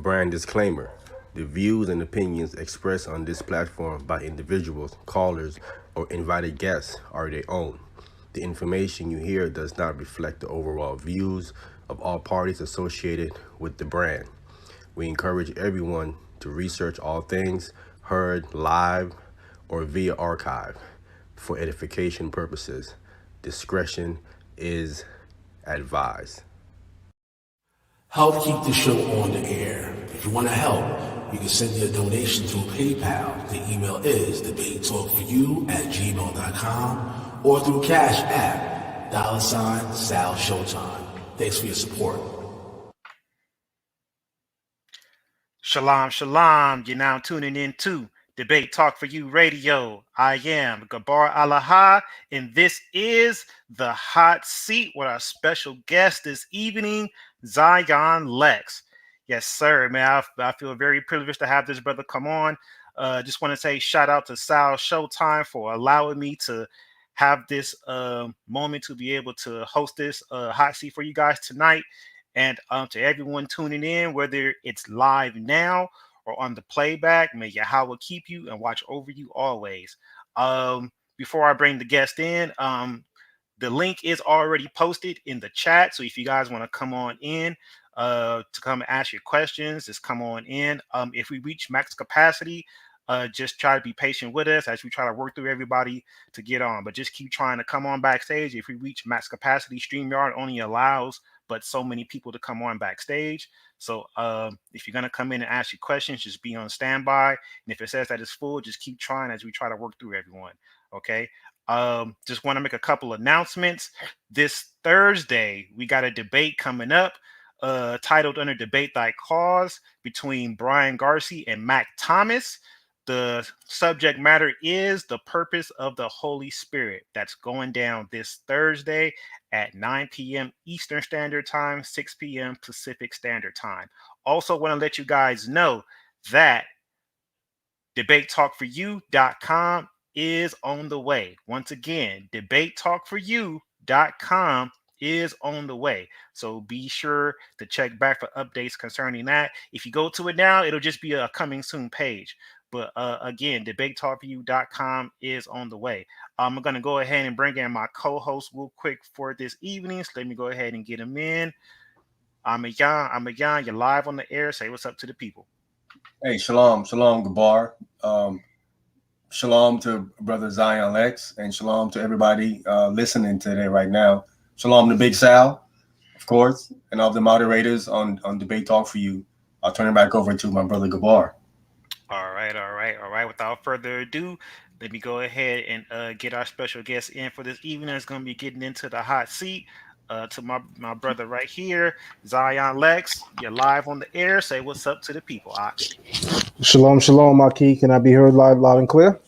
Brand disclaimer. The views and opinions expressed on this platform by individuals, callers, or invited guests are their own. The information you hear does not reflect the overall views of all parties associated with the brand. We encourage everyone to research all things heard live or via archive for edification purposes. Discretion is advised. Help keep the show on the air. If you want to help, you can send your donation through PayPal. The email is debatetalkforyou@gmail.com or through Cash App, $Sal Showtime. Thanks for your support. Shalom, shalom. You're now tuning in to Debate Talk for You Radio. I am Gabbar Alaha, and this is the hot seat with our special guest this evening, Zion Lexx. Yes, sir, man. I feel very privileged to have this brother come on. Just want to say shout out to Sal Showtime for allowing me to have this moment to be able to host this hot seat for you guys tonight. And to everyone tuning in, whether it's live now or on the playback, may Yahweh keep you and watch over you always. Before I bring the guest in, the link is already posted in the chat. So if you guys want to come on in to come and ask your questions, just come on in. If we reach max capacity, just try to be patient with us as we try to work through everybody to get on. But just keep trying to come on backstage. If we reach max capacity, StreamYard only allows but so many people to come on backstage. So if you're going to come in and ask your questions, just be on standby. And if it says that it's full, just keep trying as we try to work through everyone. Okay. Just want to make a couple announcements. This Thursday, we got a debate coming up titled under Debate Thy Cause between Brian Garcia and Mac Thomas. The subject matter is the purpose of the Holy Spirit. That's going down this Thursday at 9 p.m. Eastern Standard Time, 6 p.m. Pacific Standard Time. Also want to let you guys know that debatetalkforyou.com is on the way. Once again, debatetalkforyou.com is on the way. So be sure to check back for updates concerning that. If you go to it now, it'll just be a coming soon page. But again, debatetalkforyou.com is on the way. I'm going to go ahead and bring in my co-host real quick for this evening. So let me go ahead and get him in. I'm a Yan. You're live on the air. Say what's up to the people. Hey, shalom, Gabbar. Shalom to brother Zion Lexx, and shalom to everybody listening today right now. Shalom to Big Sal, of course, and all the moderators on Debate Talk for You. I'll turn it back over to my brother Gabbar. All right. Without further ado, let me go ahead and get our special guest in for this evening. It's going to be getting into the hot seat. To my brother right here, Zion Lexx. You're live on the air. Say what's up to the people. Shalom, Aki. Can I be heard loud and clear?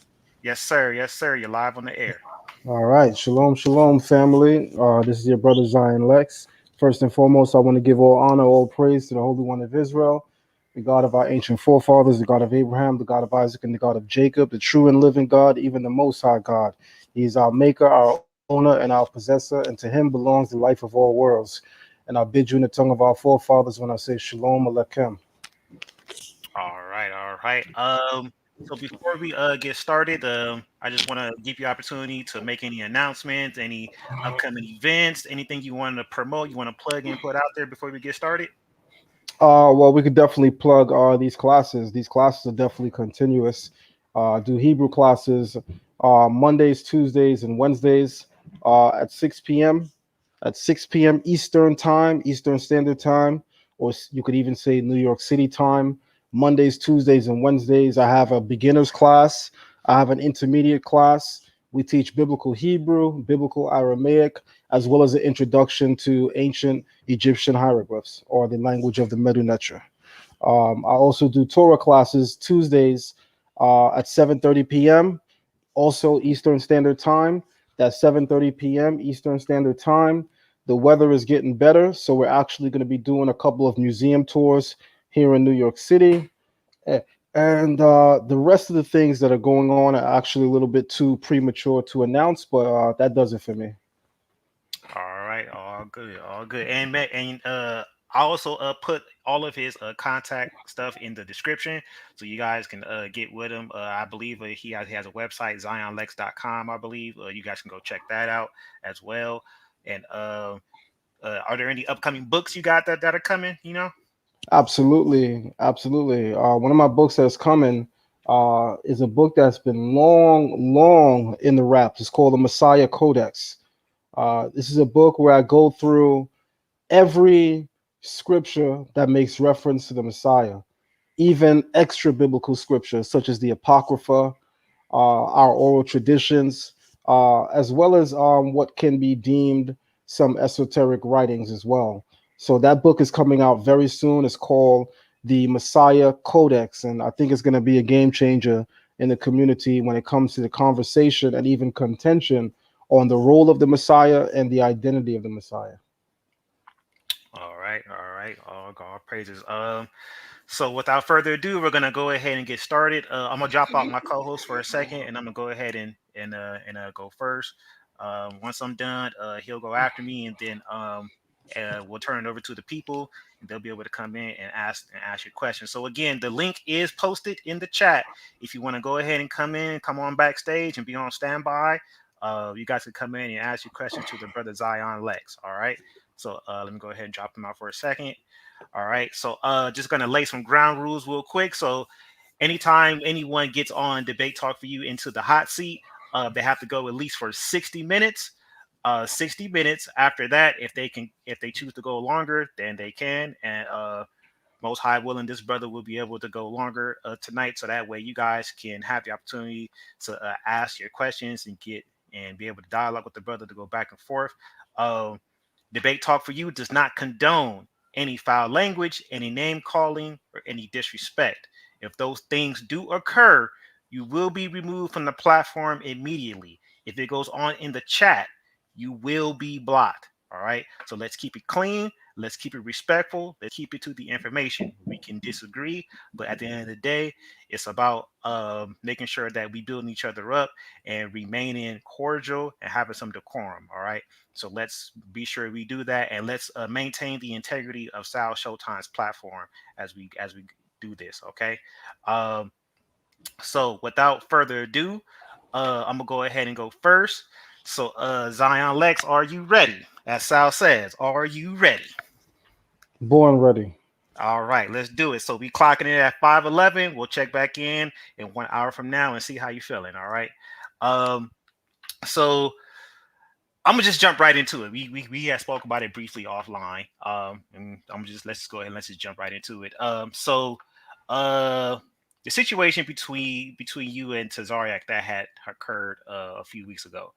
Yes, sir. You're live on the air. All right. Shalom, family. This is your brother Zion Lexx. First and foremost, I want to give all honor, all praise to the Holy One of Israel, the God of our ancient forefathers, the God of Abraham, the God of Isaac, and the God of Jacob, the true and living God, even the Most High God. He is our maker, our owner, and our possessor, and to him belongs the life of all worlds. And I bid you in the tongue of our forefathers when I say Shalom Aleichem. All right. So before we get started, I just want to give you opportunity to make any announcements, any upcoming events, anything you want to promote, you want to plug and put out there before we get started. Well, we could definitely plug these classes. These classes are definitely continuous. Do Hebrew classes Mondays, Tuesdays, and Wednesdays at 6 p.m. At 6 p.m. Eastern Standard Time, or you could even say New York City time. Mondays, Tuesdays, and Wednesdays, I have a beginner's class. I have an intermediate class. We teach biblical Hebrew, biblical Aramaic, as well as an introduction to ancient Egyptian hieroglyphs, or the language of the Medu Neter. I also do Torah classes Tuesdays at 7:30 p.m., also Eastern Standard Time. That's 7:30 p.m. Eastern Standard Time. The weather is getting better, so we're actually going to be doing a couple of museum tours here in New York City. And the rest of the things that are going on are actually a little bit too premature to announce, but that does it for me. All right, all good. And I also put all of his contact stuff in the description, so you guys can get with him. I believe he has a website, zionlex.com. I believe you guys can go check that out as well. And are there any upcoming books you got that are coming? You know? Absolutely, absolutely. One of my books that's coming is a book that's been long in the wraps. It's called the Messiah Codex. This is a book where I go through every scripture that makes reference to the Messiah, even extra biblical scriptures such as the Apocrypha, our oral traditions, as well as what can be deemed some esoteric writings as well. So that book is coming out very soon. It's called the Messiah Codex, and I think it's going to be a game changer in the community when it comes to the conversation and even contention on the role of the Messiah and the identity of the Messiah. All right, all right. All God praises. So without further ado, we're gonna go ahead and get started. I'm gonna drop out my co-host for a second, and I'm gonna go ahead and go first. Once I'm done, he'll go after me, and then we'll turn it over to the people, and they'll be able to come in and ask your questions. So again, the link is posted in the chat. If you want to go ahead and come on backstage and be on standby, you guys can come in and ask your questions to the brother Zion Lexx. All right. So let me go ahead and drop them out for a second. All right. So just gonna lay some ground rules real quick. So anytime anyone gets on Debate Talk for You into the hot seat, they have to go at least for 60 minutes. 60 minutes. After that, if they choose to go longer, then they can. And most high willing, this brother will be able to go longer tonight, so that way you guys can have the opportunity to ask your questions and be able to dialogue with the brother to go back and forth. Debate Talk for You does not condone any foul language, any name calling, or any disrespect. If those things do occur, you will be removed from the platform immediately. If it goes on in the chat, you will be blocked. All right. So let's keep it clean. Let's keep it respectful. Let's keep it to the information. We can disagree, but at the end of the day, it's about making sure that we building each other up and remaining cordial and having some decorum. All right. So let's be sure we do that, and let's maintain the integrity of Sal Showtime's platform as we do this. Okay. So without further ado, I'm gonna go ahead and go first. So Zion Lexx, are you ready? As Sal says, are you ready? Born ready. All right, let's do it. So we clocking in at 5:11. We'll check back in 1 hour from now and see how you're feeling. All right. So I'm gonna just jump right into it. We had spoke about it briefly offline. And let's just go ahead and let's just jump right into it. So the situation between you and Tazariak that had occurred a few weeks ago,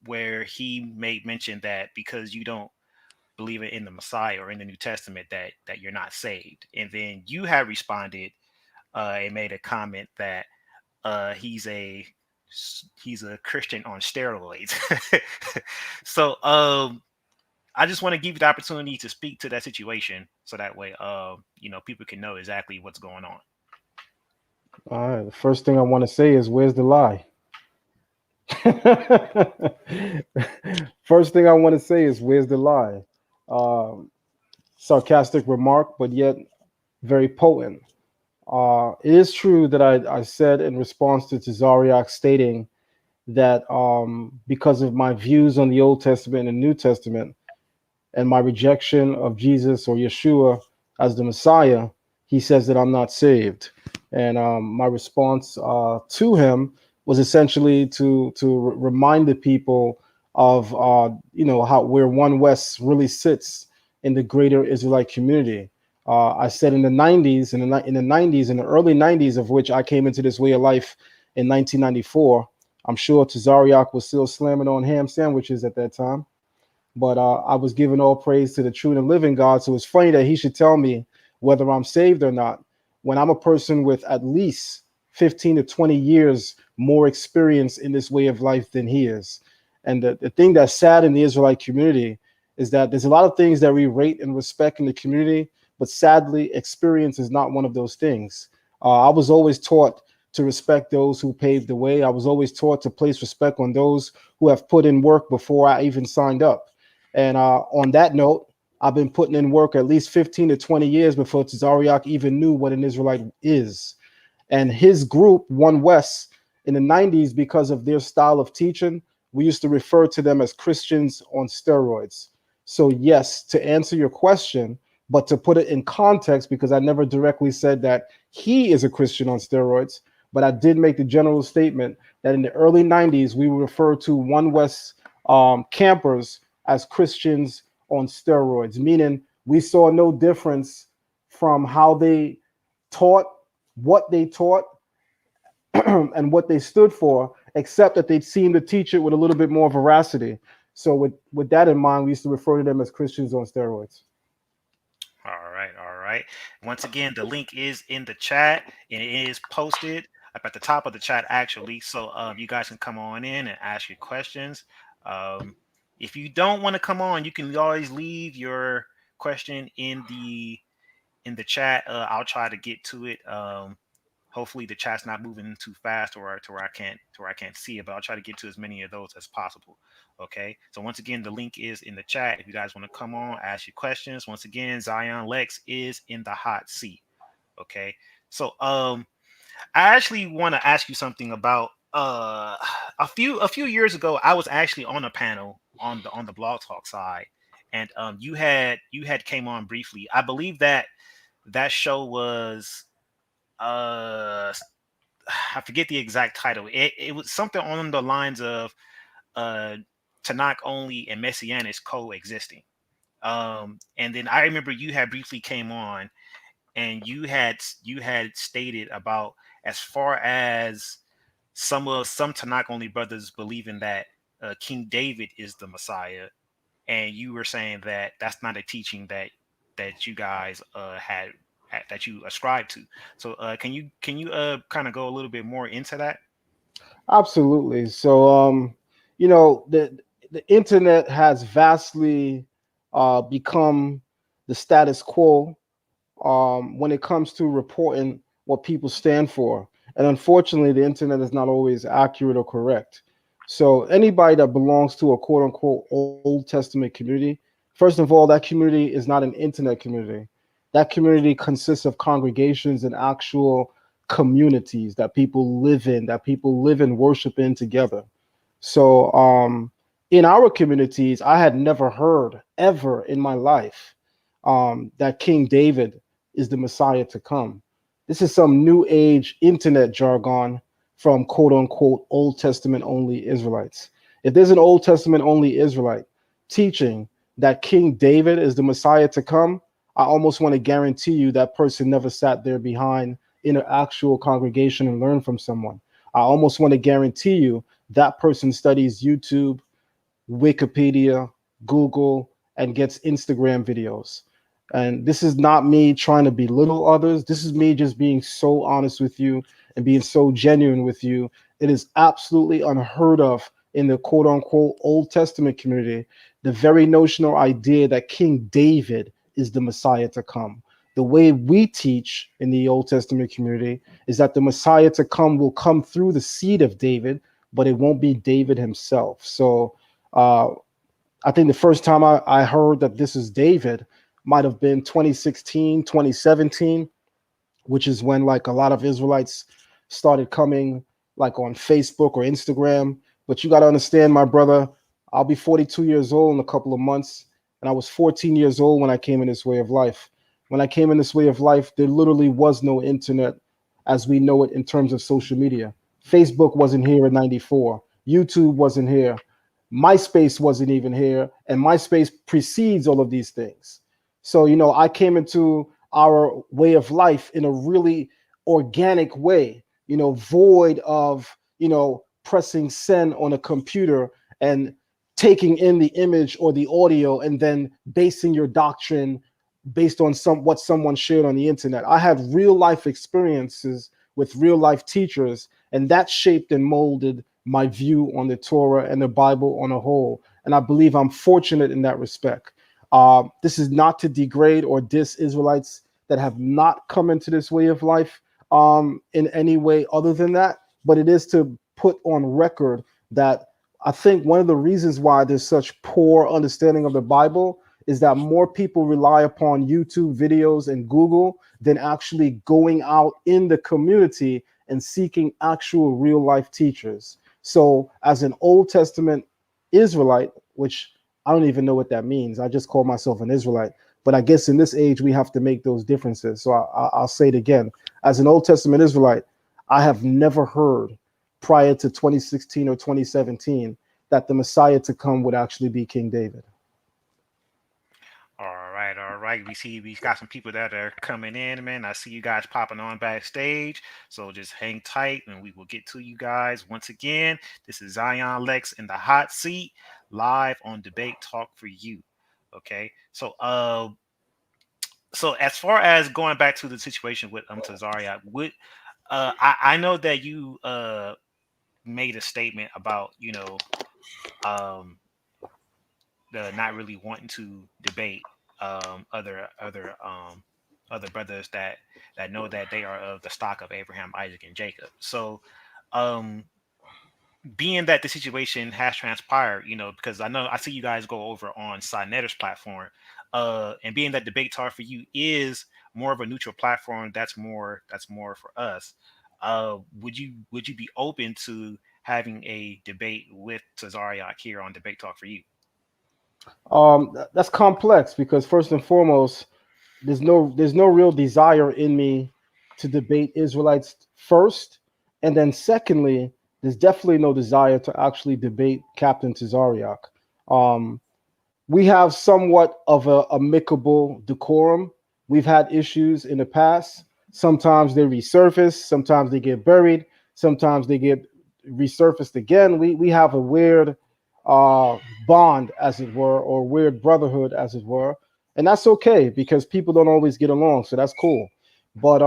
where he made mention that because you don't believe in the Messiah or in the New Testament that you're not saved, and then you had responded and made a comment that he's a Christian on steroids. So I just want to give you the opportunity to speak to that situation, so that way people can know exactly what's going on. All right. The first thing I want to say is, where's the lie? First thing I want to say is, where's the lie? Sarcastic remark, but yet very potent. It is true that I said in response to Tazariak stating that because of my views on the Old Testament and New Testament and my rejection of Jesus or Yeshua as the Messiah, he says that I'm not saved. And my response to him was essentially to remind the people of how where One West really sits in the greater Israelite community. I said in the 90s, in the early 90s, of which I came into this way of life in 1994. I'm sure Tazariak was still slamming on ham sandwiches at that time, but I was giving all praise to the true and living God. So it's funny that he should tell me whether I'm saved or not, when I'm a person with at least 15 to 20 years more experience in this way of life than he is. And the thing that's sad in the Israelite community is that there's a lot of things that we rate and respect in the community, but sadly, experience is not one of those things. I was always taught to respect those who paved the way. I was always taught to place respect on those who have put in work before I even signed up. And on that note, I've been putting in work at least 15 to 20 years before Tazariak even knew what an Israelite is. And his group, One West, in the 90s, because of their style of teaching, we used to refer to them as Christians on steroids. So, yes, to answer your question, but to put it in context, because I never directly said that he is a Christian on steroids, but I did make the general statement that in the early 90s, we would refer to One West campers as Christians on steroids, meaning we saw no difference from how they taught, what they taught, and what they stood for, except that they seemed to teach it with a little bit more veracity. So with that in mind, we used to refer to them as Christians on steroids. All right, all right. Once again, the link is in the chat and it is posted up at the top of the chat actually. So you guys can come on in and ask your questions. If you don't want to come on, you can always leave your question in the chat. I'll try to get to it. Hopefully the chat's not moving too fast or to where I can't see it, but I'll try to get to as many of those as possible. Okay. So once again, the link is in the chat. If you guys want to come on, ask your questions. Once again, Zion Lexx is in the hot seat. Okay. So I actually want to ask you something about a few years ago. I was actually on a panel on the Blog Talk side, and you had came on briefly. I believe that show was I forget the exact title. It was something on the lines of Tanakh only and Messianic coexisting. And then I remember you had briefly came on and you had stated about as far as some Tanakh only brothers believing that King David is the Messiah, and you were saying that that's not a teaching that you guys had that you ascribe to. So can you kind of go a little bit more into that? Absolutely. So, the internet has vastly become the status quo when it comes to reporting what people stand for. And unfortunately, the internet is not always accurate or correct. So anybody that belongs to a quote unquote Old Testament community, first of all, that community is not an internet community. That community consists of congregations and actual communities that people live in, worship in together. So in our communities, I had never heard ever in my life that King David is the Messiah to come. This is some new age internet jargon from quote unquote Old Testament only Israelites. If there's an Old Testament only Israelite teaching that King David is the Messiah to come, I almost want to guarantee you that person never sat there behind in an actual congregation and learned from someone. I almost want to guarantee you that person studies YouTube, Wikipedia, Google, and gets Instagram videos. And this is not me trying to belittle others. This is me just being so honest with you and being so genuine with you. It is absolutely unheard of in the quote unquote Old Testament community, the very notion or idea that King David is the Messiah to come. The way we teach in the Old Testament community is that the Messiah to come will come through the seed of David, but it won't be David himself. So I think the first time I heard that this is David might have been 2016, 2017, which is when like a lot of Israelites started coming like on Facebook or Instagram. But you got to understand, my brother, I'll be 42 years old in a couple of months. And I was 14 years old when I came in this way of life. When I came in this way of life, there literally was no internet as we know it in terms of social media. Facebook wasn't here in 94. YouTube wasn't here. MySpace wasn't even here. And MySpace precedes all of these things. So, I came into our way of life in a really organic way, void of, pressing send on a computer and taking in the image or the audio and then basing your doctrine based on what someone shared on the internet. I had real life experiences with real life teachers, and that shaped and molded my view on the Torah and the Bible on a whole. And I believe I'm fortunate in that respect. This is not to degrade or diss Israelites that have not come into this way of life in any way other than that, but it is to put on record that I think one of the reasons why there's such poor understanding of the Bible is that more people rely upon YouTube videos and Google than actually going out in the community and seeking actual real life teachers. So as an Old Testament Israelite, which I don't even know what that means, I just call myself an Israelite. But I guess in this age, we have to make those differences. So I'll say it again. As an Old Testament Israelite, I have never heard prior to 2016 or 2017 that the Messiah to come would actually be King David. All right, all right. We got some people that are coming in, man. I see you guys popping on backstage, so just hang tight, and we will get to you guys once again. This is Zion Lexx in the hot seat, live on Debate Talk for You. Okay, so as far as going back to the situation with Tazariak, I know that you made a statement about um the not really wanting to debate other brothers that know that they are of the stock of Abraham, Isaac, and Jacob. So um being that the situation has transpired, because I know I see you guys go over on Sinetter's platform, and being that Debate Talk for You is more of a neutral platform, that's more for us. Would you be open to having a debate with Tazariak here on Debate Talk for You? That's complex because first and foremost, there's no real desire in me to debate Israelites first, and then secondly, there's definitely no desire to actually debate Captain Tazariak. Um, we have somewhat of a amicable decorum. We've had issues in the past. Sometimes they resurface, sometimes they get buried, sometimes they get resurfaced again. We have a weird uh, bond, as it were, or weird brotherhood, as it were, and that's okay because people don't always get along, so that's cool. But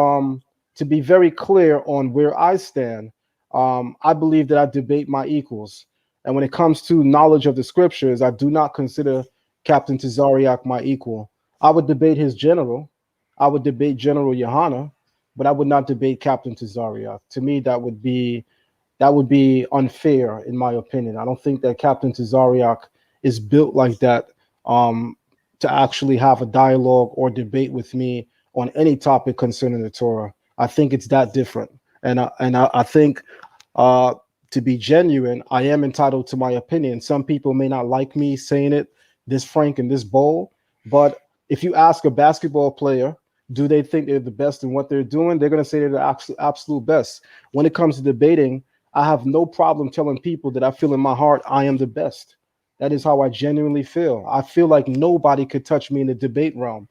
to be very clear on where I stand, I believe that I debate my equals. And when it comes to knowledge of the scriptures, I do not consider Captain Tazariak my equal. I would debate his general. I would debate General Yohana, but I would not debate Captain Tazariak. To me, that would be unfair, in my opinion. I don't think that Captain Tazariak is built like that to actually have a dialogue or debate with me on any topic concerning the Torah. I think it's that different, and I think uh, to be genuine, I am entitled to my opinion. Some people may not like me saying it this frank and this bold, but if you ask a basketball player, do they think they're the best in what they're doing? They're going to say they're the absolute best. When it comes to debating, I have no problem telling people that I feel in my heart I am the best. That is how I genuinely feel. I feel like nobody could touch me in the debate realm.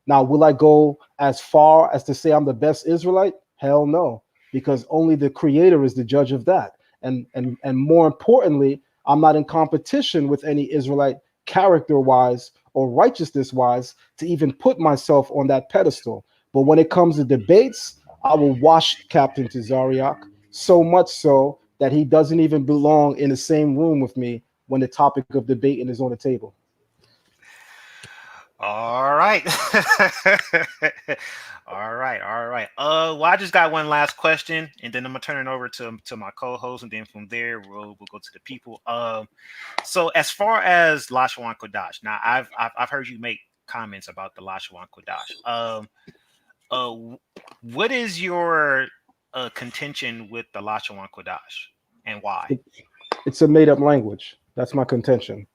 Now, will I go as far as to say I'm the best Israelite? Hell no, because only the Creator is the judge of that. And more importantly, I'm not in competition with any Israelite character-wise or righteousness-wise to even put myself on that pedestal. But when it comes to debates, I will wash Captain Tazariak, so much so that he doesn't even belong in the same room with me when the topic of debating is on the table. All right. All right, all right. Well, I just got one last question, and then I'm gonna turn it over to my co-host, and then from there we'll go to the people. So as far as Lashawan Kodash, now I've heard you make comments about the Lashawan Kodash. What is your contention with the Lashawan Kodash, and why? It's a made-up language. That's my contention.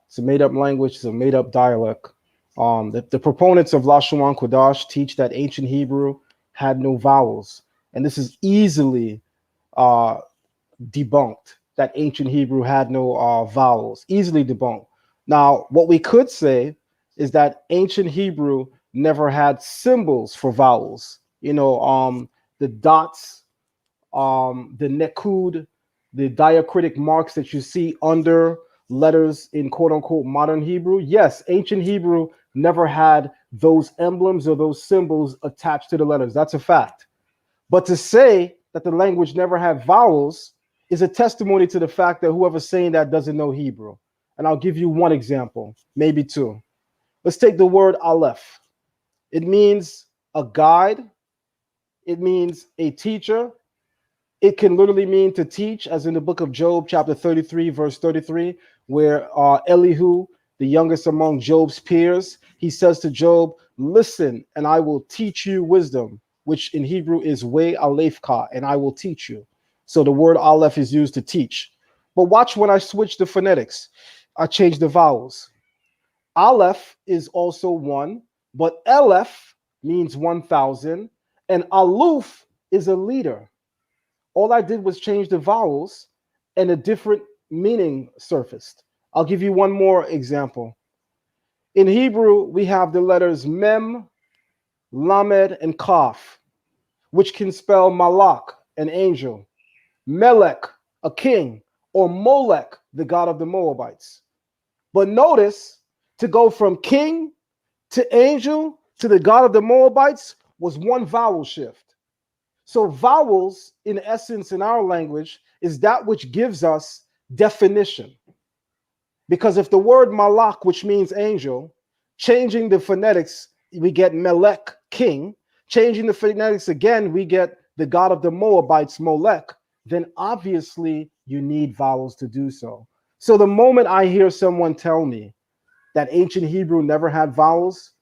It's a made-up language. It's a made-up dialect. The proponents of Lashawan Kodash teach that ancient Hebrew had no vowels, and this is easily uh, debunked. That ancient Hebrew had no vowels, easily debunked. Now, what we could say is that ancient Hebrew never had symbols for vowels. The dots, the nekud, the diacritic marks that you see under letters in quote unquote modern Hebrew. Yes, ancient Hebrew never had those emblems or those symbols attached to the letters. That's a fact. But to say that the language never had vowels is a testimony to the fact that whoever's saying that doesn't know Hebrew. And I'll give you one example, maybe two. Let's take the word Aleph. It means a guide, it means a teacher, it can literally mean to teach, as in the book of Job, chapter 33, verse 33, where Elihu the youngest among Job's peers. He says to Job, listen, and I will teach you wisdom, which in Hebrew is we alephka, and I will teach you. So the word aleph is used to teach. But watch when I switch the phonetics. I change the vowels. Aleph is also one, but Aleph means 1,000, and Aluf is a leader. All I did was change the vowels, and a different meaning surfaced. I'll give you one more example. In Hebrew, we have the letters Mem, Lamed, and Kaf, which can spell Malak, an angel, Melech, a king, or Molech, the god of the Moabites. But notice, to go from king to angel to the god of the Moabites was one vowel shift. So vowels, in essence, in our language, is that which gives us definition. Because if the word malak, which means angel, changing the phonetics, we get melech, king. Changing the phonetics again, we get the god of the Moabites, Molech. Then obviously you need vowels to do so. So the moment I hear someone tell me that ancient Hebrew never had vowels,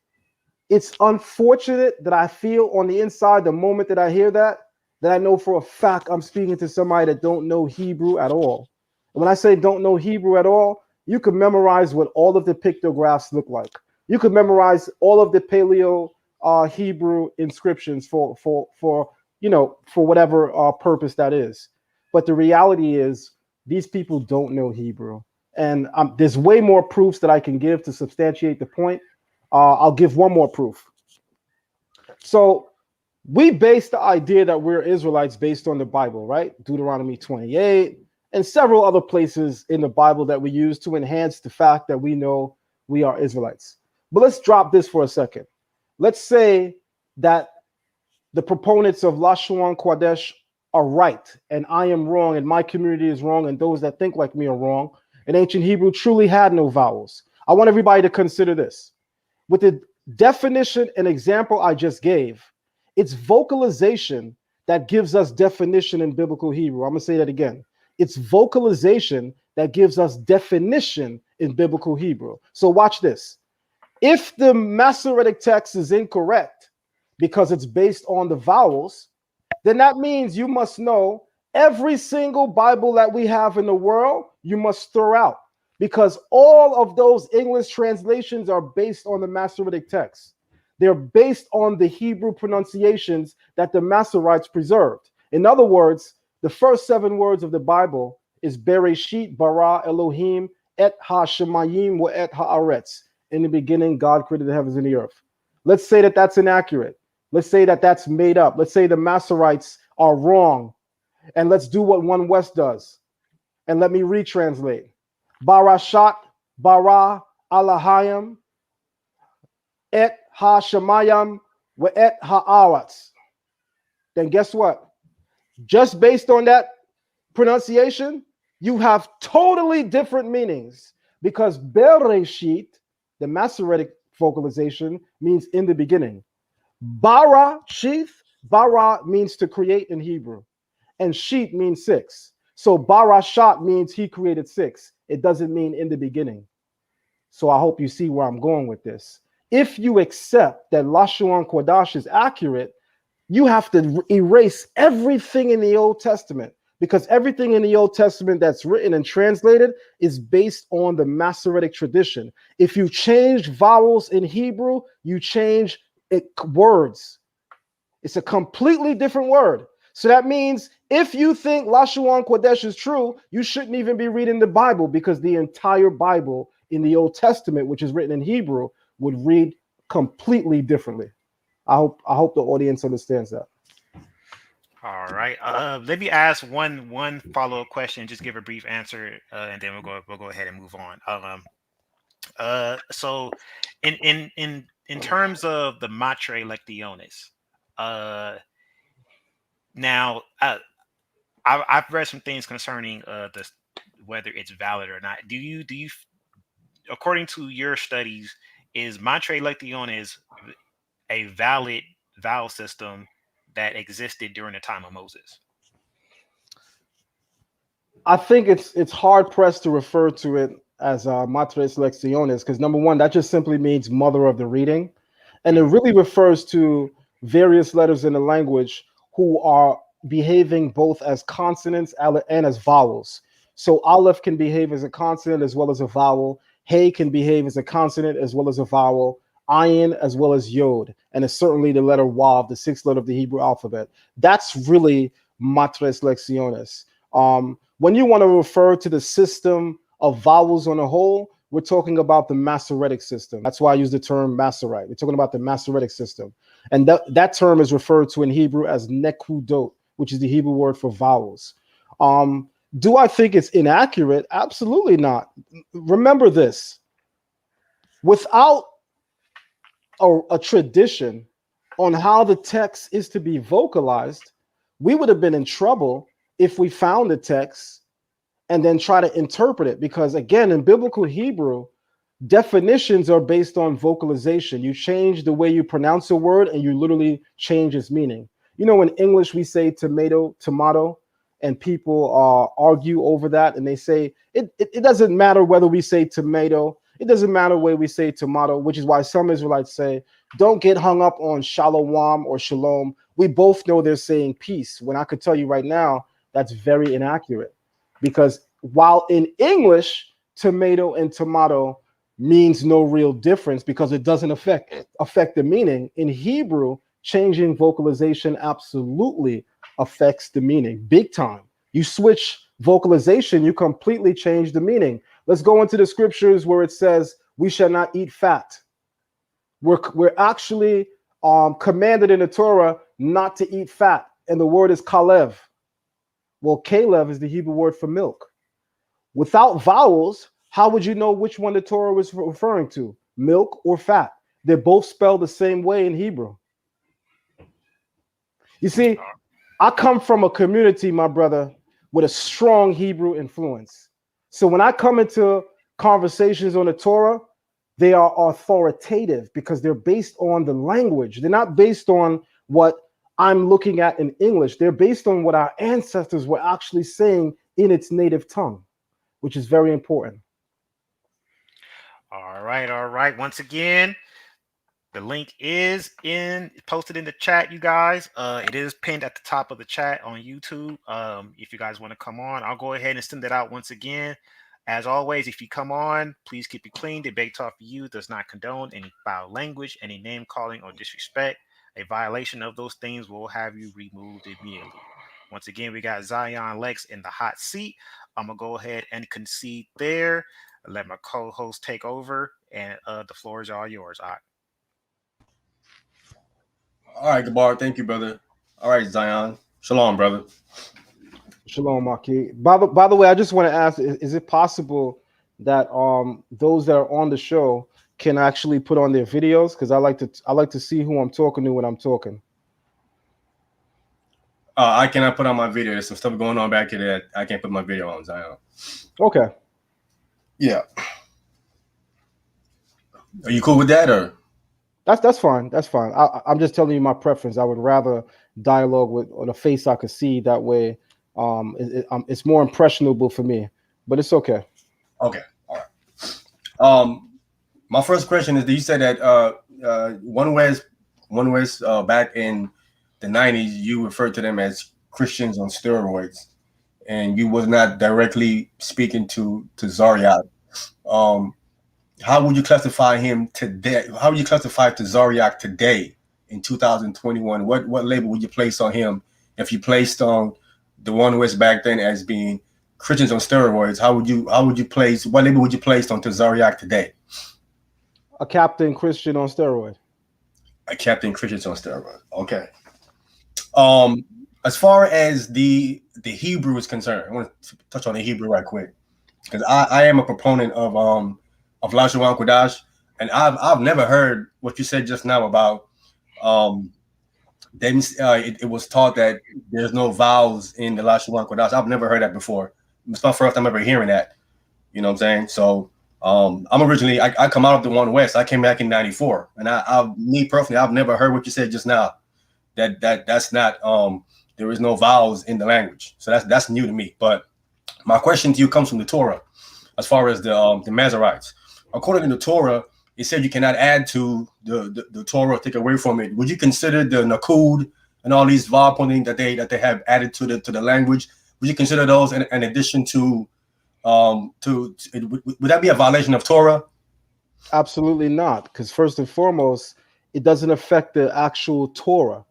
it's unfortunate that I feel on the inside the moment that I hear that I know for a fact I'm speaking to somebody that don't know Hebrew at all. And when I say don't know Hebrew at all, you could memorize what all of the pictographs look like. You could memorize all of the Paleo Hebrew inscriptions for whatever purpose that is. But the reality is these people don't know Hebrew. And there's way more proofs that I can give to substantiate the point. I'll give one more proof. So we base the idea that we're Israelites based on the Bible, right? Deuteronomy 28 and several other places in the Bible that we use to enhance the fact that we know we are Israelites. But let's drop this for a second. Let's say that the proponents of Lashon Kodesh are right and I am wrong and my community is wrong and those that think like me are wrong, and ancient Hebrew truly had no vowels. I want everybody to consider this. With the definition and example I just gave, it's vocalization that gives us definition in biblical Hebrew. I'm going to say that again. It's vocalization that gives us definition in biblical Hebrew. So watch this. If the Masoretic text is incorrect because it's based on the vowels, then that means you must know every single Bible that we have in the world, you must throw out, because all of those English translations are based on the Masoretic text. They're based on the Hebrew pronunciations that the Masoretes preserved. In other words, the first 7 words of the Bible is Bereshit bara Elohim et ha-shemayim wa et haaretz. In the beginning, God created the heavens and the earth. Let's say that that's inaccurate. Let's say that that's made up. Let's say the Masoretes are wrong. And let's do what One West does. And let me retranslate. Barashat bara Alahayim et ha-shemayim wa et haaretz. Then guess what? Just based on that pronunciation, you have totally different meanings, because Bereshit, the Masoretic vocalization, means in the beginning. Bara, sheath, bara means to create in Hebrew, and sheet means 6. So Barashat means he created 6. It doesn't mean in the beginning. So I hope you see where I'm going with this. If you accept that Lashon Kodesh is accurate, you have to erase everything in the Old Testament, because everything in the Old Testament that's written and translated is based on the Masoretic tradition. If you change vowels in Hebrew, you change words. It's a completely different word. So that means if you think Lashon Kodesh is true, you shouldn't even be reading the Bible, because the entire Bible in the Old Testament, which is written in Hebrew, would read completely differently. I hope the audience understands that. All right. Let me ask one follow-up question. Just give a brief answer, and then we'll go ahead and move on. So, in terms of the Matre Lectionis, now I've read some things concerning whether it's valid or not. Do you according to your studies, is Matre Lectionis a valid vowel system that existed during the time of Moses? I think it's hard pressed to refer to it as matres lectiones, because number one, that just simply means mother of the reading, and it really refers to various letters in the language who are behaving both as consonants and as vowels. So aleph can behave as a consonant as well as a vowel. Hey can behave as a consonant as well as a vowel. Ayin as well as yod, and it's certainly the letter wav, the sixth letter of the Hebrew alphabet. That's really matres lectiones. When you want to refer to the system of vowels on a whole, we're talking about the Masoretic system. That's why I use the term Masorite. We're talking about the Masoretic system. And that term is referred to in Hebrew as nekudot, which is the Hebrew word for vowels. Do I think it's inaccurate? Absolutely not. Remember this. Without a tradition on how the text is to be vocalized, we would have been in trouble if we found the text and then try to interpret it. Because again, in biblical Hebrew, definitions are based on vocalization. You change the way you pronounce a word and you literally change its meaning. You know, in English, we say tomato, tomato, and people argue over that. And they say, it doesn't matter whether we say tomato. It doesn't matter whether we say tomato, which is why some Israelites say, don't get hung up on shalom or shalom. We both know they're saying peace, when I could tell you right now, that's very inaccurate. Because while in English, tomato and tomato means no real difference because it doesn't affect the meaning, in Hebrew, changing vocalization absolutely affects the meaning, big time. You switch vocalization, you completely change the meaning. Let's go into the scriptures where it says, we shall not eat fat. We're actually commanded in the Torah not to eat fat, and the word is kalev. Well, kalev is the Hebrew word for milk. Without vowels, how would you know which one the Torah was referring to, milk or fat? They're both spelled the same way in Hebrew. You see, I come from a community, my brother, with a strong Hebrew influence. So when I come into conversations on the Torah, they are authoritative because they're based on the language. They're not based on what I'm looking at in English. They're based on what our ancestors were actually saying in its native tongue, which is very important. All right, all right. Once again, the link is posted in the chat, you guys. It is pinned at the top of the chat on YouTube. If you guys want to come on, I'll go ahead and send it out once again. As always, if you come on, please keep it clean. Debate Talk for You does not condone any foul language, any name calling or disrespect. A violation of those things will have you removed immediately. Once again, we got Zion Lexx in the hot seat. I'm gonna go ahead and concede there. Let my co-host take over, and the floor is all yours. All right, Gabbar. Thank you, brother. All right, Zion. Shalom, brother. Shalom, Maki. By the way, I just want to ask: is it possible that those that are on the show can actually put on their videos? Because I like to see who I'm talking to when I'm talking. I cannot put on my video. There's some stuff going on back here that I can't put my video on, Zion. Okay. Yeah. Are you cool with that, or? That's fine. That's fine. I'm just telling you my preference. I would rather dialogue with on a face I could see. That way, it's more impressionable for me. But it's okay. Okay. All right. My first question is: you said that One West back in the 90s, you referred to them as Christians on steroids, and you was not directly speaking to Zaryak. How would you classify him today? How would you classify to Zaryak today in 2021? What label would you place on him if you placed on the One West back then as being Christians on steroids? How would you place? What label would you place on to Zaryak today? A Captain Christian on steroid. A Captain Christians on steroid. Okay. As far as the Hebrew is concerned, I want to touch on the Hebrew right quick because I am a proponent of Lashawan Kodash, and I've never heard what you said just now about then it was taught that there's no vowels in the Lashawan Kodash. I've never heard that before. It's my first time ever hearing that. You know what I'm saying? So I'm originally I come out of the One West. I came back in '94, and me personally, I've never heard what you said just now. That's not there is no vowels in the language. So that's new to me. But my question to you comes from the Torah. as far as the Masoretes. According to the Torah, it said you cannot add to the Torah or take away from it. Would you consider the Nakud and all these vowel pointing that they have added to the language? Would you consider those in addition to would that be a violation of Torah? Absolutely not, because first and foremost, it doesn't affect the actual Torah,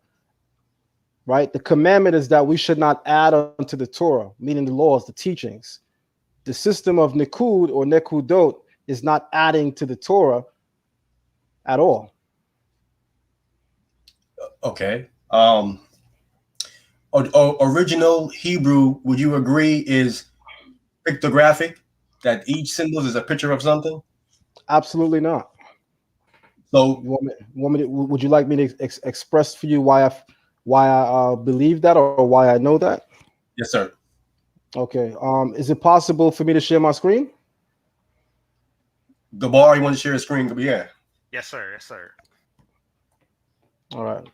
right? The commandment is that we should not add unto the Torah, meaning the laws, the teachings. The system of Nikud or Nekudot is not adding to the Torah at all. Okay. Original Hebrew, would you agree, is pictographic, that each symbol is a picture of something? Absolutely not. So would you like me to express for you why I believe that, or why I know that? Yes, sir. Okay. Is it possible for me to share my screen? Gabbar, you want to share a screen? Yeah. Yes, sir. Yes, sir. All right.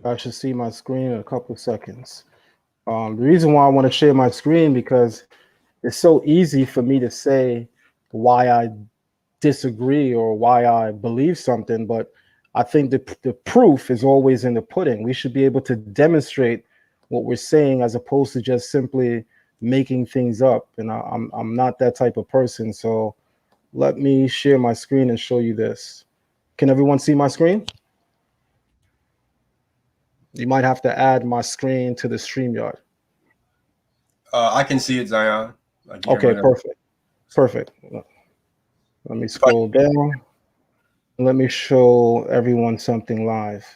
I should see my screen in a couple of seconds. The reason why I want to share my screen, because it's so easy for me to say why I disagree or why I believe something, but I think the proof is always in the pudding. We should be able to demonstrate what we're saying as opposed to just simply making things up. And I'm not that type of person. So let me share my screen and show you this. Can everyone see my screen? You might have to add my screen to the StreamYard. I can see it, Zion. Okay, perfect. Let me scroll down. Let me show everyone something live.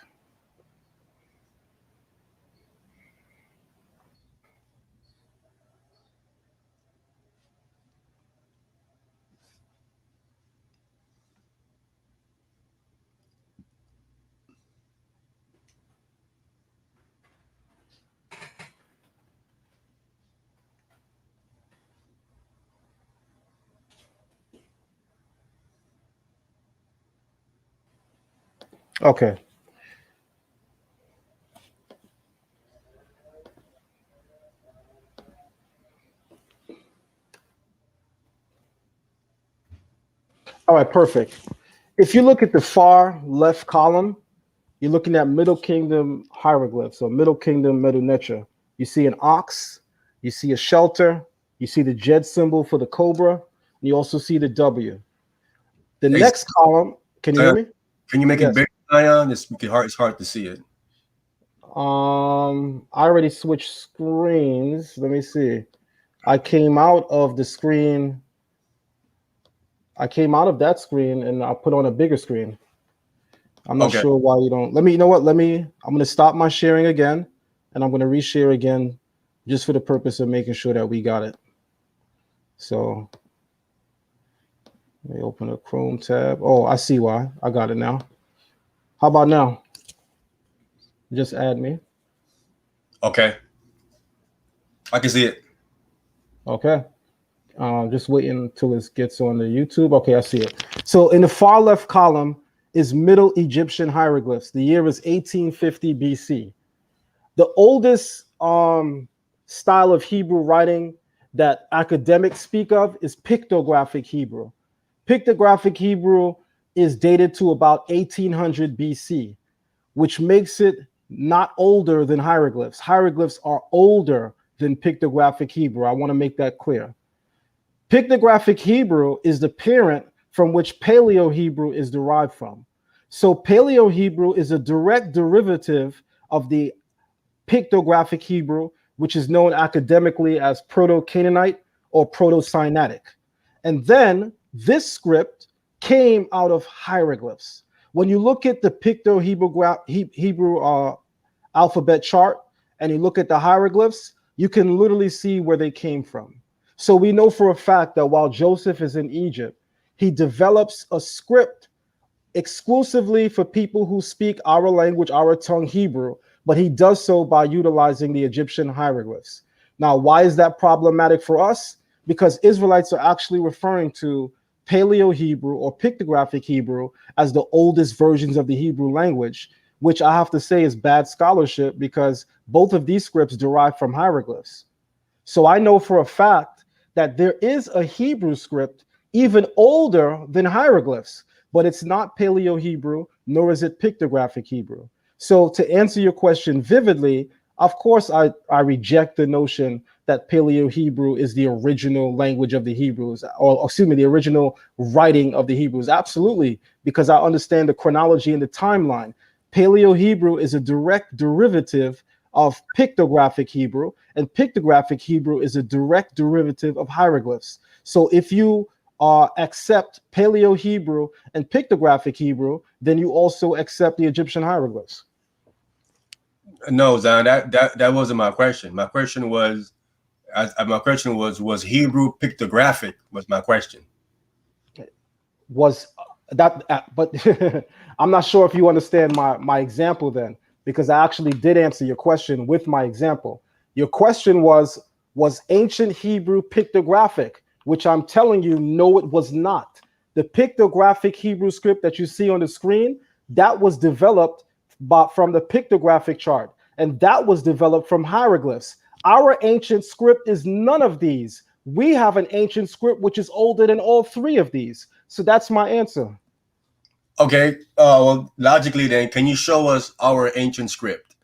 Okay. All right, perfect. If you look at the far left column, you're looking at Middle Kingdom hieroglyphs, so Middle Kingdom Medu Neter. You see an ox, you see a shelter, you see the Jed symbol for the cobra, and you also see the W. The next column, can you hear me? Can you make it bigger, Zion? It's hard to see it. I already switched screens. Let me see. I came out of the screen. I came out of that screen and I put on a bigger screen. I'm not sure why you don't. You know what? I'm going to stop my sharing again and I'm going to reshare again just for the purpose of making sure that we got it. So let me open a Chrome tab. Oh, I see why. I got it now. How about now? Just add me. Okay. I can see it. Okay. Just waiting until it gets on the YouTube. Okay, I see it. So in the far left column is Middle Egyptian hieroglyphs. The year is 1850 BC. The oldest style of Hebrew writing that academics speak of is pictographic Hebrew. Pictographic Hebrew is dated to about 1800 BC, which makes it not older than hieroglyphs. Hieroglyphs are older than pictographic Hebrew. I want to make that clear. Pictographic Hebrew is the parent from which Paleo Hebrew is derived from. So Paleo Hebrew is a direct derivative of the pictographic Hebrew, which is known academically as Proto-Canaanite or Proto-Sinaitic. And then this script came out of hieroglyphs. When you look at the Picto-Hebrew alphabet chart and you look at the hieroglyphs, you can literally see where they came from. So we know for a fact that while Joseph is in Egypt, he develops a script exclusively for people who speak our language, our tongue, Hebrew, but he does so by utilizing the Egyptian hieroglyphs. Now, why is that problematic for us? Because Israelites are actually referring to Paleo Hebrew or pictographic Hebrew as the oldest versions of the Hebrew language, which I have to say is bad scholarship because both of these scripts derive from hieroglyphs. So I know for a fact that there is a Hebrew script even older than hieroglyphs, but it's not Paleo Hebrew, nor is it pictographic Hebrew. So to answer your question vividly, of course, I reject the notion that Paleo Hebrew is the original language of the Hebrews, or excuse me, the original writing of the Hebrews. Absolutely, because I understand the chronology and the timeline. Paleo Hebrew is a direct derivative of pictographic Hebrew, and pictographic Hebrew is a direct derivative of hieroglyphs. So if you accept Paleo Hebrew and pictographic Hebrew, then you also accept the Egyptian hieroglyphs. No, Zion, that wasn't my question. My question was, was Hebrew pictographic? Was my question. Was that? But I'm not sure if you understand my example then, because I actually did answer your question with my example. Your question was ancient Hebrew pictographic, which I'm telling you, no, it was not. The pictographic Hebrew script that you see on the screen, that was developed from the pictographic chart, and that was developed from hieroglyphs. Our ancient script is none of these. We have an ancient script which is older than all three of these. So that's my answer. Okay. Well, logically, then, can you show us our ancient script?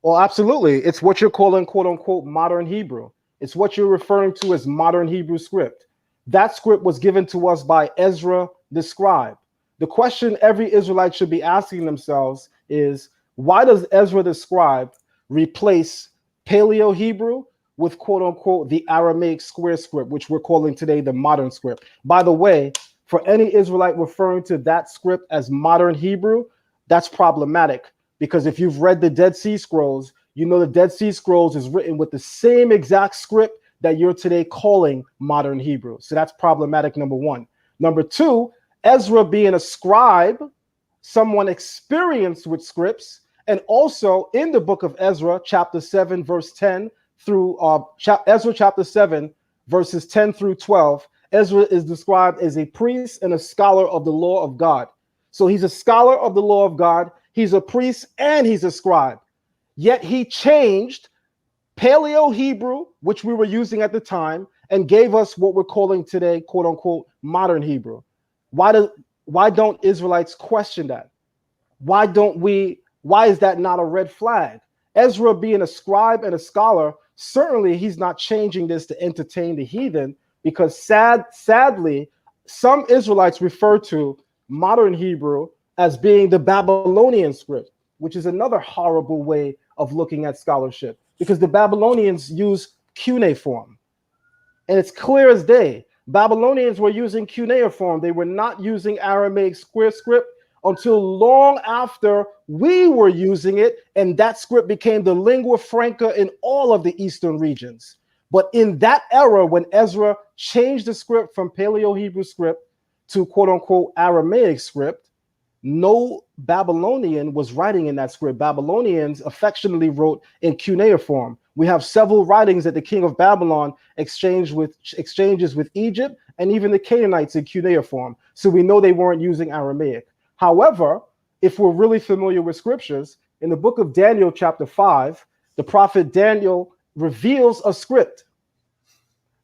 Well, absolutely. It's what you're calling, quote unquote, modern Hebrew. It's what you're referring to as modern Hebrew script. That script was given to us by Ezra the scribe. The question every Israelite should be asking themselves is, why does Ezra the scribe replace Paleo Hebrew with, quote unquote, the Aramaic square script, which we're calling today the modern script? By the way, for any Israelite referring to that script as modern Hebrew, that's problematic, because if you've read the Dead Sea Scrolls, you know the Dead Sea Scrolls is written with the same exact script that you're today calling modern Hebrew. So that's problematic, number one. Number two, Ezra being a scribe, someone experienced with scripts, and also in the book of Ezra, chapter 7, verse 10 through Ezra chapter 7, verses 10 through 12, Ezra is described as a priest and a scholar of the law of God. So he's a scholar of the law of God, he's a priest, and he's a scribe. Yet he changed Paleo Hebrew, which we were using at the time, and gave us what we're calling today, quote unquote, modern Hebrew. Why don't Israelites question that? Why is that not a red flag? Ezra being a scribe and a scholar, certainly he's not changing this to entertain the heathen, because sadly, some Israelites refer to modern Hebrew as being the Babylonian script, which is another horrible way of looking at scholarship, because the Babylonians use cuneiform. And it's clear as day. Babylonians were using cuneiform. They were not using Aramaic square script until long after we were using it, and that script became the lingua franca in all of the eastern regions. But in that era, when Ezra changed the script from Paleo Hebrew script to quote unquote Aramaic script, no Babylonian was writing in that script. Babylonians affectionately wrote in cuneiform. We have several writings that the king of Babylon exchanges with Egypt and even the Canaanites in cuneiform. So we know they weren't using Aramaic. However, if we're really familiar with scriptures, in the book of Daniel, chapter 5, the prophet Daniel reveals a script.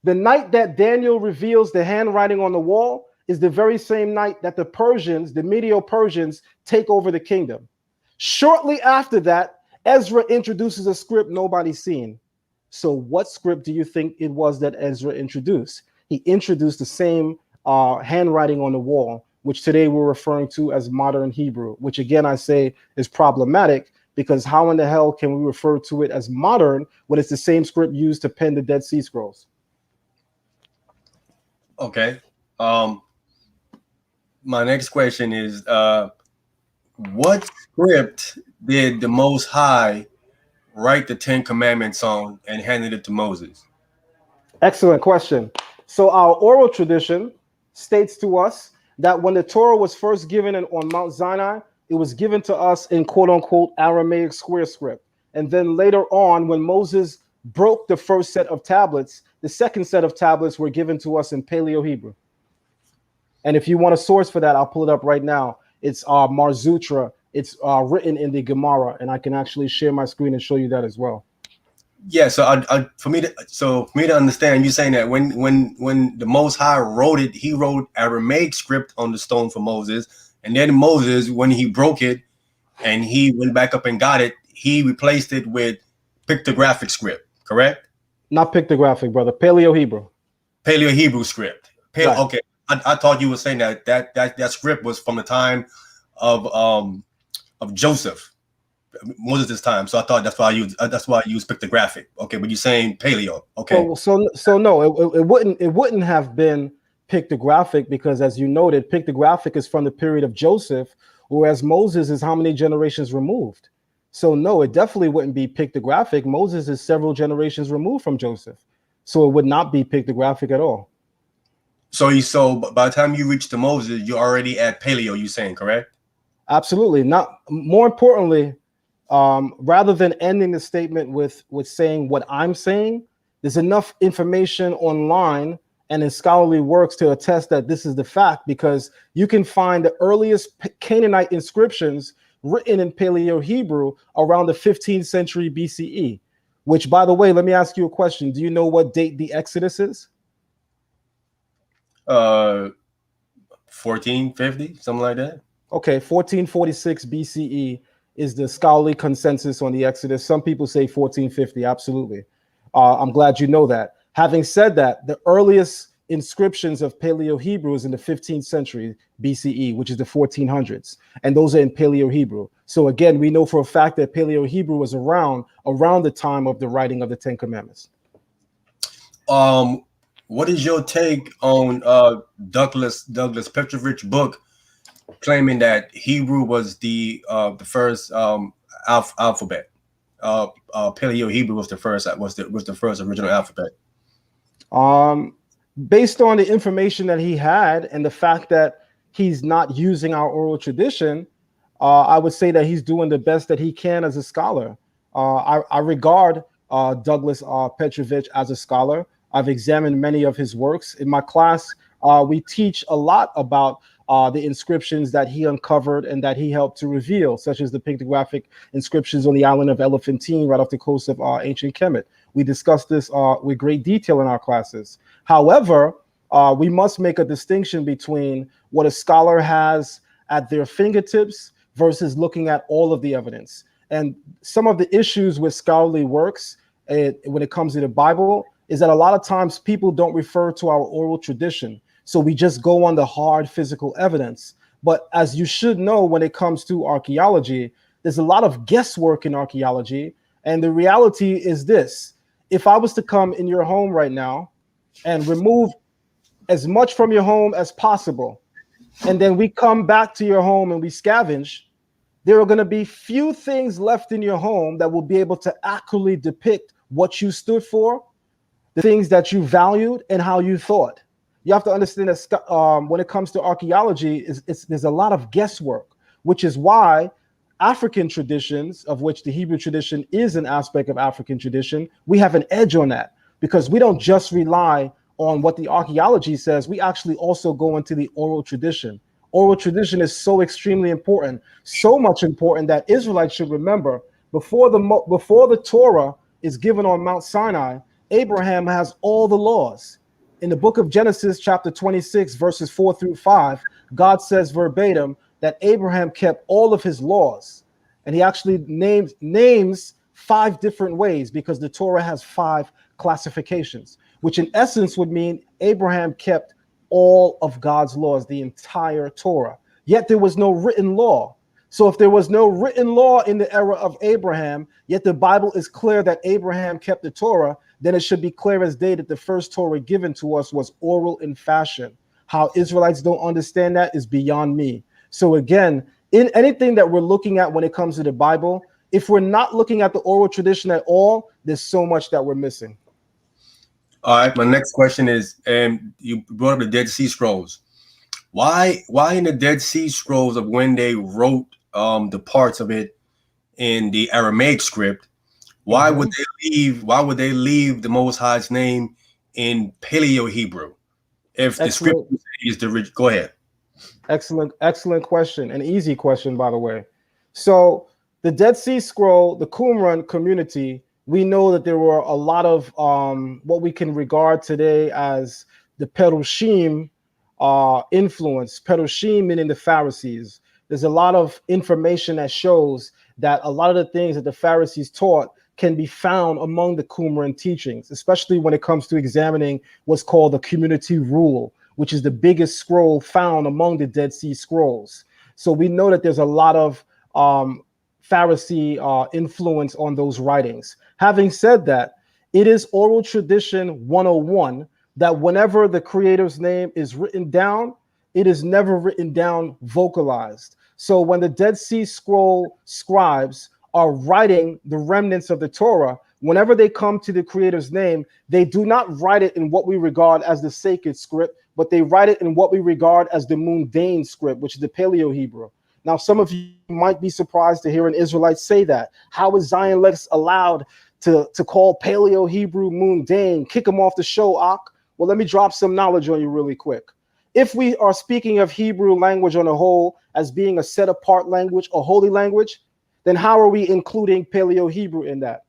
The night that Daniel reveals the handwriting on the wall is the very same night that the Persians, the Medo-Persians, take over the kingdom. Shortly after that, Ezra introduces a script nobody's seen. So what script do you think it was that Ezra introduced? He introduced the same handwriting on the wall, which today we're referring to as modern Hebrew, which again I say is problematic, because how in the hell can we refer to it as modern when it's the same script used to pen the Dead Sea Scrolls? Okay. My next question is, what script did the Most High write the 10 Commandments on and handed it to Moses? Excellent question. So our oral tradition states to us that when the Torah was first given on Mount Sinai, it was given to us in quote unquote Aramaic square script. And then later on, when Moses broke the first set of tablets, the second set of tablets were given to us in Paleo Hebrew. And if you want a source for that, I'll pull it up right now. It's Marzutra. It's written in the Gemara, and I can actually share my screen and show you that as well. Yeah, so for me to understand, you're saying that when the Most High wrote it, he wrote Aramaic script on the stone for Moses, and then Moses, when he broke it and he went back up and got it, he replaced it with pictographic script, correct? Not pictographic, brother. Paleo Hebrew. Paleo Hebrew script. Right. Okay, I thought you were saying that script was from the time of Joseph. Moses' time, so I thought that's why I used pictographic. Okay, but you're saying paleo. Okay. So no, it wouldn't have been pictographic, because as you noted, pictographic is from the period of Joseph, whereas Moses is how many generations removed. So no, it definitely wouldn't be pictographic. Moses is several generations removed from Joseph, so it would not be pictographic at all. So by the time you reach to Moses, you're already at paleo. You saying correct? Absolutely. Not more importantly. Rather than ending the statement with saying what I'm saying, there's enough information online and in scholarly works to attest that this is the fact, because you can find the earliest Canaanite inscriptions written in Paleo Hebrew around the 15th century BCE, which, by the way, let me ask you a question. Do you know what date the Exodus is? 1450, something like that. Okay, 1446 BCE is the scholarly consensus on the Exodus. Some people say 1450, absolutely. I'm glad you know that. Having said that, the earliest inscriptions of Paleo Hebrew is in the 15th century BCE, which is the 1400s, and those are in Paleo Hebrew. So again, we know for a fact that Paleo Hebrew was around the time of the writing of the Ten Commandments. What is your take on Douglas Petrovich book claiming that Hebrew was the first alphabet? Paleo Hebrew was the first original alphabet. Based on the information that he had and the fact that he's not using our oral tradition, I would say that he's doing the best that he can as a scholar. I regard Douglas Petrovich as a scholar. I've examined many of his works. In my class, we teach a lot about the inscriptions that he uncovered and that he helped to reveal, such as the pictographic inscriptions on the island of Elephantine, right off the coast of ancient Kemet. We discuss this with great detail in our classes. However, we must make a distinction between what a scholar has at their fingertips versus looking at all of the evidence. And some of the issues with scholarly works when it comes to the Bible is that a lot of times people don't refer to our oral tradition. So we just go on the hard physical evidence. But as you should know, when it comes to archaeology, there's a lot of guesswork in archaeology. And the reality is this: if I was to come in your home right now and remove as much from your home as possible, and then we come back to your home and we scavenge, there are going to be few things left in your home that will be able to accurately depict what you stood for, the things that you valued, and how you thought. You have to understand that when it comes to archaeology, there's a lot of guesswork, which is why African traditions, of which the Hebrew tradition is an aspect of African tradition, we have an edge on that, because we don't just rely on what the archaeology says. We actually also go into the oral tradition. Oral tradition is so extremely important, so much important that Israelites should remember before the Torah is given on Mount Sinai, Abraham has all the laws. In the book of Genesis, chapter 26, verses 4 through 5, God says verbatim that Abraham kept all of his laws. And he actually names 5 different ways, because the Torah has 5 classifications, which in essence would mean Abraham kept all of God's laws, the entire Torah. Yet there was no written law. So if there was no written law in the era of Abraham, yet the Bible is clear that Abraham kept the Torah, then it should be clear as day that the first Torah given to us was oral in fashion. How Israelites don't understand that is beyond me. So again, in anything that we're looking at when it comes to the Bible, if we're not looking at the oral tradition at all, there's so much that we're missing. All right, my next question is, you brought up the Dead Sea Scrolls. Why in the Dead Sea Scrolls of when they wrote the parts of it in the Aramaic script, why would they leave the Most High's name in Paleo Hebrew if the script Excellent, is the go ahead. excellent question. An easy question, by the way. So the Dead Sea Scroll, the Qumran community, we know that there were a lot of what we can regard today as the Perushim influence. Perushim meaning the Pharisees. There's a lot of information that shows that a lot of the things that the Pharisees taught can be found among the Qumran teachings, especially when it comes to examining what's called the community rule, which is the biggest scroll found among the Dead Sea Scrolls. So we know that there's a lot of Pharisee influence on those writings. Having said that, it is oral tradition 101 that whenever the creator's name is written down, it is never written down vocalized. So when the Dead Sea Scroll scribes are writing the remnants of the Torah, whenever they come to the creator's name, they do not write it in what we regard as the sacred script, but they write it in what we regard as the mundane script, which is the Paleo Hebrew. Now, some of you might be surprised to hear an Israelite say that. How is Zion Lex allowed to call Paleo Hebrew mundane? Kick him off the show, Ak. Well, let me drop some knowledge on you really quick. If we are speaking of Hebrew language on a whole as being a set apart language, a holy language, then how are we including Paleo Hebrew in that?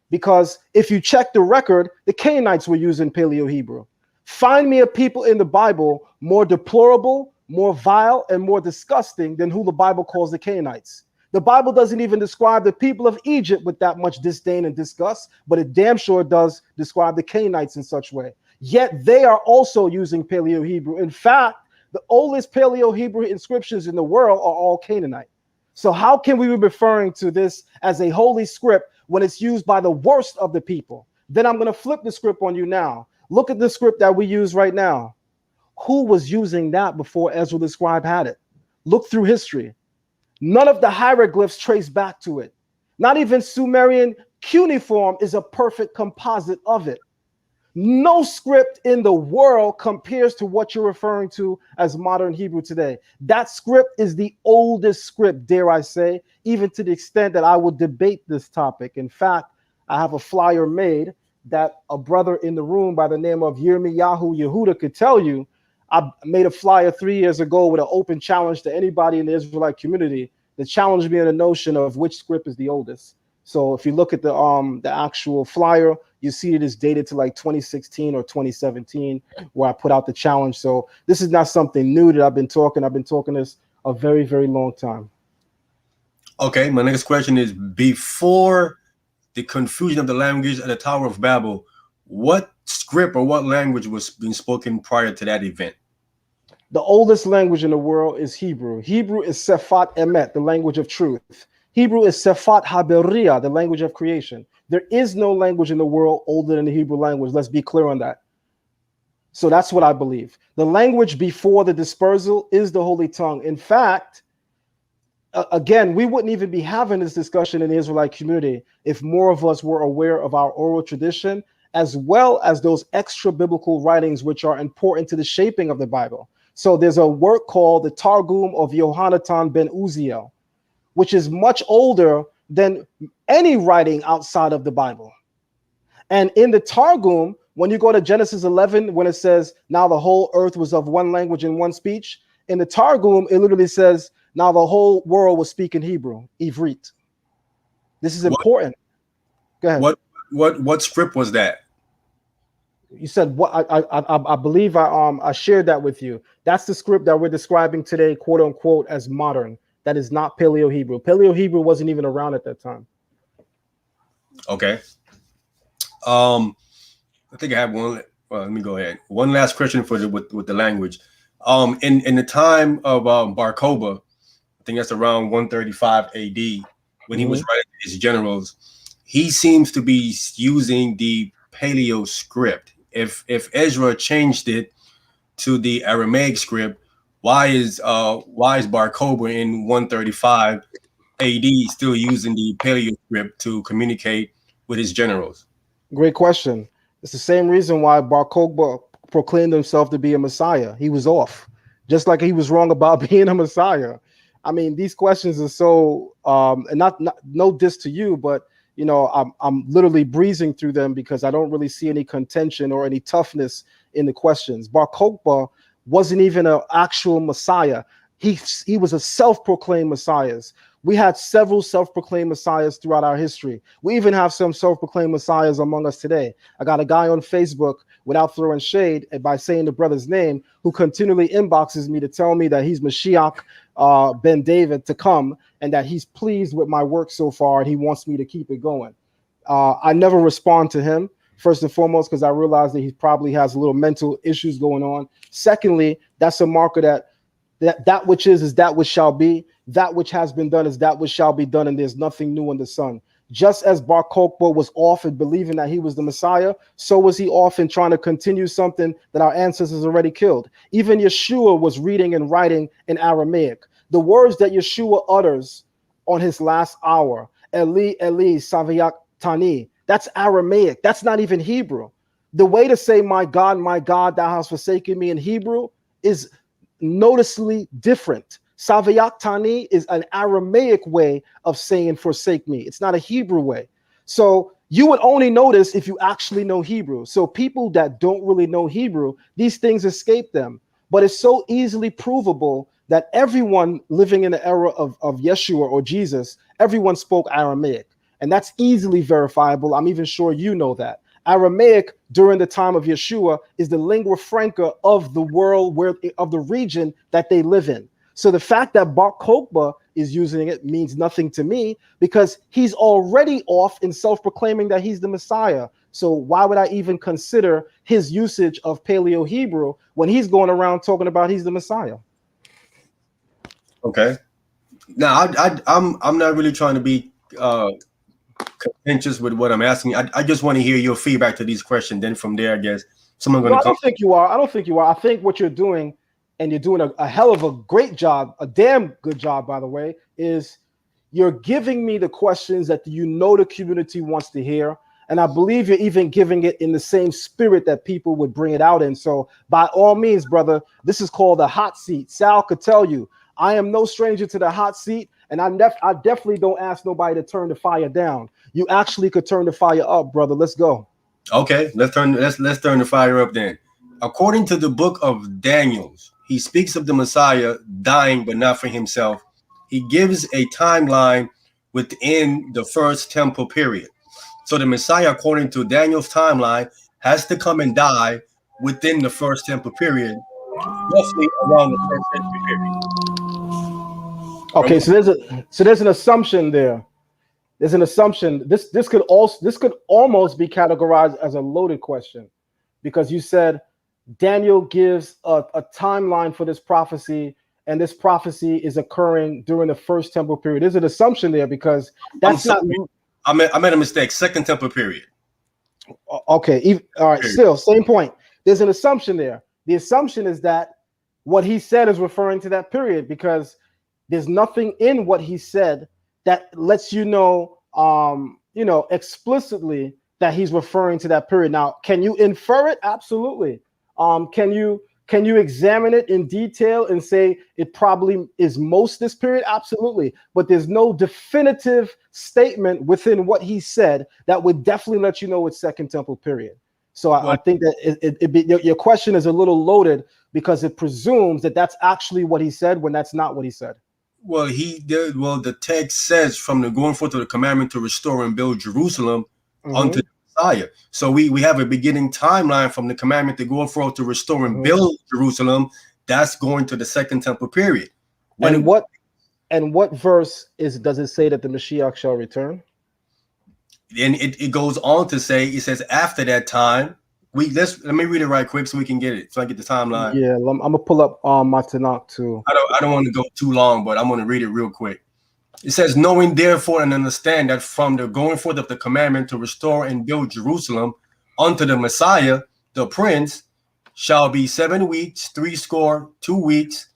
Because if you check the record, the Canaanites were using Paleo Hebrew. Find me a people in the Bible more deplorable, more vile, and more disgusting than who the Bible calls the Canaanites. The Bible doesn't even describe the people of Egypt with that much disdain and disgust, but it damn sure does describe the Canaanites in such way. Yet they are also using Paleo Hebrew. In fact, the oldest Paleo Hebrew inscriptions in the world are all Canaanite. So how can we be referring to this as a holy script when it's used by the worst of the people? Then I'm going to flip the script on you now. Look at the script that we use right now. Who was using that before Ezra the scribe had it? Look through history. None of the hieroglyphs trace back to it. Not even Sumerian cuneiform is a perfect composite of it. No script in the world compares to what you're referring to as modern Hebrew today. That script is the oldest script, dare I say, even to the extent that I will debate this topic. In fact, I have a flyer made that a brother in the room by the name of Yirmiyahu Yehuda could tell you. I made a flyer 3 years ago with an open challenge to anybody in the Israelite community that challenged me on the notion of which script is the oldest. So if you look at the actual flyer, you see it is dated to like 2016 or 2017, where I put out the challenge. So this is not something new that I've been talking this a very, very long time. Okay, my next question is, before the confusion of the languages at the Tower of Babel, what script or what language was being spoken prior to that event? The oldest language in the world is Hebrew. Hebrew is Sefat Emet, the language of truth. Hebrew is Sefat Haberia, the language of creation. There is no language in the world older than the Hebrew language. Let's be clear on that. So that's what I believe. The language before the dispersal is the Holy Tongue. In fact, again, we wouldn't even be having this discussion in the Israelite community if more of us were aware of our oral tradition, as well as those extra biblical writings which are important to the shaping of the Bible. So there's a work called the Targum of Yohanatan ben Uziel, which is much older than any writing outside of the Bible. And in the Targum, when you go to Genesis 11, when it says, now the whole earth was of one language and one speech, in the Targum, it literally says, now the whole world was speaking Hebrew, Ivrit. This is important. Go ahead. What script was that? You said what? I believe I shared that with you. That's the script that we're describing today, quote unquote, as modern. That is not Paleo Hebrew. Paleo Hebrew wasn't even around at that time. Okay. I think I have one. Well, let me go ahead. One last question for with the language. In the time of Bar Kokhba, I think that's around 135 AD, when he was writing his generals, he seems to be using the Paleo script. If Ezra changed it to the Aramaic script, why is Bar Kokhba in 135 AD still using the Paleo script to communicate with his generals? Great question. It's the same reason why Bar Kokhba proclaimed himself to be a Messiah. He was off, just like he was wrong about being a Messiah. I mean, these questions are so, and not no diss to you, but you know, I'm literally breezing through them because I don't really see any contention or any toughness in the questions. Bar Kokhba wasn't even an actual Messiah. He was a self-proclaimed Messiah. We had several self-proclaimed messiahs throughout our history. We even have some self-proclaimed messiahs among us today. I got a guy on Facebook, without throwing shade and by saying the brother's name, who continually inboxes me to tell me that he's Mashiach ben David to come, and that he's pleased with my work so far and he wants me to keep it going. I never respond to him, first and foremost, because I realize that he probably has a little mental issues going on. Secondly, that's a marker that which is that which shall be. That which has been done is that which shall be done, and there's nothing new in the sun. Just as Bar Kokhba was off in believing that he was the Messiah, so was he off in trying to continue something that our ancestors already killed. Even Yeshua was reading and writing in Aramaic. The words that Yeshua utters on his last hour, Eli, Eli, Saviyatani, that's Aramaic. That's not even Hebrew. The way to say, my God, thou hast forsaken me in Hebrew is noticeably different. Saviyatani is an Aramaic way of saying forsake me. It's not a Hebrew way. So you would only notice if you actually know Hebrew. So people that don't really know Hebrew, these things escape them. But it's so easily provable that everyone living in the era of Yeshua or Jesus, everyone spoke Aramaic. And that's easily verifiable. I'm even sure you know that. Aramaic during the time of Yeshua is the lingua franca of the world, of the region that they live in. So the fact that Bar Kokhba is using it means nothing to me because he's already off in self-proclaiming that he's the Messiah. So why would I even consider his usage of Paleo Hebrew when he's going around talking about he's the Messiah? Okay. Now I'm not really trying to be contentious with what I'm asking. I just want to hear your feedback to these questions. Then from there, I guess someone going to come. I don't think you are. I don't think you are. I think what you're doing, and you're doing a hell of a great job, a damn good job, by the way, is you're giving me the questions that you know the community wants to hear. And I believe you're even giving it in the same spirit that people would bring it out in. So by all means, brother, this is called the hot seat. Sal could tell you, I am no stranger to the hot seat. And I definitely don't ask nobody to turn the fire down. You actually could turn the fire up, brother. Let's go. Okay, let's turn the fire up then. According to the book of Daniel, he speaks of the Messiah dying, but not for himself. He gives a timeline within the first temple period. So the Messiah, according to Daniel's timeline, has to come and die within the first temple period, roughly around the first century period. Okay, so there's an assumption there. There's an assumption. This could almost be categorized as a loaded question, because you said Daniel gives a timeline for this prophecy, and this prophecy is occurring during the first temple period. There's an assumption there because that's not. I made a mistake. Second temple period. Okay. All right. Still, same point. There's an assumption there. The assumption is that what he said is referring to that period, because there's nothing in what he said that lets you know, explicitly that he's referring to that period. Now, can you infer it? Absolutely. Can you examine it in detail and say it probably is most this period? Absolutely. But there's no definitive statement within what he said that would definitely let you know it's Second Temple period. So I think that your question is a little loaded because it presumes that that's actually what he said when that's not what he said. Well, the text says from the going forth of the commandment to restore and build Jerusalem unto the Messiah. So we have a beginning timeline from the commandment to go forth to restore and build Jerusalem. That's going to the Second Temple period. And what verse does it say that the Mashiach shall return? And it goes on to say, it says after that time, let me read it right quick so we can get it, so I get the timeline. Yeah, I'm gonna pull up my Tanakh too. I don't want to go too long, but I'm going to read it real quick. It says, knowing therefore and understand that from the going forth of the commandment to restore and build Jerusalem unto the Messiah, the Prince, shall be 7 weeks, 62 weeks,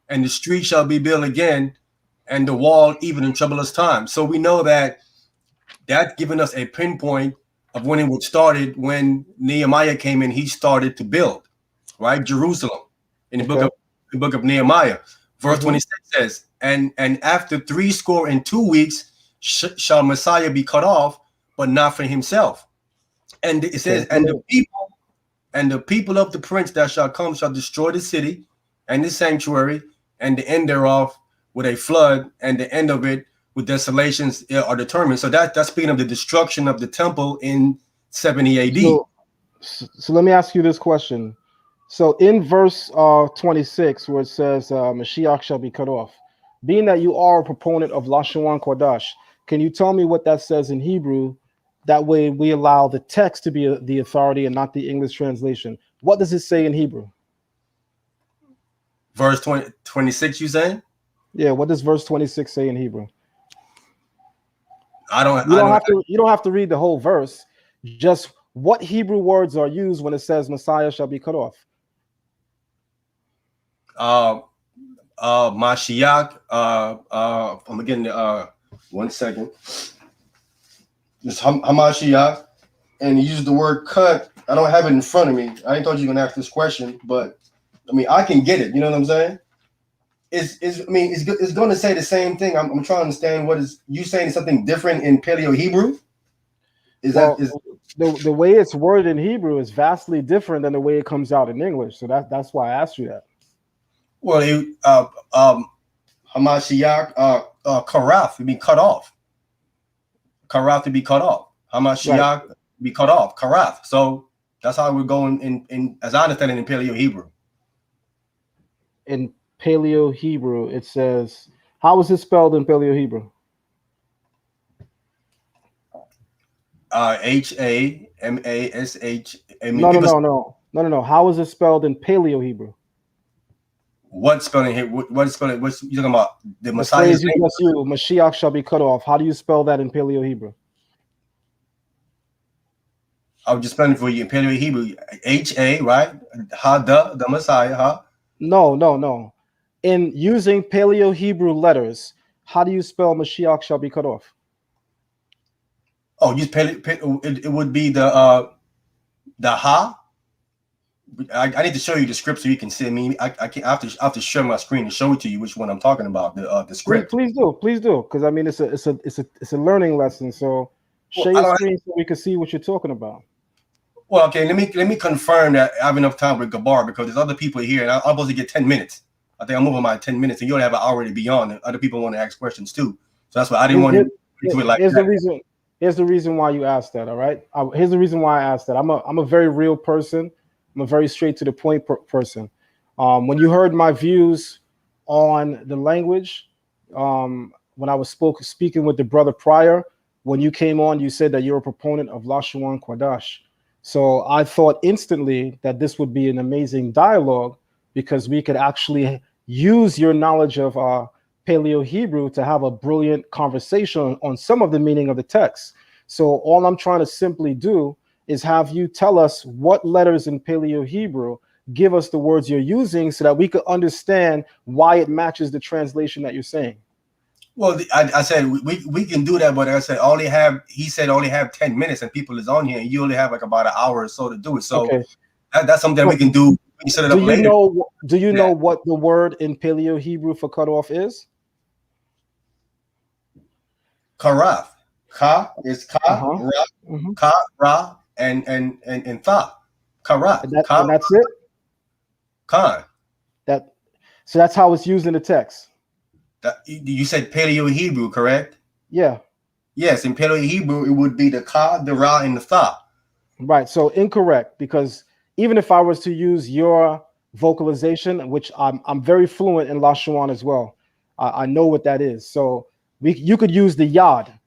and the street shall be built again, and the wall even in troublous times. So we know that that's given us a pinpoint of when it was started. When Nehemiah came in, he started to build, right, Jerusalem. In the book of Nehemiah, verse 26 says, and after 62 weeks shall Messiah be cut off, but not for himself. And it says, and the people of the prince that shall come shall destroy the city and the sanctuary, and the end thereof with a flood, and the end of it with desolations are determined. So that's speaking of the destruction of the temple in 70 AD. So let me ask you this question. So in verse 26, where it says Mashiach shall be cut off, being that you are a proponent of Lashon Kodash, can you tell me what that says in Hebrew? That way we allow the text to be the authority and not the English translation. What does it say in Hebrew? Verse 26, you saying? Yeah, what does verse 26 say in Hebrew? You don't have to read the whole verse. Just what Hebrew words are used when it says Messiah shall be cut off? Mashiach. I'm getting 1 second. Just Hamashiach, and he used the word cut. I don't have it in front of me. I ain't thought you were gonna ask this question, but I mean I can get it. You know what I'm saying? It's going to say the same thing. I'm trying to understand what is you saying something different in Paleo Hebrew? The way it's worded in Hebrew is vastly different than the way it comes out in English. So that's why I asked you that. Well, Hamashiach, Karath would be cut off. Karath to be cut off. Hamashiach be cut off. Karath. So that's how we're going in as I understand it in Paleo Hebrew. In Paleo Hebrew, it says, how is it spelled in Paleo Hebrew? Hamash. No. How is it spelled in Paleo Hebrew? What spelling here? What spelling? What's you talking about? The Messiah. Mashiach shall be cut off. How do you spell that in Paleo Hebrew? I was just spelling for you in Paleo Hebrew. Ha, right? Ha, the Messiah, huh? No. In using Paleo Hebrew letters, how do you spell Mashiach shall be cut off? Oh, use it would be the ha. I need to show you the script so you can see. I mean, I have to share my screen and show it to you which one I'm talking about. The script. Please do, because I mean it's a learning lesson. So share your screen so we can see what you're talking about. Well, okay, let me confirm that I have enough time with Gabbar because there's other people here and I'm supposed to get 10 minutes. I think I'm over my 10 minutes, and you only have an hour to be on. And other people want to ask questions too, so that's why I didn't want to do it like that. Here's the reason why you asked that. All right, here's the reason why I asked that. I'm a very real person. I'm a very straight to the point person. When you heard my views on the language, when I was speaking with the brother prior, when you came on, you said that you're a proponent of Lashon Kodash. So I thought instantly that this would be an amazing dialogue because we could actually use your knowledge of Paleo Hebrew to have a brilliant conversation on some of the meaning of the text. So all I'm trying to simply do is have you tell us what letters in Paleo Hebrew give us the words you're using so that we could understand why it matches the translation that you're saying. Well, I said we can do that, but I said he said only have 10 minutes and people is on here and you only have like about an hour or so to do it. So okay. That's something that we can do. We can set it up later. Do you know what the word in Paleo Hebrew for cutoff is? Karath. Ka is ka, ra, ka, ra, and tha. Karath. And that's it? Khan. So that's how it's used in the text. You said Paleo Hebrew, correct? Yeah. Yes, in Paleo Hebrew, it would be the ka, the ra, and the tha. Right. So incorrect, because even if I was to use your vocalization, which I'm very fluent in Lashon as well, I know what that is. So you could use the yad,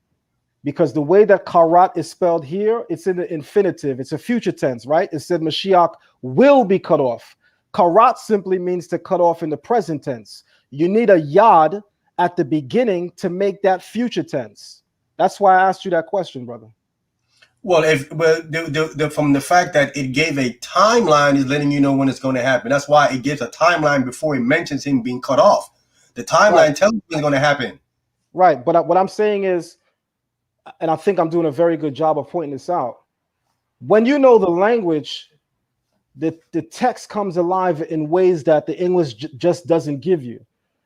because the way that karat is spelled here, it's in the infinitive. It's a future tense, right? It said Mashiach will be cut off. Karat simply means to cut off in the present tense. You need a yad at the beginning to make that future tense. That's why I asked you that question, brother. Well, from the fact that it gave a timeline is letting you know when it's going to happen. That's why it gives a timeline before it mentions him being cut off. The timeline tells you what's going to happen. Right, but what I'm saying is, and I think I'm doing a very good job of pointing this out, When you know the language, the text comes alive in ways that the English just doesn't give you.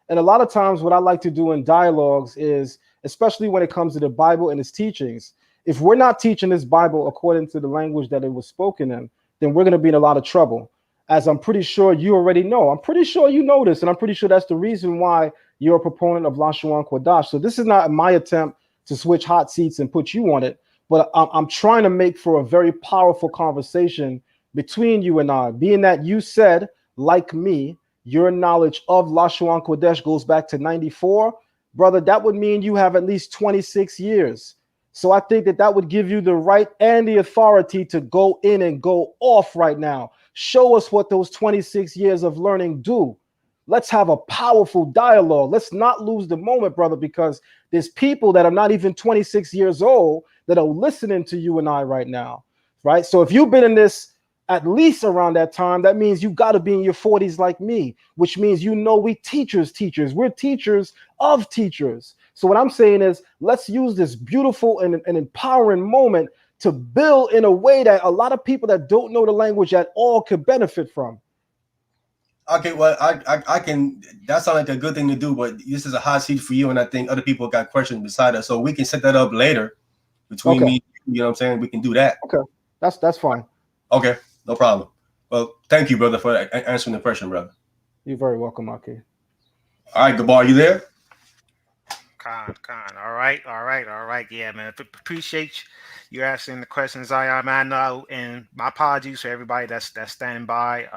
And a lot of times, what I like to do in dialogues is, especially when it comes to the Bible and its teachings, if we're not teaching this Bible according to the language that it was spoken in, then we're going to be in a lot of trouble. As I'm pretty sure you already know. I'm pretty sure you know this, and I'm pretty sure that's the reason why you're a proponent of Lashawan Kodash. So this is not my attempt to switch hot seats and put you on it, but I'm trying to make for a very powerful conversation between you and I, being that you said, like me, your knowledge of Lashawan Kodesh goes back to 94, brother, that would mean you have at least 26 years. So I think that would give you the right and the authority to go in and go off right now. Show us what those 26 years of learning do. Let's have a powerful dialogue. Let's not lose the moment, brother, because there's people that are not even 26 years old that are listening to you and I right now, right? So if you've been in this at least around that time, that means you got to be in your 40s like me, which means we teachers. We're teachers of teachers. So what I'm saying is, let's use this beautiful and empowering moment to build in a way that a lot of people that don't know the language at all could benefit from. Okay, well, I can. That sounds like a good thing to do, but this is a hot seat for you, and I think other people got questions beside us, so we can set that up later between me. You know what I'm saying? We can do that. Okay, that's fine. Okay, no problem. Well, thank you, brother, for answering the question, brother. You're very welcome, Aki. All right, Gabbar, you there? Con. All right. Yeah, man. Appreciate you asking the questions, Zion. Man, I know, and my apologies for everybody that's standing by.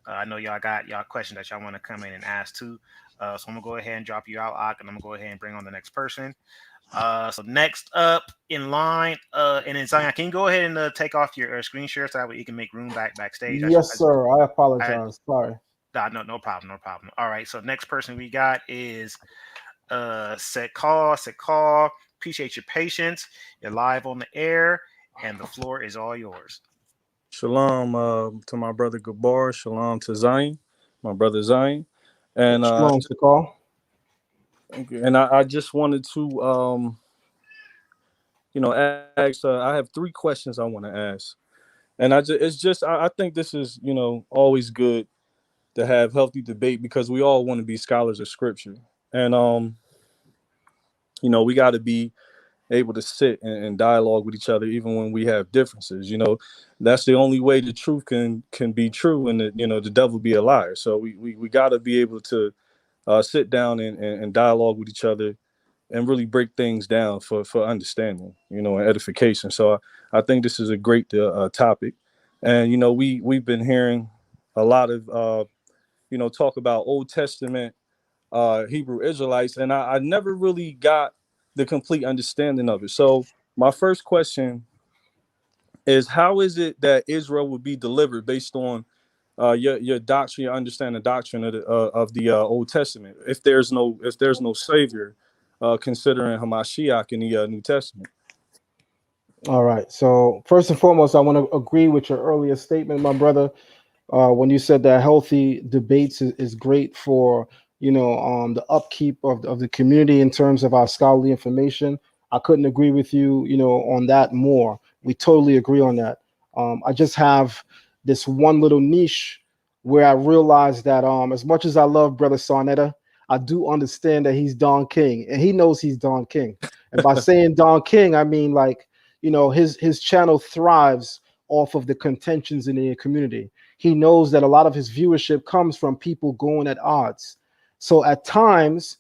I know y'all got y'all questions that y'all want to come in and ask too. So I'm gonna go ahead and drop you out, Ak, and I'm gonna go ahead and bring on the next person. So next up in line, and then Zion, can you go ahead and take off your screen share so that way you can make room backstage? Yes, sir. I apologize. Sorry. No problem. All right. So next person we got is Sekal. Appreciate your patience. You're live on the air, and the floor is all yours. Shalom to my brother Gabbar. Shalom to Zion, my brother Zion. And Shalom, Sekal. Thank you. And I just wanted to ask. I have 3 questions I want to ask, and I think this is always good to have healthy debate because we all want to be scholars of Scripture, and we got to be able to sit and dialogue with each other even when we have differences. That's the only way the truth can be true and the devil be a liar. So we got to be able to sit down and dialogue with each other and really break things down for understanding, and edification. So I think this is a great topic. And we've been hearing a lot of talk about Old Testament Hebrew Israelites, and I never really got the complete understanding of it. So my first question is, how is it that Israel would be delivered based on your doctrine, your understanding doctrine of the Old Testament, if there's no savior, considering Hamashiach in the New Testament? All right. So first and foremost, I want to agree with your earlier statement, my brother, when you said that healthy debates is great for the upkeep of the community in terms of our scholarly information. I couldn't agree with you, on that more. We totally agree on that. I just have this one little niche where I realized that as much as I love Brother Sarnetta, I do understand that he's Don King, and he knows he's Don King. And by saying Don King, I mean his channel thrives off of the contentions in the community. He knows that a lot of his viewership comes from people going at odds. So at times,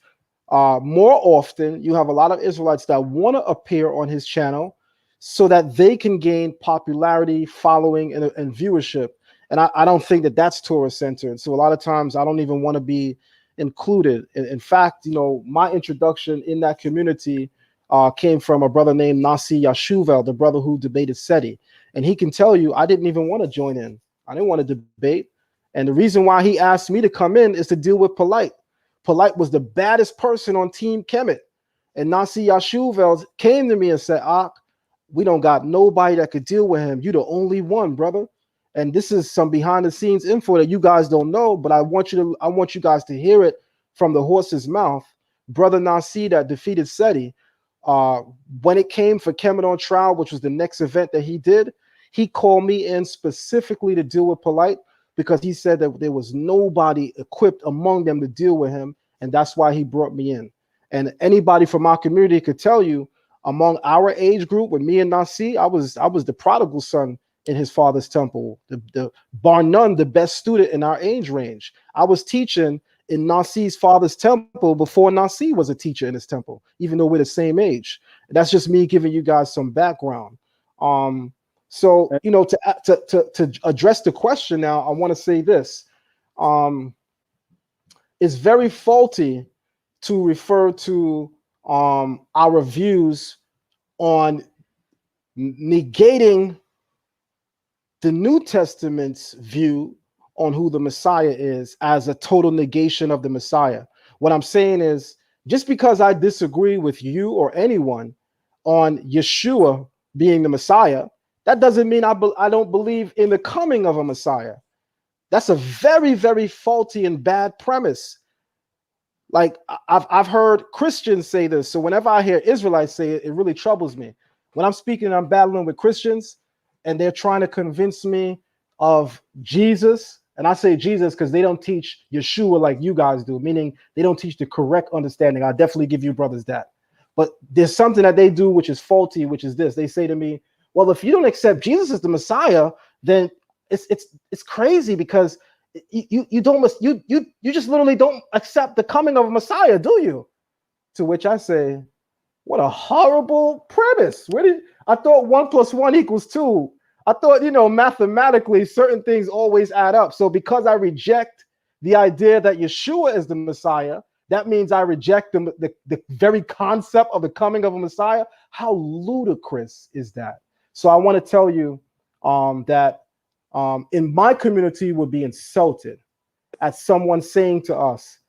more often, you have a lot of Israelites that want to appear on his channel so that they can gain popularity, following, and viewership. And I don't think that that's Torah centered. So a lot of times I don't even want to be included. In fact, my introduction in that community came from a brother named Nasi Yashuvel, the brother who debated SETI. And he can tell you, I didn't even want to join in. I didn't want to debate. And the reason why he asked me to come in is to deal with Polite. Polite was the baddest person on Team Kemet. And Nasi Yashuvel came to me and said, we don't got nobody that could deal with him. You're the only one, brother. And this is some behind the scenes info that you guys don't know, but I want you guys to hear it from the horse's mouth. Brother Nasi that defeated SETI, when it came for Kemet on trial, which was the next event that he did, He called me in specifically to deal with Polite because he said that there was nobody equipped among them to deal with him, and that's why he brought me in. And anybody from our community could tell you, among our age group, with me and Nasi, I was the prodigal son in his father's temple, the bar none the best student in our age range. I was teaching in Nasi's father's temple before Nasi was a teacher in his temple, even though we're the same age. That's just me giving you guys some background. So you know, to address the question now, I want to say this. It's very faulty to refer to our views on negating the New Testament's view on who the Messiah is as a total negation of the Messiah. What I'm saying is, just because I disagree with you or anyone on Yeshua being the Messiah, that doesn't mean I don't believe in the coming of a Messiah. That's a very, very faulty and bad premise. Like I've heard Christians say this, so whenever I hear Israelites say it, it really troubles me. When I'm speaking, I'm battling with Christians, and they're trying to convince me of Jesus. And I say Jesus because they don't teach Yeshua like you guys do, meaning they don't teach the correct understanding. I definitely give you brothers that. But there's something that they do which is faulty, which is this. They say to me, well, if you don't accept Jesus as the Messiah, then it's crazy because you just literally don't accept the coming of a Messiah, do you? To which I say, what a horrible premise. I thought 1 + 1 = 2. I thought, mathematically certain things always add up. So because I reject the idea that Yeshua is the Messiah, that means I reject the very concept of the coming of a Messiah. How ludicrous is that? So I want to tell you that in my community would be insulted at someone saying to us,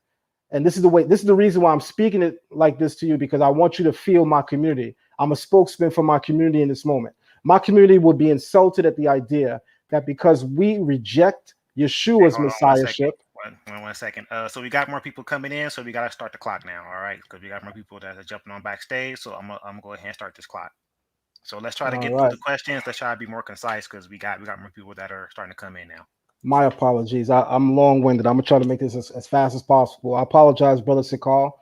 and this is the reason why I'm speaking it like this to you, because I want you to feel my community. I'm a spokesman for my community in this moment. My community would be insulted at the idea that because we reject Yeshua's messiahship. One second. So we got more people coming in, so we got to start the clock now, all right? Because we got more people that are jumping on backstage, so I'm gonna go ahead and start this clock. So let's try to get through the questions. Let's try to be more concise because we got more people that are starting to come in now. My apologies. I'm long-winded. I'm gonna try to make this as fast as possible. I apologize, brother Sakal.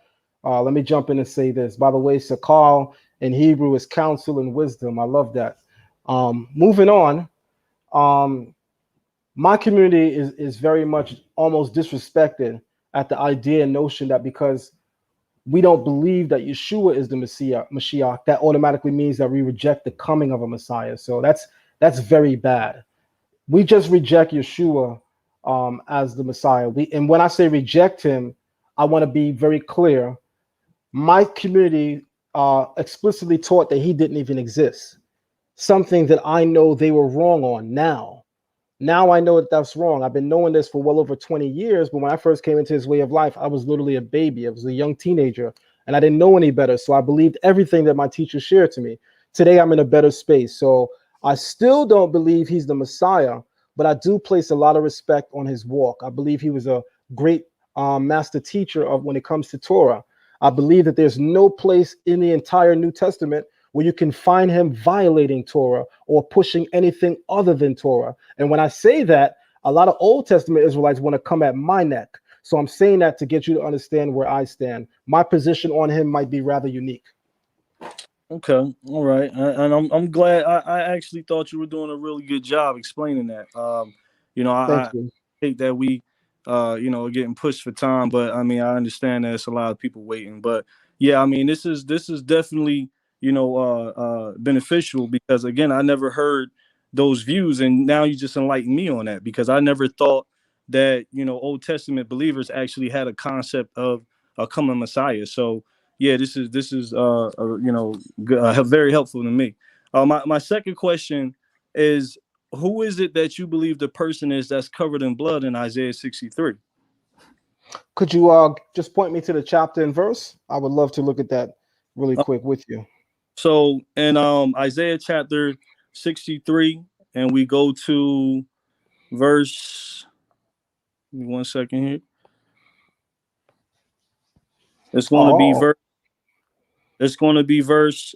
Let me jump in and say this. By the way, Sakal in Hebrew is counsel and wisdom. I love that. Moving on. My community is very much almost disrespected at the idea and notion that because we don't believe that Yeshua is the Mashiach, that automatically means that we reject the coming of a Messiah. So that's very bad. We just reject Yeshua as the Messiah. And when I say reject him, I want to be very clear. My community explicitly taught that he didn't even exist. Something that I know they were wrong on now. Now I know that that's wrong. I've been knowing this for well over 20 years, but when I first came into his way of life, I was literally a baby. I was a young teenager, and I didn't know any better. So I believed everything that my teacher shared to me. Today, I'm in a better space. So I still don't believe he's the Messiah, but I do place a lot of respect on his walk. I believe he was a great master teacher of when it comes to Torah. I believe that there's no place in the entire New Testament where you can find him violating Torah or pushing anything other than Torah. And when I say that, a lot of Old Testament Israelites want to come at my neck. So I'm saying that to get you to understand where I stand. My position on him might be rather unique. Okay, all right, and I'm glad. I actually thought you were doing a really good job explaining that. I hate that we, getting pushed for time, but I mean, I understand that it's a lot of people waiting. But yeah, I mean, this is definitely beneficial because again, I never heard those views, and now you just enlightened me on that because I never thought that Old Testament believers actually had a concept of a coming Messiah. So yeah, this is very helpful to me. My second question is, who is it that you believe the person is that's covered in blood in Isaiah 63? Could you just point me to the chapter and verse? I would love to look at that really quick with you. So in Isaiah chapter 63, and we go to verse. Give me 1 second here. It's going to be verse. It's going to be verse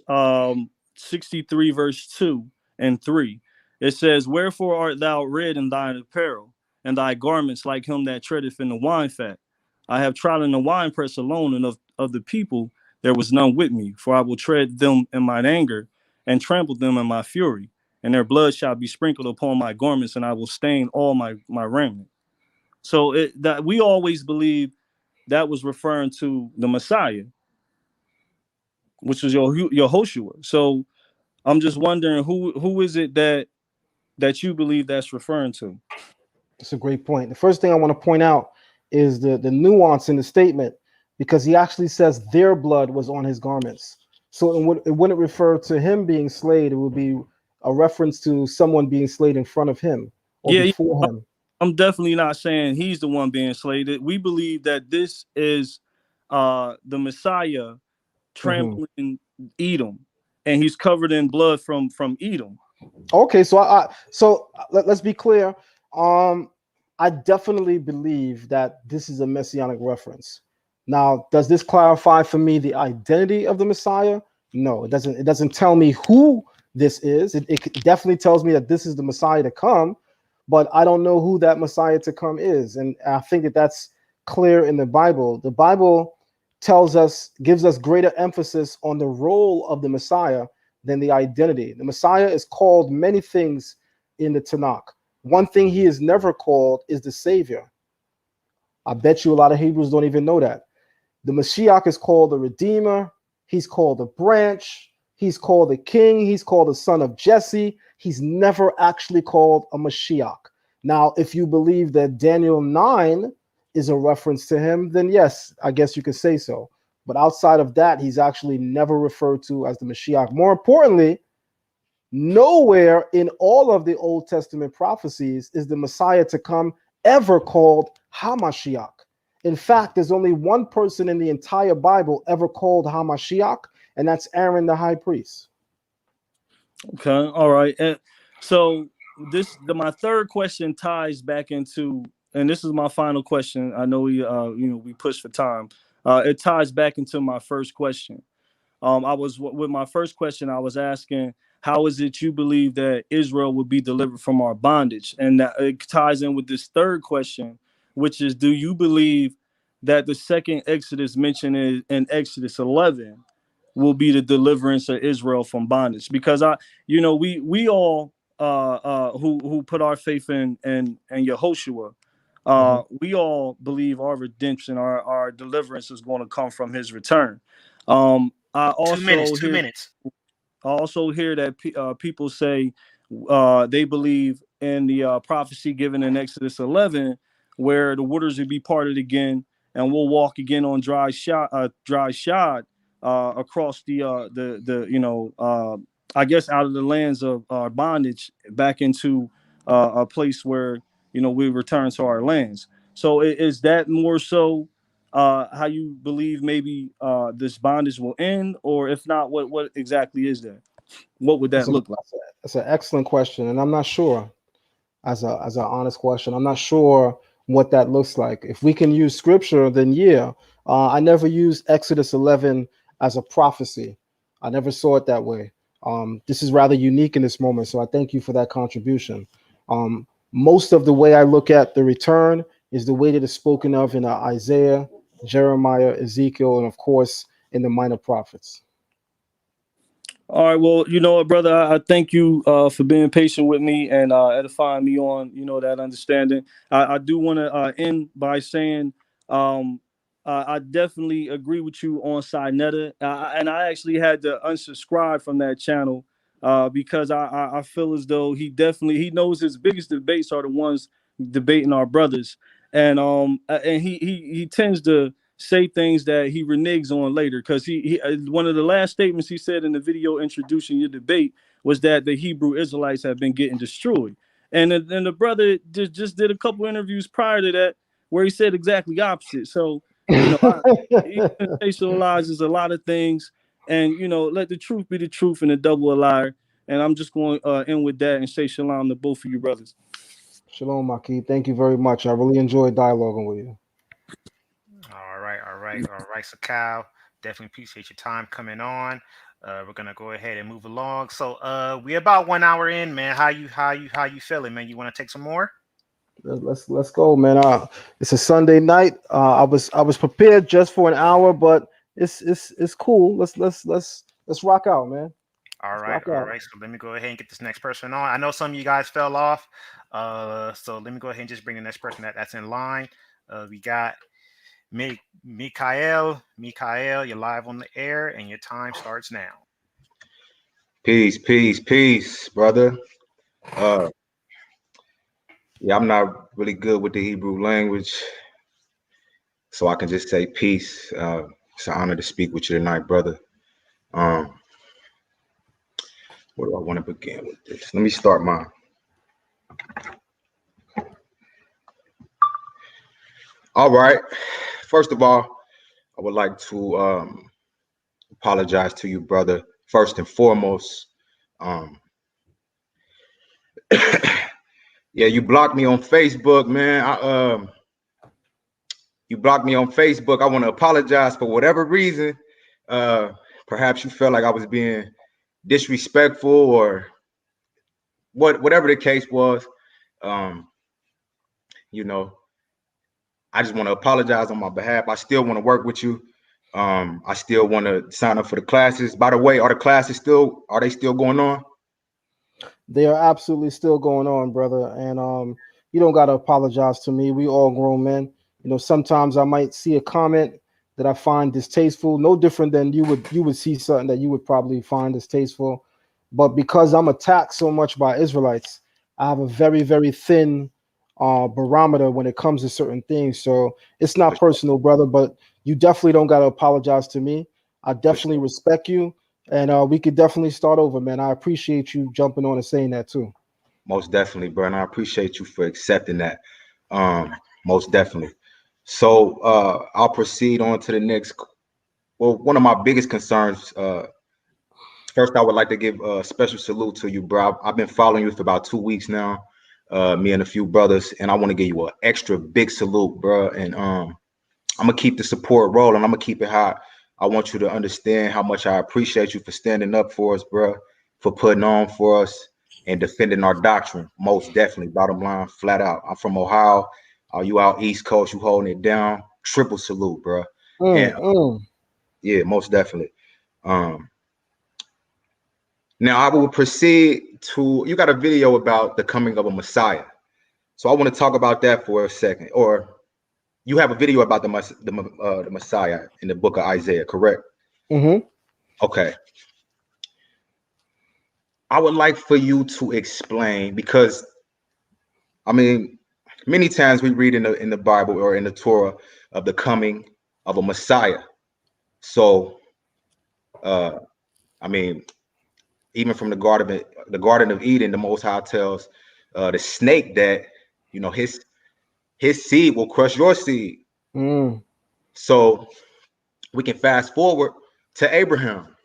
63, verse 2 and 3. It says, "Wherefore art thou red in thine apparel, and thy garments like him that treadeth in the wine fat? I have trodden the winepress alone, and of the people there was none with me. For I will tread them in mine anger, and trample them in my fury. And their blood shall be sprinkled upon my garments, and I will stain all my raiment." So that we always believe that was referring to the Messiah, which was your Yehoshua. So I'm just wondering who is it that you believe that's referring to? It's a great point. The first thing I want to point out is the nuance in the statement, because he actually says their blood was on his garments. So it wouldn't refer to him being slayed. It would be a reference to someone being slayed in front of him or Yeah, before him. I'm definitely not saying he's the one being slayed. We believe that this is the Messiah trampling Edom, and he's covered in blood from Edom. Okay, so let's be clear. I definitely believe that this is a messianic reference. Now, does this clarify for me the identity of the Messiah? No, it doesn't. It doesn't tell me who this is. It definitely tells me that this is the Messiah to come, but I don't know who that Messiah to come is. And I think that that's clear in the Bible. The Bible gives us greater emphasis on the role of the Messiah than the identity. The Messiah is called many things in the Tanakh. One thing he is never called is the Savior. I bet you a lot of Hebrews don't even know that. The Mashiach is called the Redeemer. He's called the branch. He's called the King. He's called the Son of Jesse. He's never actually called a Mashiach. Now, if you believe that Daniel 9 is a reference to him, then yes, I guess you could say so. But outside of that, he's actually never referred to as the Mashiach. More importantly, nowhere in all of the Old Testament prophecies is the Messiah to come ever called HaMashiach. In fact, there's only one person in the entire Bible ever called HaMashiach, and that's Aaron the high priest. Okay, all right. And so my third question ties back into, and this is my final question. I know we push for time. It ties back into my first question. With my first question, I was asking, how is it you believe that Israel would be delivered from our bondage? And that it ties in with this third question, which is, do you believe that the second Exodus mentioned in Exodus 11 will be the deliverance of Israel from bondage? Because we all who put our faith in Yehoshua, we all believe our redemption, our deliverance is going to come from his return. I also 2 minutes. I also hear that people say they believe in the prophecy given in Exodus 11, where the waters will be parted again, and we'll walk again on dry shod across I guess out of the lands of bondage back into a place where we return to our lands. So is that more so how you believe maybe this bondage will end, or if not, what exactly is that? What would that look like? That's an excellent question, and I'm not sure. As an honest question, I'm not sure what that looks like. If we can use scripture, then yeah. I never used Exodus 11 as a prophecy. I never saw it that way. This is rather unique in this moment, so I thank you for that contribution. Most of the way I look at the return is the way that it's spoken of in Isaiah, Jeremiah, Ezekiel, and of course in the minor prophets. All right, well, you know what, brother, I thank you for being patient with me and edifying me on that understanding. I do want to end by saying I definitely agree with you on Sinetta, and I actually had to unsubscribe from that channel because I feel as though he knows his biggest debates are the ones debating our brothers, and he tends to say things that he reneges on later, because he one of the last statements he said in the video introducing your debate was that the Hebrew Israelites have been getting destroyed, and the brother just did a couple interviews prior to that where he said exactly opposite. So he sensationalizes a lot of things, and let the truth be the truth and the devil a liar. And I'm just going to end with that and say shalom to both of you brothers. Shalom, Maki. Thank you very much. I really enjoyed dialoguing with you. All right. So Kyle, Definitely appreciate your time coming on. We're gonna go ahead and move along. So we about 1 hour in, man. How you feeling, man? You want to take some more? Let's go, man. It's a Sunday night. I was prepared just for an hour, but it's cool. Let's rock out, man. All Let's right, rock all out. right. So let me go ahead and get this next person on. I know some of you guys fell off. So let me go ahead and just bring the next person that's in line. We got Mikael. Mikael, you're live on the air, and your time starts now. Peace, peace, peace, brother. Yeah, I'm not really good with the Hebrew language, so I can just say peace. It's an honor to speak with you tonight, brother. Where do I want to begin with this? Let me start mine. All right. First of all, I would like to apologize to you, brother. First and foremost, yeah, you blocked me on Facebook, man. You blocked me on Facebook. I want to apologize for whatever reason. Perhaps you felt like I was being disrespectful or whatever the case was. You know, I just want to apologize on my behalf. I still want to work with you. I still want to sign up for the classes. By the way, are they still going on? They are absolutely still going on, brother. And you don't gotta apologize to me. We all grown men. You know, sometimes I might see a comment that I find distasteful, no different than you would see something that you would probably find distasteful. But because I'm attacked so much by Israelites, I have a very, very thin barometer when it comes to certain things. So it's For not sure. personal, brother, but you definitely don't gotta apologize to me. I For definitely sure. respect you. And we could definitely start over, man. I appreciate you jumping on and saying that too. Most definitely, bro. And I appreciate you for accepting that. Most definitely. So I'll proceed on to the next. Well, one of my biggest concerns. First, I would like to give a special salute to you, bro. I've been following you for about 2 weeks now. Me and a few brothers, and I want to give you an extra big salute, bro. And I'm gonna keep the support rolling. I'm gonna keep it hot. I want you to understand how much I appreciate you for standing up for us, bro, for putting on for us and defending our doctrine. Most definitely, bottom line, flat out. I'm from Ohio. You out East Coast, you holding it down. Triple salute, bro. And Mm. yeah, most definitely. Um, Now I will proceed to. You got a video about the coming of a Messiah, so I want to talk about that for a second. Or you have a video about the Messiah in the book of Isaiah, correct? Mm-hmm. Okay. I would like for you to explain, because I mean, many times we read in the Bible or in the Torah of the coming of a Messiah. So, I mean, even from the Garden of Eden, the Most High tells the snake that his seed will crush your seed. Mm. So we can fast forward to Abraham.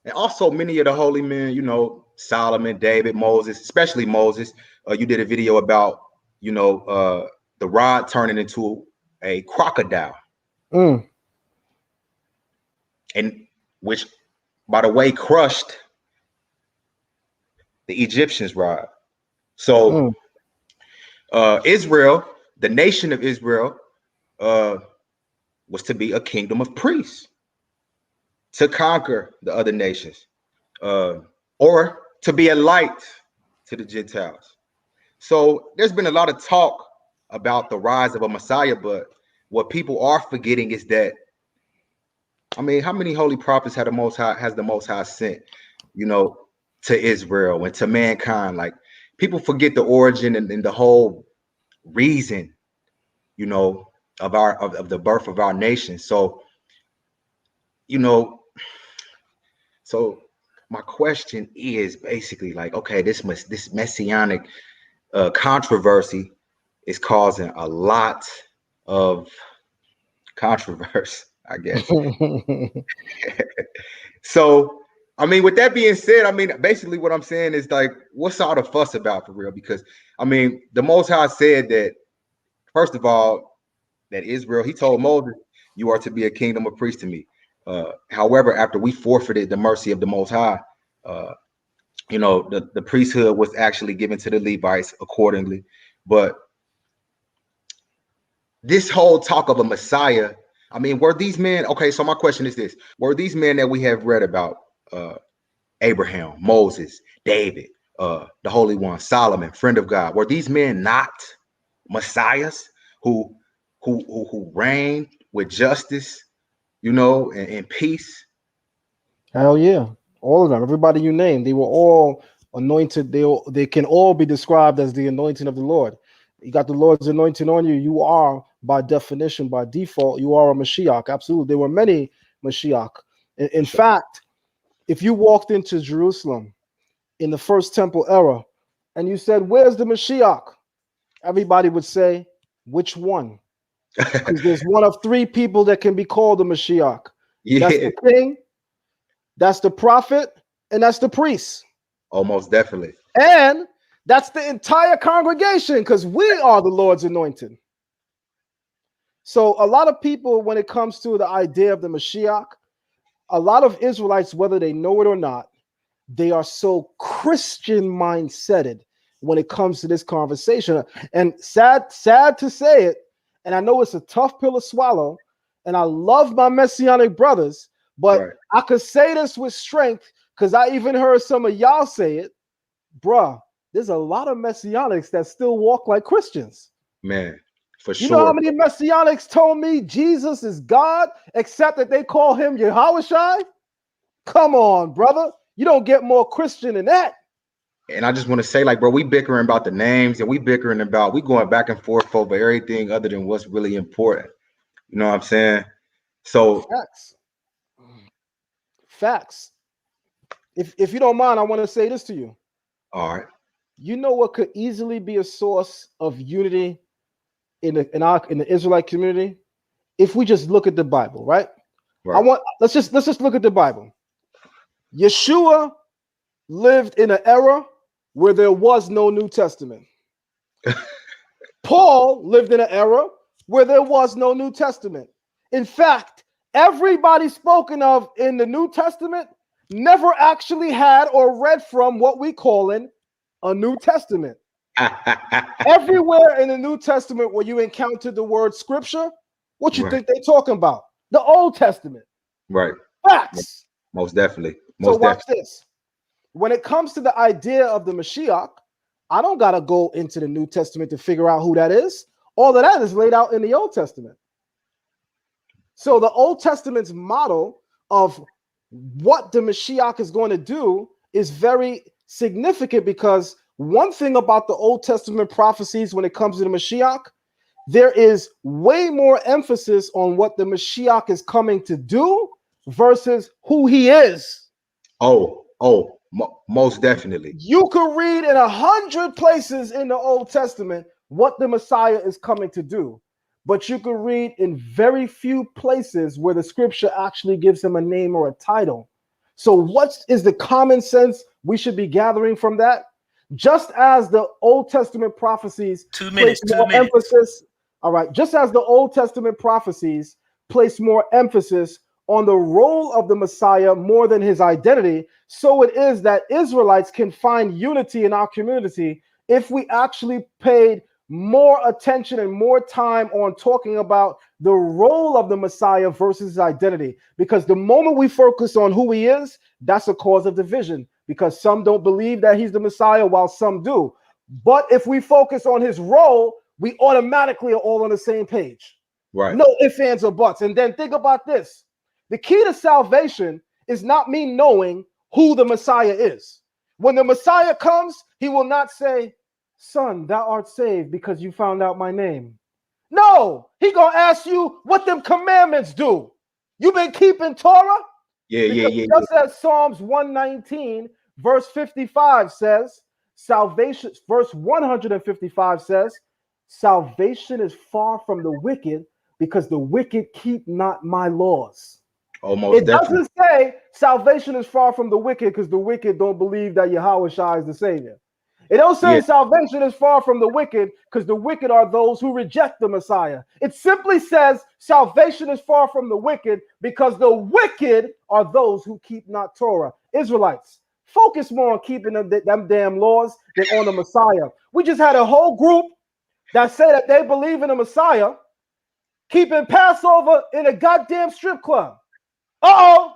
And also many of the holy men, Solomon, David, Moses, especially Moses. You did a video about, the rod turning into a crocodile, Mm. and which, by the way, crushed the Egyptians' rod. So Mm. Israel, the nation of Israel, was to be a kingdom of priests to conquer the other nations, or to be a light to the Gentiles. So there's been a lot of talk about the rise of a Messiah, but what people are forgetting is that, I mean, how many holy prophets has the Most High sent, to Israel and to mankind? Like, people forget the origin and the whole reason, of of the birth of our nation. So, you know, so my question is basically like, okay, this messianic controversy is causing a lot of controversy, I guess. So, I mean, with that being said, I mean, basically what I'm saying is like, what's all the fuss about for real? Because, I mean, the Most High said that, first of all, that Israel, he told Moses, you are to be a kingdom of priests to me. However, after we forfeited the mercy of the Most High, you know, the priesthood was actually given to the Levites accordingly. But this whole talk of a Messiah, I mean, were these men, okay, so my question is this, were these men that we have read about, Abraham, Moses, David, the Holy One, Solomon, friend of God, were these men not Messiahs who reigned with justice, you know, and peace? Hell yeah, all of them, everybody you named, they were all anointed. They can all be described as the anointing of the Lord. You got the Lord's anointing on you. You are, by definition, by default, you are a Mashiach. Absolutely, there were many Mashiach. In fact, if you walked into Jerusalem in the first temple era and you said, "Where's the Mashiach?" everybody would say, "Which one?" Because there's one of three people that can be called the Mashiach. That's Yeah, the king, that's the prophet, and that's the priest. almost definitely. And that's the entire congregation, because we are the Lord's anointed. So a lot of people, when it comes to the idea of the Mashiach, a lot of Israelites, whether they know it or not, they are so Christian mindseted when it comes to this conversation. And sad to say it, and I know it's a tough pill to swallow, and I love my Messianic brothers, but Right. I could say this with strength because I even heard some of y'all say it. Bruh, there's a lot of Messianics that still walk like Christians. Man, for You know how sure. many Messianics told me Jesus is God, except that they call him Yahushai? Come on, brother. You don't get more Christian than that. And I just want to say, like, bro, we bickering about the names and we going back and forth over everything other than what's really important. You know what I'm saying? So Facts. If you don't mind, I want to say this to you. all right. You know what could easily be a source of unity in the Israelite community? If we just look at the Bible, right? Right. Let's just look at the Bible. Yeshua lived in an era where there was no New Testament. Paul lived in an era where there was no New Testament. In fact, everybody spoken of in the New Testament never actually had or read from what we call in a New Testament. Everywhere in the New Testament where you encounter the word scripture, what you think they talking about? The Old Testament. Right. Facts. Most definitely. So watch this. When it comes to the idea of the Mashiach, I don't got to go into the New Testament to figure out who that is. All of that is laid out in the Old Testament. So the Old Testament's model of what the Mashiach is going to do is very significant, because one thing about the Old Testament prophecies when it comes to the Mashiach, there is way more emphasis on what the Mashiach is coming to do versus who he is. Most definitely. You could read in 100 places in the Old Testament what the Messiah is coming to do, but you could read in very few places where the scripture actually gives him a name or a title. So what is the common sense we should be gathering from that? Just as the Old Testament prophecies place more emphasis, all right, just as the Old Testament prophecies place more emphasis on the role of the Messiah more than his identity, so it is that Israelites can find unity in our community if we actually paid more attention and more time on talking about the role of the Messiah versus his identity. Because the moment we focus on who he is, that's a cause of division, because some don't believe that he's the Messiah while some do. But if we focus on his role, we automatically are all on the same page. Right. No ifs, ands, or buts. And then think about this. The key to salvation is not me knowing who the Messiah is. When the Messiah comes, he will not say, "Son, thou art saved because you found out my name." No, he gonna ask you what them commandments do. You been keeping Torah? Just as Psalms 119 verse 55 says, salvation, verse 155 says, salvation is far from the wicked because the wicked keep not my laws. It doesn't say salvation is far from the wicked because the wicked don't believe that Yahushua is the Savior. It don't say Yeah. salvation is far from the wicked, because the wicked are those who reject the Messiah. It simply says salvation is far from the wicked because the wicked are those who keep not Torah. Israelites, focus more on keeping them damn laws than on the Messiah. We just had a whole group that say that they believe in the Messiah, keeping Passover in a goddamn strip club. Uh-oh.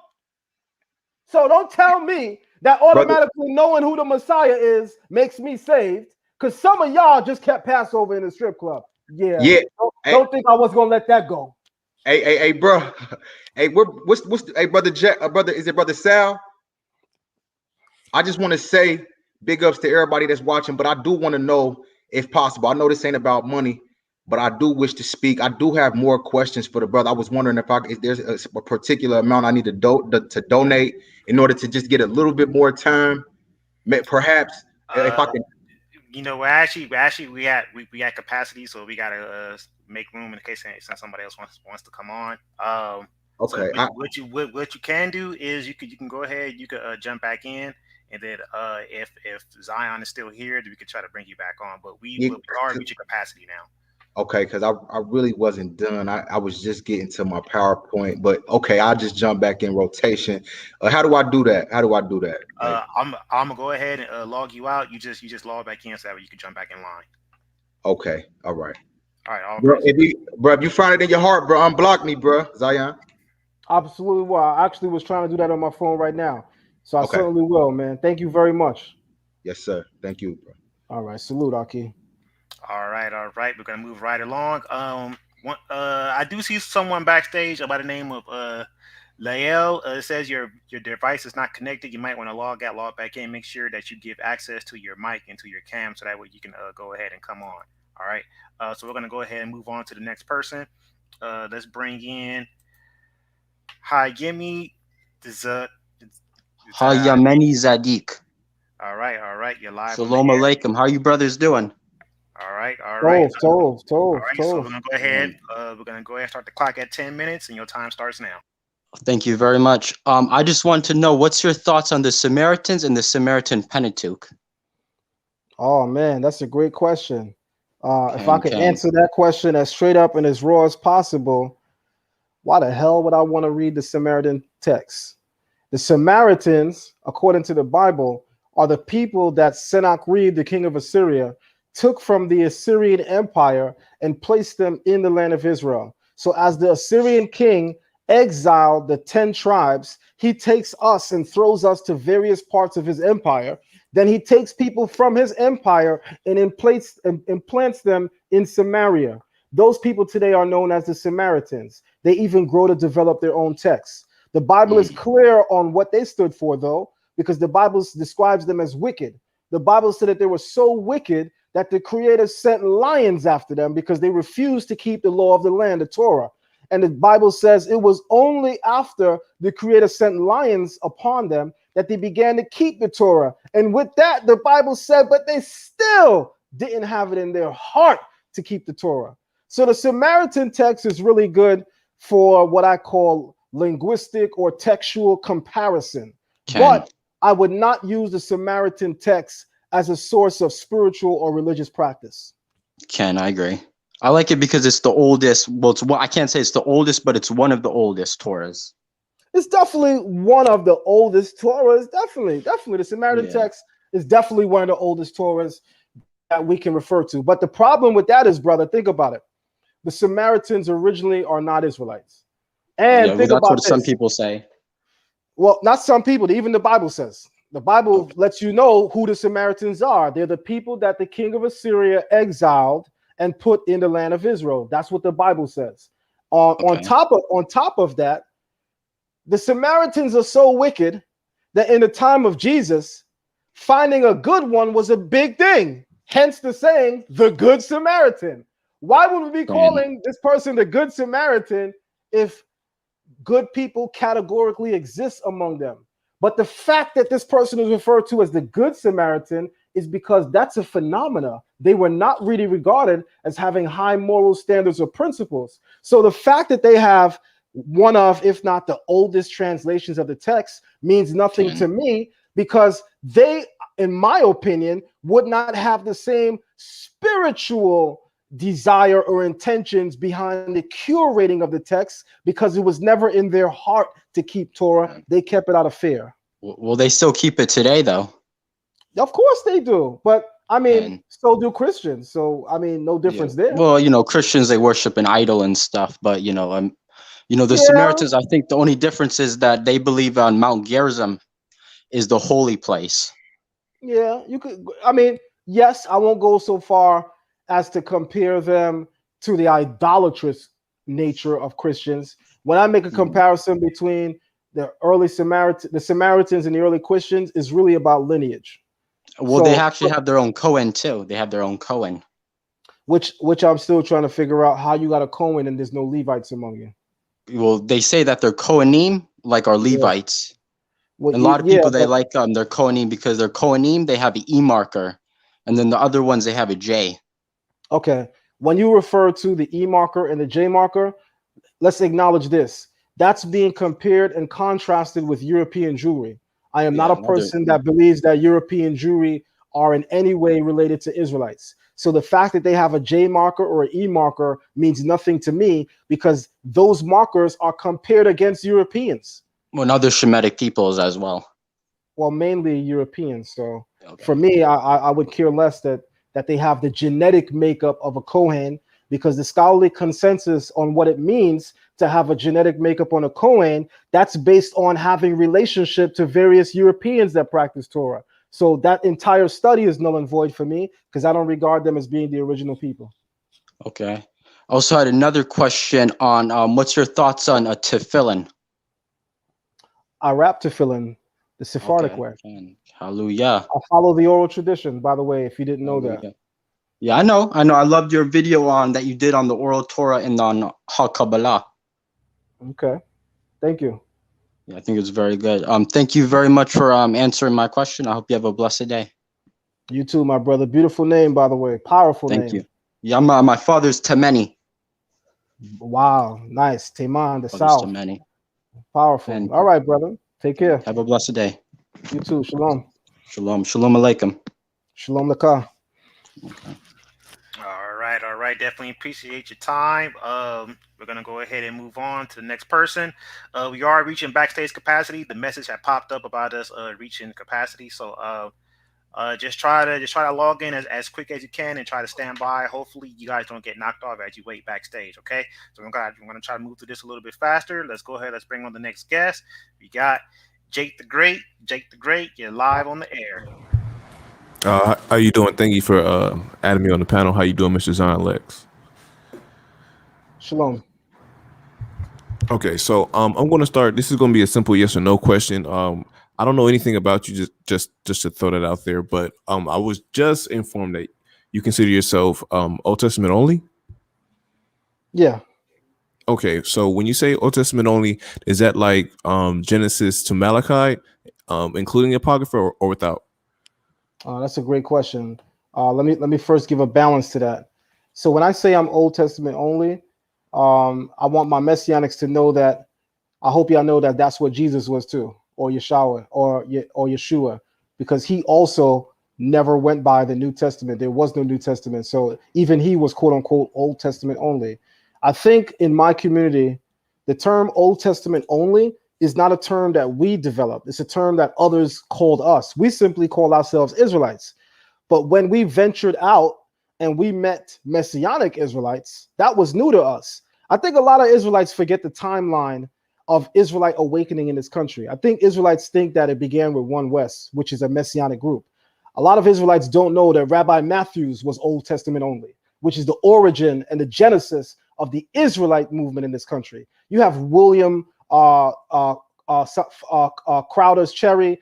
So don't tell me that automatically knowing who the Messiah is makes me saved, because some of y'all just kept Passover in a strip club. Yeah. Yeah. Don't think I was gonna let that go. Hey, bro. Hey, hey, brother Jack, brother, is it brother Sal? I just want to say big ups to everybody that's watching, but I do want to know if possible. I know this ain't about money, but I do wish to speak. I do have more questions for the brother. I was wondering if there's a particular amount I need to donate in order to just get a little bit more time. Perhaps if I can. You know, we had capacity, so we gotta make room in case somebody else wants to come on. Okay. So what you can do is you can go ahead, you could jump back in, and then if Zion is still here, then we could try to bring you back on. But we are reaching capacity now. Okay, because I really wasn't done. I was just getting to my PowerPoint, but okay, I'll just jump back in rotation. How do I do that? Like, I'm gonna go ahead and log you out. You just log back in so that way you can jump back in line. okay, all right. All right, Bro, if you find it in your heart, bro, unblock me, bro, Zion. Absolutely. Well, I actually was trying to do that on my phone right now, so I certainly will, man. Thank you very much. Yes, sir. Thank you, bro. All right, salute, Aki. All right. We're gonna move right along. I do see someone backstage by the name of Lael. It says your device is not connected. You might want to log back in. Make sure that you give access to your mic and to your cam, so that way you can go ahead and come on. All right. So we're gonna go ahead and move on to the next person. Let's bring in Hayemi Hayameni Zadik. All right. You're live. Shalom alaikum. How you brothers doing? All right. Tov. All right, so we're gonna go ahead. We're gonna go ahead and start the clock at 10 minutes, and your time starts now. Thank you very much. I just want to know, what's your thoughts on the Samaritans and the Samaritan Pentateuch? Oh man, that's a great question. If I could answer that question as straight up and as raw as possible, why the hell would I want to read the Samaritan text? The Samaritans, according to the Bible, are the people that Sennacherib, the king of Assyria, took from the Assyrian Empire and placed them in the land of Israel. So as the Assyrian king exiled the 10 tribes, he takes us and throws us to various parts of his empire. Then he takes people from his empire and implants them in Samaria. Those people today are known as the Samaritans. They even grow to develop their own texts. The Bible is clear on what they stood for, though, because the Bible describes them as wicked. The Bible said that they were so wicked that the Creator sent lions after them because they refused to keep the law of the land, the Torah. And the Bible says it was only after the Creator sent lions upon them that they began to keep the Torah. And with that, the Bible said, but they still didn't have it in their heart to keep the Torah. So the Samaritan text is really good for what I call linguistic or textual comparison. But I would not use the Samaritan text as a source of spiritual or religious practice. I agree. I like it because it's the oldest. Well, I can't say it's the oldest, but it's one of the oldest Torahs. It's definitely one of the oldest Torahs. Definitely. The Samaritan text is definitely one of the oldest Torahs that we can refer to. But the problem with that is, brother, think about it. The Samaritans originally are not Israelites. And think that's about what some people say. Well, not some people. Even the Bible says. The Bible lets you know who the Samaritans are. They're the people that the king of Assyria exiled and put in the land of Israel. That's what the Bible says. On top of that, the Samaritans are so wicked that in the time of Jesus, finding a good one was a big thing. Hence the saying, the Good Samaritan. Why would we be calling this person the Good Samaritan if good people categorically exist among them? But the fact that this person is referred to as the Good Samaritan is because that's a phenomena. They were not really regarded as having high moral standards or principles. So the fact that they have one of, if not the oldest translations of the text means nothing to me, because they in my opinion, would not have the same spiritual desire or intentions behind the curating of the text, because it was never in their heart to keep Torah. They kept it out of fear. Well, they still keep it today, though. Of course they do, but I mean, And so do Christians. So I mean, no difference there. well, Christians, they worship an idol and stuff, but the Yeah, Samaritans, I think the only difference is that they believe on Mount Gerizim is the holy place. yeah, you could. I mean, yes, I won't go so far as to compare them to the idolatrous nature of Christians. When I make a comparison between the Samaritans and the early Christians, is really about lineage. Well, they actually have their own Cohen too. They have their own Cohen. Which I'm still trying to figure out how you got a Cohen and there's no Levites among you. Well, they say that they're Kohanim, like our Levites. Well, And a lot of people, they like their Kohanim because they're Kohanim, they have an E marker. And then the other ones, they have a J. Okay. When you refer to the E marker and the J marker, let's acknowledge this. That's being compared and contrasted with European Jewry. I am not a person that believes that European Jewry are in any way related to Israelites. So the fact that they have a J marker or an E marker means nothing to me, because those markers are compared against Europeans. Well, and other Shemitic peoples as well. Well, mainly Europeans. So for me, I would care less that they have the genetic makeup of a Kohen, because the scholarly consensus on what it means to have a genetic makeup on a Kohen, that's based on having relationship to various Europeans that practice Torah. So that entire study is null and void for me, because I don't regard them as being the original people. Okay. I also had another question on what's your thoughts on a tefillin? I rap tefillin the Sephardic way. Hallelujah. I follow the oral tradition, by the way, if you didn't know that. Yeah, I know. I loved your video that you did on the oral Torah and on HaKabbalah. Okay. Thank you. Yeah, I think it's very good. Thank you very much for answering my question. I hope you have a blessed day. You too, my brother. Beautiful name, by the way. Powerful name. Thank you. Yeah, my father's Temeni. Wow, nice. Teman, the South. Temeni. Powerful. And all right, brother. Take care. Have a blessed day. You too. Shalom. Shalom. Shalom alaikum. Shalom laka. Okay. All right. Definitely appreciate your time. We're gonna go ahead and move on to the next person. We are reaching backstage capacity. The message had popped up about us reaching capacity. So just try to log in as quick as you can and try to stand by. Hopefully you guys don't get knocked off as you wait backstage. Okay. So I'm gonna try to move through this a little bit faster. Let's go ahead. Let's bring on the next guest. We got Jake the Great. Jake the Great, you're live on the air. How you doing? Thank you for adding me on the panel. How you doing, Mr. Zion Lexx? Shalom. Okay, so I'm going to start. This is going to be a simple yes or no question. I don't know anything about you, just to throw that out there. But I was just informed that you consider yourself Old Testament only. Yeah. Okay, so when you say Old Testament only, is that like Genesis to Malachi, including Apocrypha, or without? That's a great question. Let me first give a balance to that. So when I say I'm Old Testament only, I want my Messianics to know that. I hope y'all know that that's what Jesus was too, or Yeshua, or Yeshua, because he also never went by the New Testament. There was no New Testament, so even he was quote unquote Old Testament only. I think in my community, the term Old Testament only is not a term that we developed. It's a term that others called us. We simply call ourselves Israelites. But when we ventured out and we met Messianic Israelites, that was new to us. I think a lot of Israelites forget the timeline of Israelite awakening in this country. I think Israelites think that it began with One West, which is a Messianic group. A lot of Israelites don't know that Rabbi Matthews was Old Testament only, which is the origin and the genesis of the Israelite movement in this country. You have William Crowder's Cherry.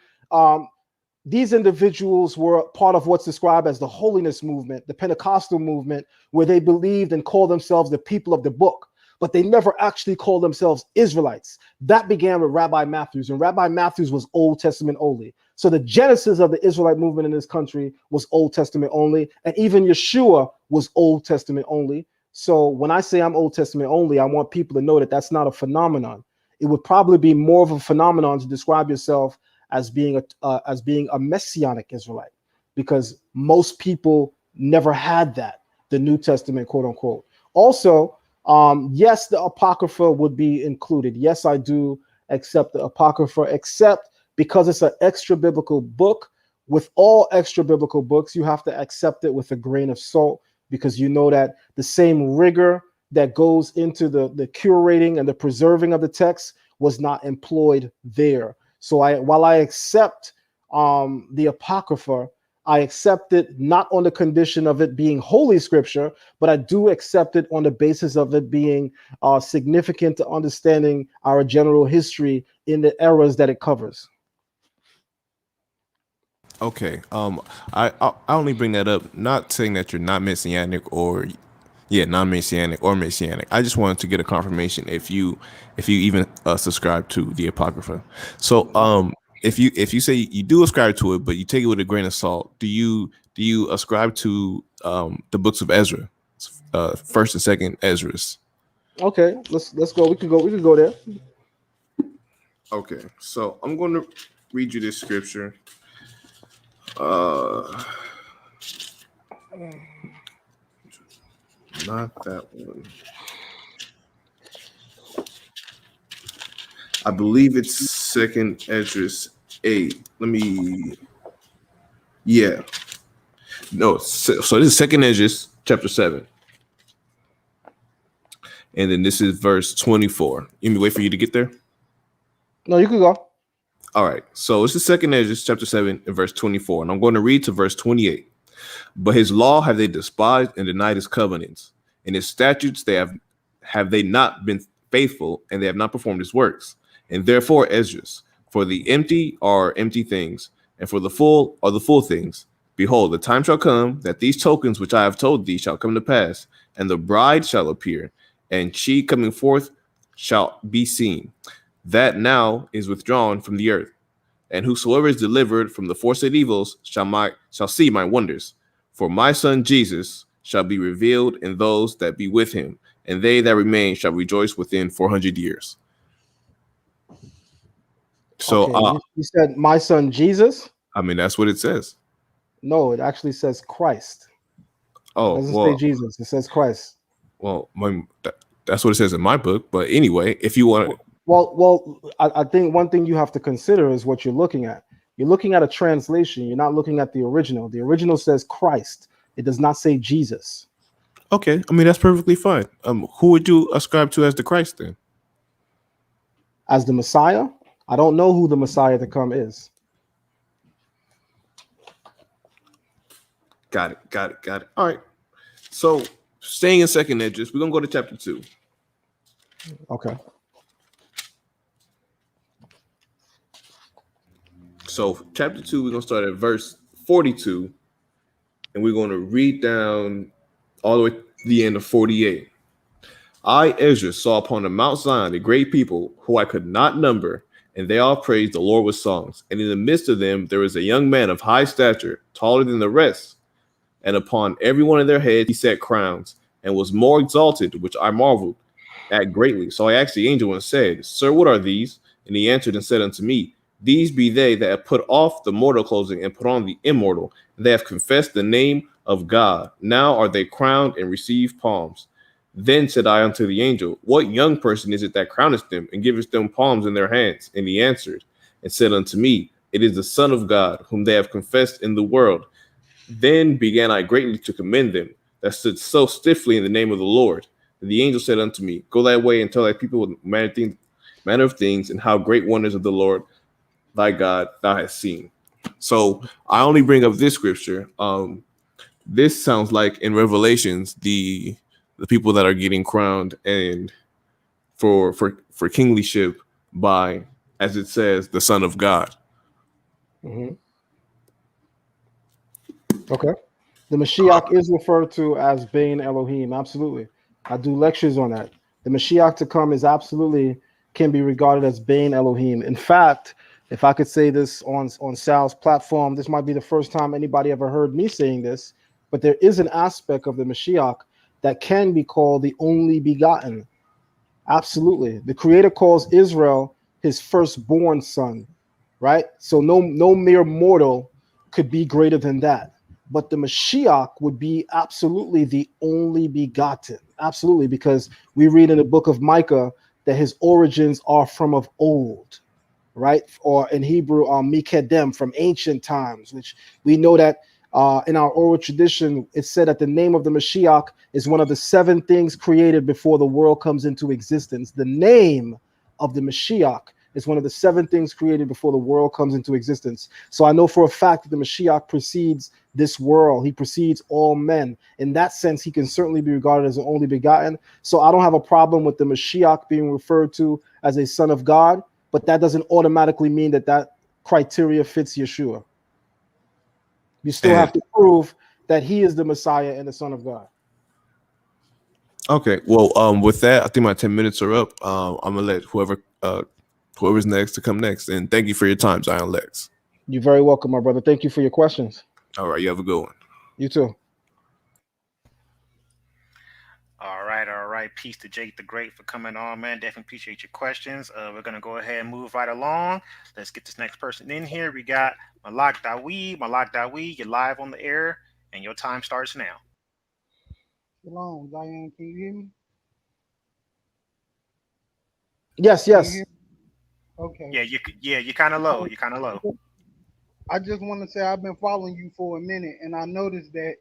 These individuals were part of what's described as the holiness movement, the Pentecostal movement, where they believed and called themselves the people of the book, but they never actually called themselves Israelites. That began with Rabbi Matthews, and Rabbi Matthews was Old Testament only. So the genesis of the Israelite movement in this country was Old Testament only, and even Yeshua was Old Testament only. So when I say I'm Old Testament only, I want people to know that that's not a phenomenon. It would probably be more of a phenomenon to describe yourself as being a Messianic Israelite, because most people never had that, the New Testament, quote unquote. Also, yes, the Apocrypha would be included. Yes, I do accept the Apocrypha, except because it's an extra biblical book. With all extra biblical books, you have to accept it with a grain of salt, because you know that the same rigor that goes into the curating and the preserving of the text was not employed there. So while I accept the Apocrypha, I accept it not on the condition of it being holy scripture, but I do accept it on the basis of it being significant to understanding our general history in the eras that it covers. Okay. I only bring that up, not saying that you're not messianic or, yeah, non-messianic or messianic. I just wanted to get a confirmation if you even subscribe to the Apocrypha. So if you say you do ascribe to it, but you take it with a grain of salt, do you ascribe to the books of Ezra, first and second Ezra's? Okay, let's go. We could go there. Okay, so I'm going to read you this scripture. Not that one. I believe it's second Esdras 8. Yeah. No, so this is second Esdras chapter 7. And then this is verse 24. You mean wait for you to get there? No, you could go. All right. So it's the second Esdras chapter 7 and verse 24. And I'm going to read to verse 28. But his law have they despised and denied his covenants, and his statutes they have they not been faithful, and they have not performed his works. And therefore, Esdras, for the empty are empty things, and for the full are the full things. Behold, the time shall come that these tokens which I have told thee shall come to pass, and the bride shall appear, and she coming forth shall be seen. That now is withdrawn from the earth, and whosoever is delivered from the foresaid evils shall see my wonders. For my son Jesus shall be revealed in those that be with him, and they that remain shall rejoice within 400 years. So, okay, you said my son Jesus? I mean, that's what it says. No, it actually says Christ. Oh, It doesn't well, say Jesus. It says Christ. Well, that's what it says in my book. But anyway, if you want to. Well, I think one thing you have to consider is what you're looking at. You're looking at a translation. You're not looking at the original. The original says Christ. It does not say Jesus. Okay, I mean that's perfectly fine. Who would you ascribe to as the Christ then? As the Messiah? I don't know who the Messiah to come is. Got it. All right. So staying in second Esdras, we're gonna go to chapter 2. Okay. So chapter 2, we're gonna start at verse 42, and we're gonna read down all the way to the end of 48. I, Ezra, saw upon the Mount Zion a great people who I could not number, and they all praised the Lord with songs. And in the midst of them there was a young man of high stature, taller than the rest, and upon every one of their heads he set crowns, and was more exalted, which I marveled at greatly. So I asked the angel and said, Sir, what are these? And he answered and said unto me, These be they that have put off the mortal clothing and put on the immortal. They have confessed the name of God. Now are they crowned and receive palms. Then said I unto the angel, What young person is it that crowneth them and giveth them palms in their hands? And he answered and said unto me, It is the Son of God, whom they have confessed in the world. Then began I greatly to commend them that stood so stiffly in the name of the Lord. And the angel said unto me, Go thy way and tell thy people what manner of things and how great wonders of the Lord thy God thou hast seen. So I only bring up this scripture. This sounds like in Revelations, the people that are getting crowned and for kinglyship by, as it says, the Son of God. Mm-hmm. Okay. The Mashiach is referred to as Bain Elohim. Absolutely. I do lectures on that. The Mashiach to come is absolutely can be regarded as Bain Elohim. In fact, if I could say this on Sal's platform, this might be the first time anybody ever heard me saying this, but there is an aspect of the Mashiach that can be called the only begotten. Absolutely. The Creator calls Israel his firstborn son. right? So no mere mortal could be greater than that. But the Mashiach would be absolutely the only begotten, absolutely, because we read in the book of Micah that his origins are from of old, right? Or in Hebrew, Mikedem, from ancient times, which we know that in our oral tradition, it said that the name of the Mashiach is one of the 7 things created before the world comes into existence. The name of the Mashiach is one of the 7 things created before the world comes into existence. So I know for a fact that the Mashiach precedes this world. He precedes all men. In that sense, he can certainly be regarded as the only begotten. So I don't have a problem with the Mashiach being referred to as a son of God, but that doesn't automatically mean that that criteria fits Yeshua. You still have to prove that he is the Messiah and the Son of God. Okay, well, with that, I think my 10 minutes are up. I'm gonna let whoever's next to come next. And thank you for your time, Zion Lexx. You're very welcome, my brother. Thank you for your questions. All right, you have a good one. You too. All right. Peace to Jake the Great for coming on, man. Definitely appreciate your questions. We're gonna go ahead and move right along. Let's get this next person in here. We got Malak Dawi. Malak Dawi, you're live on the air, and your time starts now. Shalom, Zion. Can you hear me? Yes, Can you yes. hear me? Okay. You're kind of low. You're kind of low. I just want to say I've been following you for a minute, and I noticed that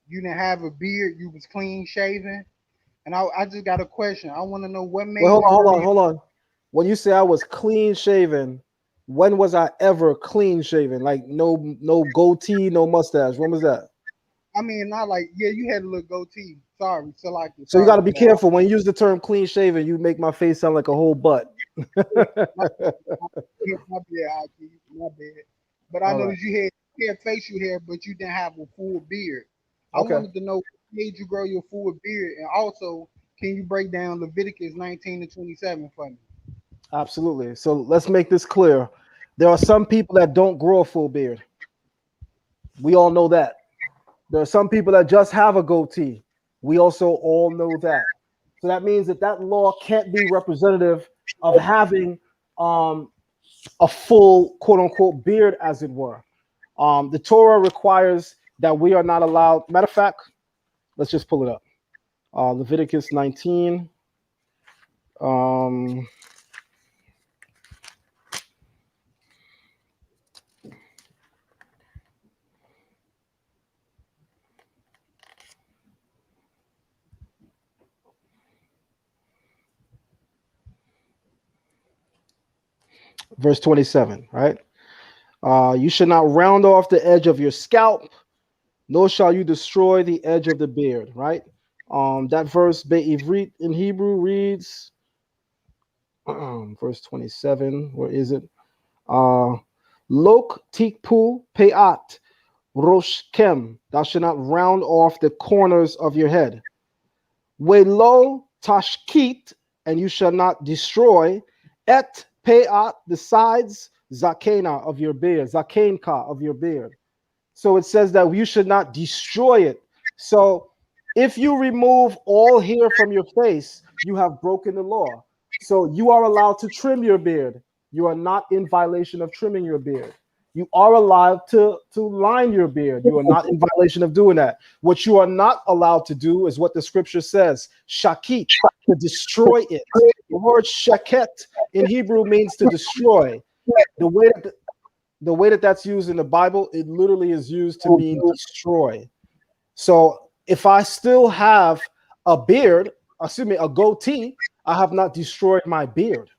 you didn't have a beard. You was clean shaven, and I just got a question. I want to know what made Well, you grow hold on. When you say I was clean shaven, when was I ever clean shaven? Like no goatee, no mustache. When was that? I mean, not like you had a little goatee. Sorry, so like So you got to sorry be for that. careful when you use the term clean shaven. You make my face sound like a whole butt. My bad, IT, my bad. But I All right. noticed you had facial hair, but you didn't have a full beard. I Okay. wanted to know what made you grow your full beard, and also, can you break down Leviticus 19 to 27 for me? Absolutely. So let's make this clear. There are some people that don't grow a full beard. We all know that. There are some people that just have a goatee. We also all know that. So that means that that law can't be representative of having a full quote unquote beard, as it were. The Torah requires that we are not allowed. Matter of fact, let's just pull it up. Leviticus 19. Verse 27, right? You should not round off the edge of your scalp, nor shall you destroy the edge of the beard, right? That verse Be'ivrit in Hebrew reads, verse 27, where is it? Lok tikpu peat roshkem, thou shalt not round off the corners of your head. Welo tashkit, and you shall not destroy et peat, the sides zakena of your beard, zakenka of your beard. So it says that you should not destroy it. So if you remove all hair from your face, you have broken the law. So you are allowed to trim your beard. You are not in violation of trimming your beard. You are allowed to line your beard. You are not in violation of doing that. What you are not allowed to do is what the scripture says, shakit, to destroy it. The word shaket in Hebrew means to destroy. The way that that's used in the Bible, it literally is used to mean destroy. So if I still have a beard, a goatee, I have not destroyed my beard.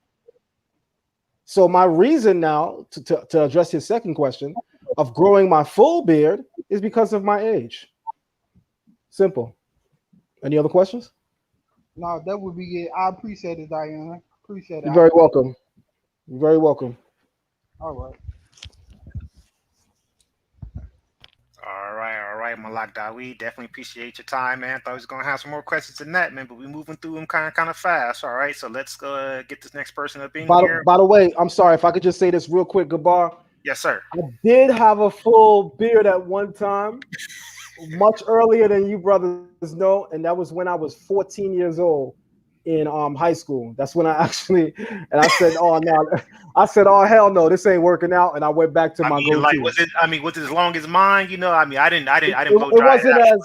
So my reason now to address his second question of growing my full beard is because of my age. Simple. Any other questions? No, that would be it. I appreciate it, Diana. Appreciate it. You're very welcome. You're very welcome. All right. All right, Malak Dawi. Definitely appreciate your time, man. Thought we was gonna have some more questions than that, man, but we're moving through them kind of fast. All right, so let's go get this next person up in here. By the way, I'm sorry if I could just say this real quick, Gabbar. Yes, sir. I did have a full beard at one time, much earlier than you brothers know, and that was when I was 14 years old. in high school. That's when I actually, and I said, oh no, I said, oh hell no, this ain't working out, and I went back to I my mean, like, go-to. was it as long as mine? You know, I mean, I didn't blow It dry wasn't it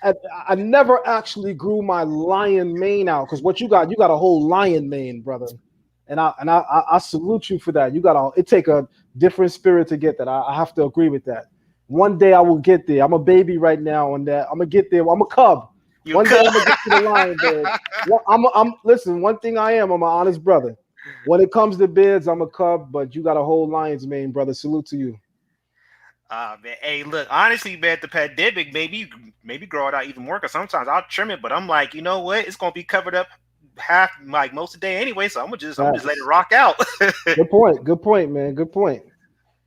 as I never actually grew my lion mane out, because what you got a whole lion mane, brother, and I salute you for that. You got it take a different spirit to get that. I have to agree with that. One day I will get there. I'm a baby right now, and that I'm gonna get there. I'm a cub. You One day could. I'm gonna get to the lion bed. I'm listen. One thing I'm an honest brother. When it comes to beds, I'm a cub, but you got a whole lion's mane, brother. Salute to you. Man, hey, look, honestly, man, the pandemic maybe grow it out even more. Cause sometimes I'll trim it, but I'm like, you know what? It's gonna be covered up half, like most of the day anyway. So I'm gonna just let it rock out. Good point. Good point, man. Good point.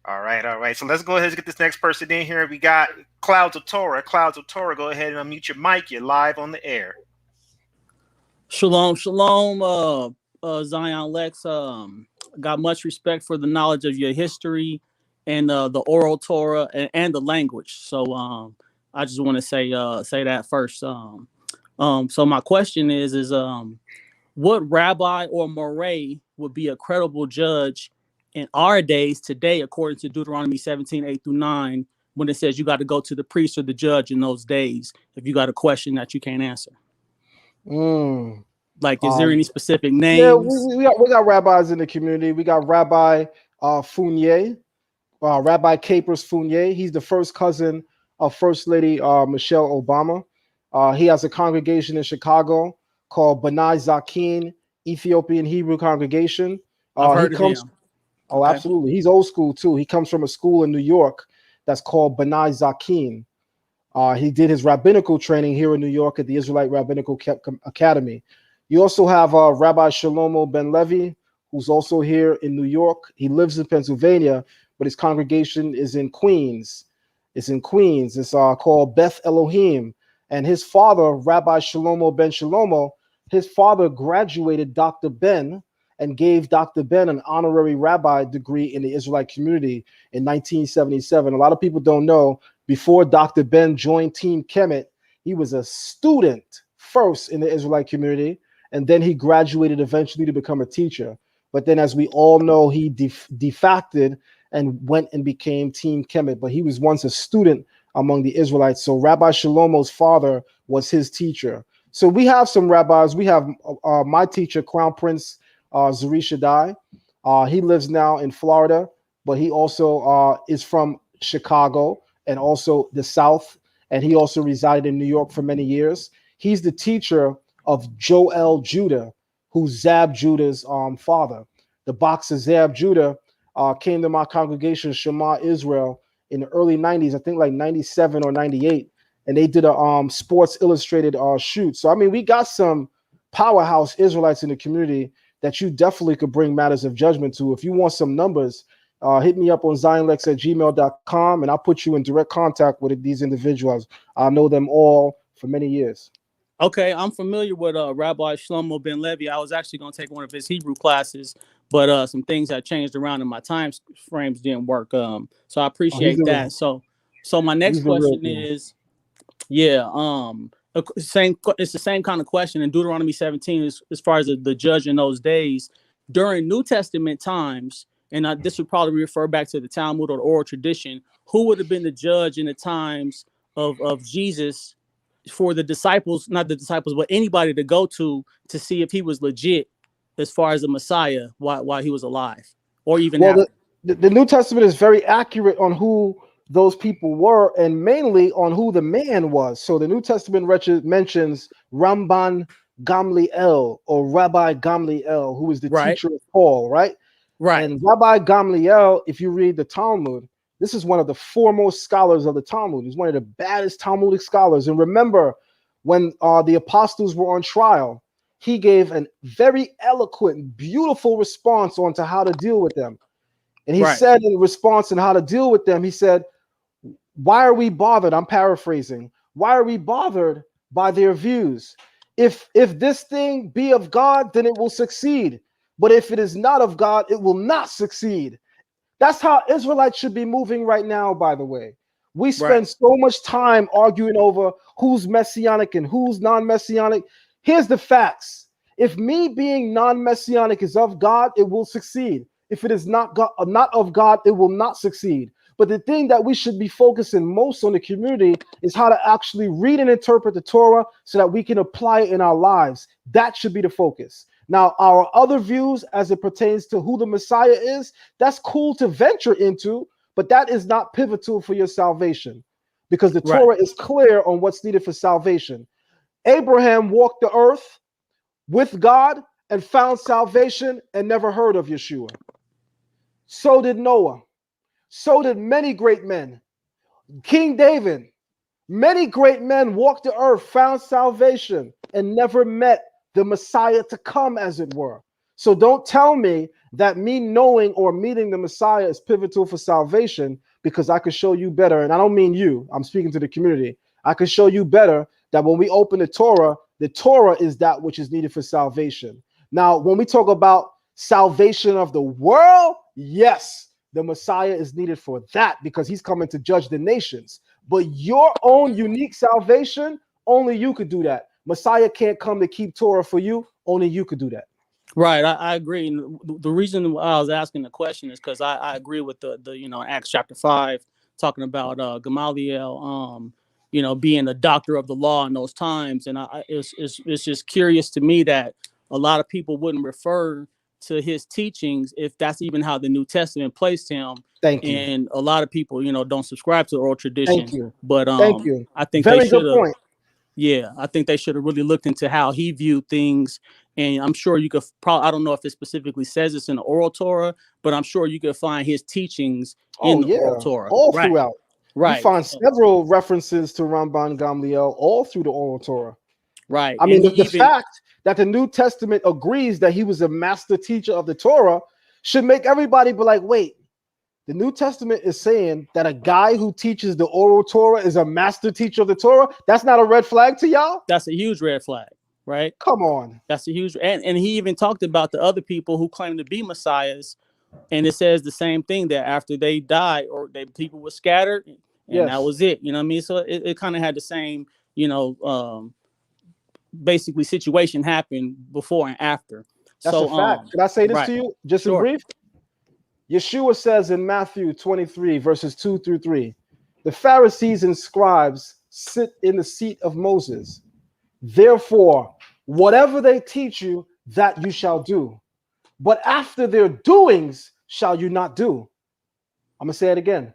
All right, all right. So let's go ahead and get this next person in here. We got Clouds of Torah. Clouds of Torah, go ahead and unmute your mic. You're live on the air. Shalom, shalom, Zion Lexx. Got much respect for the knowledge of your history and the oral Torah and the language. So I just want to say that first. So my question is what rabbi or moray would be a credible judge in our days today, according to Deuteronomy 17:8-9, when it says you got to go to the priest or the judge in those days if you got a question that you can't answer? Like, is there any specific names? Yeah, we got rabbis in the community. We got Rabbi Fournier, Rabbi Capers Fournier. He's the first cousin of First Lady Michelle Obama. He has a congregation in Chicago called B'nai Zakin Ethiopian Hebrew Congregation. I've heard of him. Oh, okay. Absolutely. He's old school too. He comes from a school in New York that's called B'nai Zakin. He did his rabbinical training here in New York at the Israelite Rabbinical Academy. You also have Rabbi Shlomo Ben Levi, who's also here in New York. He lives in Pennsylvania, but his congregation is in Queens. It's in Queens. It's called Beth Elohim. And his father, Rabbi Shlomo Ben Shlomo, his father graduated Dr. Ben and gave Dr. Ben an honorary rabbi degree in the Israelite community in 1977. A lot of people don't know, before Dr. Ben joined Team Kemet, he was a student first in the Israelite community, and then he graduated eventually to become a teacher. But then, as we all know, he defected and went and became Team Kemet. But he was once a student among the Israelites. So Rabbi Shlomo's father was his teacher. So we have some rabbis. We have my teacher, Crown Prince Zuri Shaddai. He lives now in Florida, but he also is from Chicago and also the South. And he also resided in New York for many years. He's the teacher of Joel Judah, who's Zab Judah's father. The boxer Zab Judah came to my congregation, Shema Israel, in the early 90s, I think like 97 or 98. And they did a Sports Illustrated shoot. So, I mean, we got some powerhouse Israelites in the community that you definitely could bring matters of judgment to. If you want some numbers, hit me up on zionlex@gmail.com, and I'll put you in direct contact with these individuals. I know them all for many years. Okay, I'm familiar with Rabbi Shlomo Ben Levi. I was actually going to take one of his Hebrew classes, but some things have changed around and my time frames didn't work. So I appreciate that. So my next question is, it's the same kind of question in Deuteronomy 17 as far as the judge in those days. During New Testament times, and this would probably refer back to the Talmud or the oral tradition, who would have been the judge in the times of Jesus for the disciples, not the disciples, but anybody to go to see if he was legit as far as the Messiah while he was alive, or even after? The New Testament is very accurate on who those people were, and mainly on who the man was. So the New Testament mentions Ramban Gamaliel, or Rabbi Gamaliel, who was the teacher of Paul, right? And Rabbi Gamaliel, if you read the Talmud, this is one of the foremost scholars of the Talmud. He's one of the baddest Talmudic scholars. And remember, when the apostles were on trial, he gave a very eloquent, beautiful response on to how to deal with them. And he said in response on how to deal with them, he said, why are we bothered? I'm paraphrasing. Why are we bothered by their views? If this thing be of God, then it will succeed. But if it is not of God, it will not succeed. That's how Israelites should be moving right now, by the way. We spend so much time arguing over who's messianic and who's non-messianic. Here's the facts. If me being non-messianic is of God, it will succeed. If it is not God, not of God, it will not succeed. But the thing that we should be focusing most on the community is how to actually read and interpret the Torah so that we can apply it in our lives. That should be the focus. Now, our other views as it pertains to who the Messiah is, that's cool to venture into, but that is not pivotal for your salvation, because the Right. Torah is clear on what's needed for salvation. Abraham walked the earth with God and found salvation and never heard of Yeshua. So did Noah. So did many great men. King David, many great men walked the earth, found salvation, and never met the Messiah to come, as it were. So don't tell me that me knowing or meeting the Messiah is pivotal for salvation, because I could show you better. And I don't mean you, I'm speaking to the community. I could show you better that when we open the Torah is that which is needed for salvation. Now, when we talk about salvation of the world, yes, the Messiah is needed for that, because he's coming to judge the nations. But your own unique salvation, only you could do that. Messiah can't come to keep Torah for you. Only you could do that. Right, I agree. And the reason why I was asking the question is because I agree with the Acts chapter 5, talking about Gamaliel, being a doctor of the law in those times. And it's just curious to me that a lot of people wouldn't refer to his teachings if that's even how the New Testament placed him. Thank you. And a lot of people, don't subscribe to oral tradition. Thank you. But Thank you. I think Very they should good have. point. Yeah, I think they should have really looked into how he viewed things. And I'm sure you could probably, I don't know if it specifically says this in the oral Torah, but I'm sure you could find his teachings in the oral Torah. All right. throughout. Right. You find several references to Ramban Gamaliel all through the oral Torah. Right. I mean, the fact that the New Testament agrees that he was a master teacher of the Torah should make everybody be like, wait, the New Testament is saying that a guy who teaches the oral Torah is a master teacher of the Torah. That's not a red flag to y'all? That's a huge red flag, right? Come on. That's a huge, and he even talked about the other people who claim to be messiahs. And it says the same thing, that after they died, or people were scattered, and that was it. You know what I mean? So it kind of had the same, basically situation happen before and after. That's a fact. Can I say this to you? Just in brief? Yeshua says in Matthew 23, verses 2 through 3, the Pharisees and scribes sit in the seat of Moses. Therefore, whatever they teach you, that you shall do. But after their doings shall you not do. I'm going to say it again.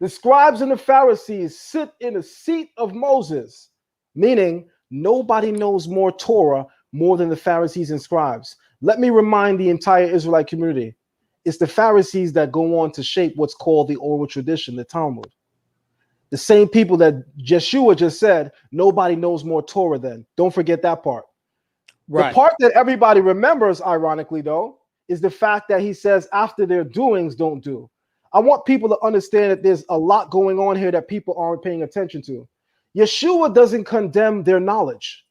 The scribes and the Pharisees sit in the seat of Moses, meaning nobody knows more Torah more than the Pharisees and scribes. Let me remind the entire Israelite community. It's the Pharisees that go on to shape what's called the oral tradition, the Talmud. The same people that Yeshua just said, nobody knows more Torah than. Don't forget that part. Right. The part that everybody remembers, ironically, though, is the fact that he says, after their doings, don't do. I want people to understand that there's a lot going on here that people aren't paying attention to. Yeshua doesn't condemn their knowledge.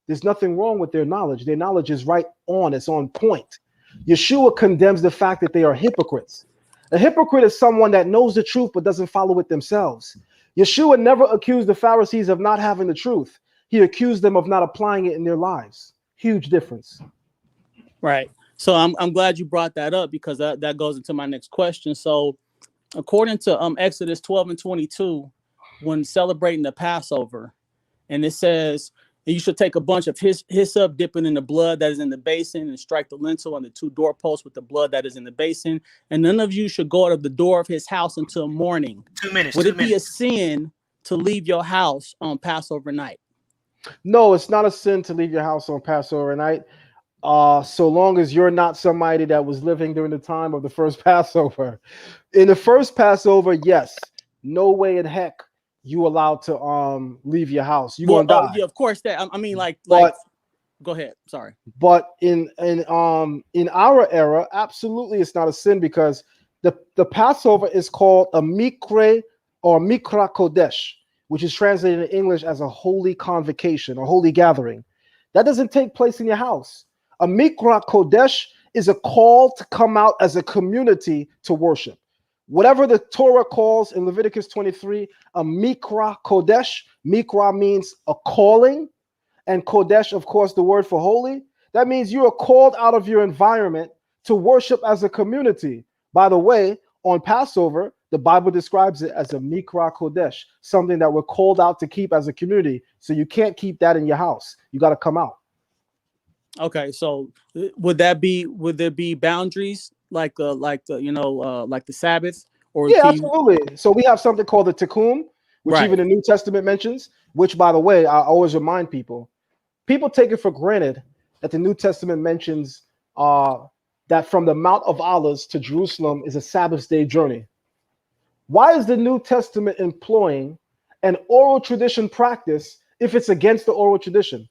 There's nothing wrong with their knowledge. Their knowledge is right on. It's on point. Yeshua condemns the fact that they are hypocrites. A hypocrite is someone that knows the truth but doesn't follow it themselves. Yeshua never accused the Pharisees of not having the truth. He accused them of not applying it in their lives. Huge difference. Right. So I'm glad you brought that up, because that goes into my next question. So according to Exodus 12 and 22, when celebrating the Passover, and it says, and you should take a bunch of hyssop, dip it in the blood that is in the basin, and strike the lintel and the two doorposts with the blood that is in the basin. And none of you should go out of the door of his house until morning. 2 minutes. Would it be a sin to leave your house on Passover night? No, it's not a sin to leave your house on Passover night. So long as you're not somebody that was living during the time of the first Passover. In the first Passover, yes, no way in heck you allowed to leave your house. You're gonna die. Yeah, of course that. I mean, like, go ahead. Sorry. But in our era, absolutely, it's not a sin, because the Passover is called a mikre or mikra kodesh, which is translated in English as a holy convocation, a holy gathering. That doesn't take place in your house. A mikra kodesh is a call to come out as a community to worship. Whatever the Torah calls in Leviticus 23 a mikra kodesh, mikra means a calling, and kodesh, of course, the word for holy. That means you are called out of your environment to worship as a community. By the way, on Passover, the Bible describes it as a Mikra Kodesh, something that we're called out to keep as a community. So you can't keep that in your house. You got to come out. Okay, so would there be boundaries like the like the Sabbath, or Yeah, can you, absolutely. So we have something called the Tikkun, which right? even the New Testament mentions, which, by the way, I always remind people take it for granted that the New Testament mentions that from the Mount of Olives to Jerusalem is a Sabbath day journey. Why is the New Testament employing an oral tradition practice if it's against the oral tradition?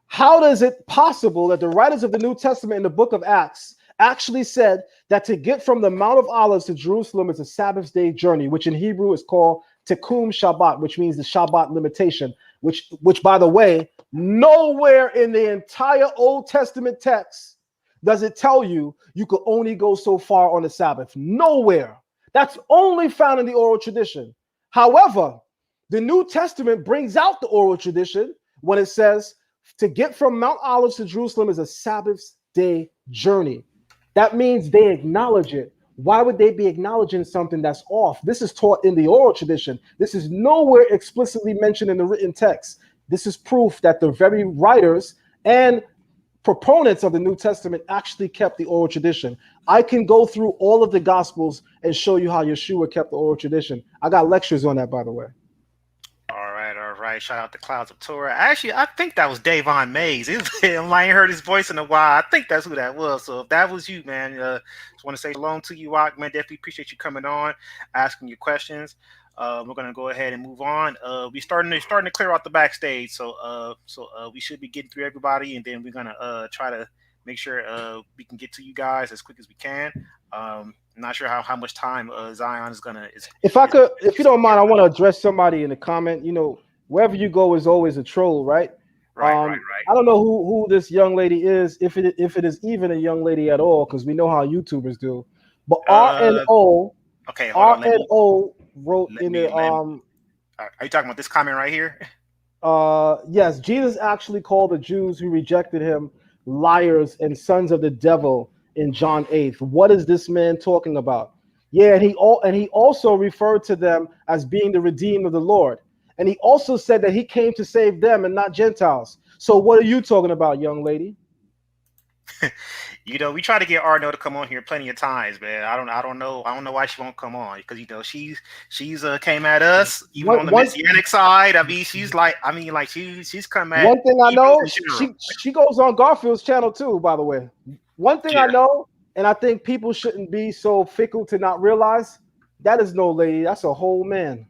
How is it possible that the writers of the New Testament in the book of Acts actually said that to get from the Mount of Olives to Jerusalem is a Sabbath day journey, which in Hebrew is called Tikkun Shabbat, which means the Shabbat limitation, which by the way, nowhere in the entire Old Testament text does it tell you you could only go so far on the Sabbath. Nowhere. That's only found in the oral tradition. However, the New Testament brings out the oral tradition when it says to get from Mount Olives to Jerusalem is a Sabbath day journey. That means they acknowledge it. Why would they be acknowledging something that's off? This is taught in the oral tradition. This is nowhere explicitly mentioned in the written text. This is proof that the very writers and proponents of the New Testament actually kept the oral tradition. I can go through all of the Gospels and show you how Yeshua kept the oral tradition. I got lectures on that, by the way. All right. Shout out to Clouds of Torah. Actually, I think that was Davon Mays. I ain't heard his voice in a while. I think that's who that was. So if that was you, man, just want to say shalom to you, Ak, man. Definitely appreciate you coming on, asking your questions. We're gonna go ahead and move on. We're starting to clear out the backstage, so we should be getting through everybody, and then we're gonna try to make sure we can get to you guys as quick as we can. I'm not sure how much time Zion is gonna. If you don't mind, I want to address somebody in the comment. You know, wherever you go is always a troll, right? Right. I don't know who this young lady is, if it is even a young lady at all, because we know how YouTubers do. But RNO. Okay, hold on. RNO wrote in the Are you talking about this comment right here? yes, Jesus actually called the Jews who rejected him liars and sons of the devil in John 8. What is this man talking about? Yeah, and he also referred to them as being the redeemed of the Lord. And he also said that he came to save them and not Gentiles. So what are you talking about, young lady? You know, we try to get Arno to come on here plenty of times, man. I don't know why she won't come on, because she's came at us even on the Messianic side. I mean, she's come at. One thing I know, she goes on Garfield's channel too, by the way. One thing I know, and I think people shouldn't be so fickle to not realize, that is no lady, that's a whole man.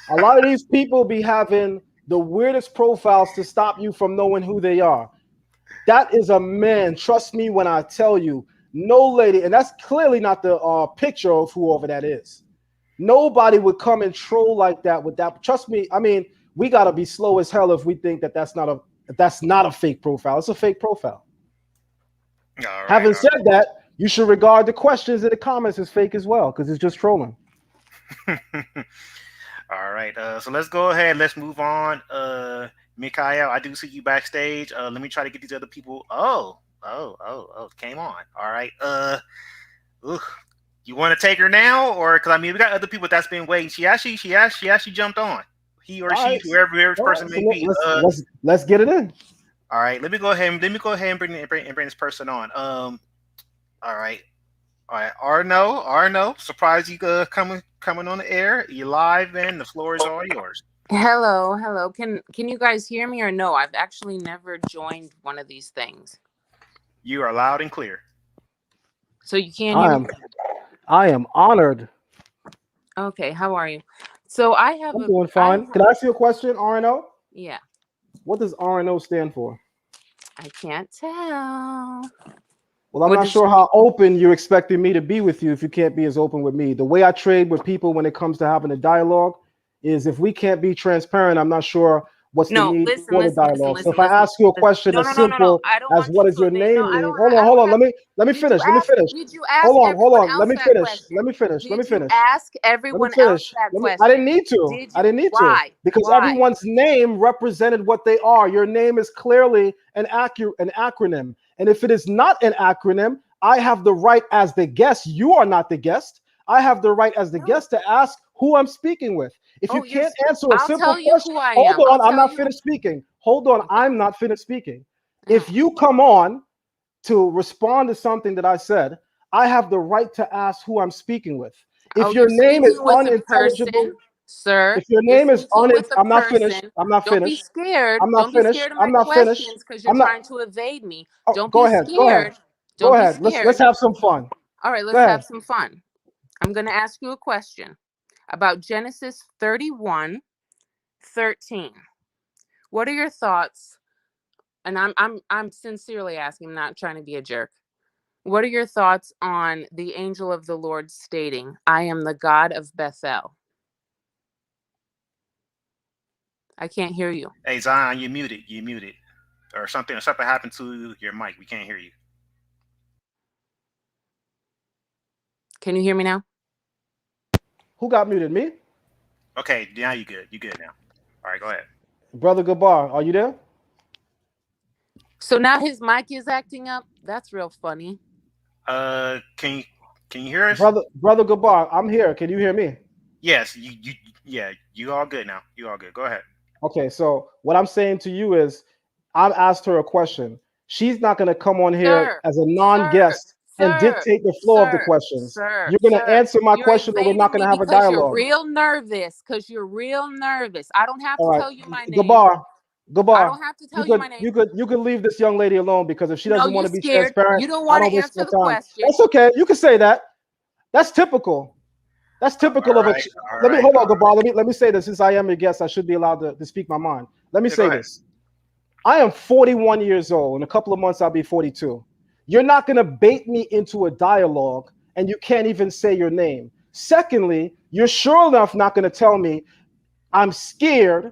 A lot of these people be having the weirdest profiles to stop you from knowing who they are. That is a man. Trust me when I tell you, no lady, and that's clearly not the picture of whoever that is. Nobody would come and troll like that with that. Trust me. I mean, we gotta be slow as hell if we think that that's not a fake profile. It's a fake profile. Having said that, you should regard the questions in the comments as fake as well, because it's just trolling. All right. So let's go ahead. Let's move on. Mikael, I do see you backstage. Let me try to get these other people. Oh, came on. All right. You want to take her now, or because I mean we got other people that's been waiting. She actually jumped on. He or she, whoever this person may be. Let's get it in. All right. Let me go ahead and bring this person on. All right. Arno, surprise you coming on the air. You live, man. The floor is all yours. Hello. Can you guys hear me or no? I've actually never joined one of these things. You are loud and clear. So you can't hear me? I am honored. Okay, how are you? So I'm doing fine. Can I ask you a question, RNO? Yeah. What does RNO stand for? I can't tell. Well, I'm not sure how open you're expecting me to be with you if you can't be as open with me. The way I trade with people when it comes to having a dialogue is if we can't be transparent, I'm not sure what's the No, need listen, for the listen, listen, dialogue. So if listen, I listen, ask you a listen. question No, as no, no, no, no. simple I don't as want what you does to your evade. No, name I mean? don't. Hold I on, don't hold on. have. Let me Did you finish. Let me ask? finish. Did you ask Hold on, hold everyone on. Let else me that finish. Let question? me finish. Let me Did you finish. ask Let me everyone else finish. that I didn't question? need to. Did I you? didn't need to Why? because Why? everyone's name represented what they are. Your name is clearly an acronym. And if it is not an acronym, I have the right as the guest. You are not the guest. I have the right as the No. guest to ask who I'm speaking with. If you Oh, can't answer a I'll simple tell you question, who I hold am. I'll on, I'm tell not you. finished speaking. Hold on, Okay. I'm not finished speaking. Yeah. If you come on to respond to something that I said, I have the right to ask who I'm speaking with. Oh, If your you're name is speaking with a unintelligible, person, sir. if your You're name is speaking with a I'm not finished. person. I'm not Don't be finished. scared. I'm not Don't be finished. scared of I'm my not finished. questions because you're I'm not. trying to evade me. Oh, Don't go be ahead. Go ahead. scared. Go Don't be ahead. Let's scared. have some fun. All right, Go let's ahead. have some fun. I'm going to ask you a question about Genesis 31:13. What are your thoughts? And I'm sincerely asking, I'm not trying to be a jerk. What are your thoughts on the angel of the Lord stating, I am the God of Bethel? I can't hear you. Hey Zion, you muted. You muted. Or something happened to your mic. We can't hear you. Can you hear me now? Who got muted? Me? Okay, now you good. You good now. All right, go ahead. Brother Gabbar, are you there? So now his mic is acting up. That's real funny. Can you hear us? Brother Gabbar, I'm here. Can you hear me? Yes, you all good now. You all good. Go ahead. Okay, so what I'm saying to you is I've asked her a question. She's not going to come on here Sir, as a sir, non-guest and sir, dictate the flow of the sir, questions. sir, You're going to sir. answer my You're question or we're not evading going me to have a because you're dialogue. real nervous. Because you're real nervous. I don't have All to right. tell you my name. Gabar, I Gabar, don't have to you tell you could my name. you could you could leave this young lady alone because if she No, doesn't you're want to be scared. transparent, You don't I want don't to waste answer my the time. question. That's okay. You can say that. That's typical. That's typical All of a. right, all Let me right, hold on, all right. Gabar. Let me say this. Since I am your guest, I should be allowed to speak my mind. Let me Yeah, go say ahead. this. I am 41 years old. In a couple of months, I'll be 42. You're not going to bait me into a dialogue, and you can't even say your name. Secondly, you're sure enough not going to tell me I'm scared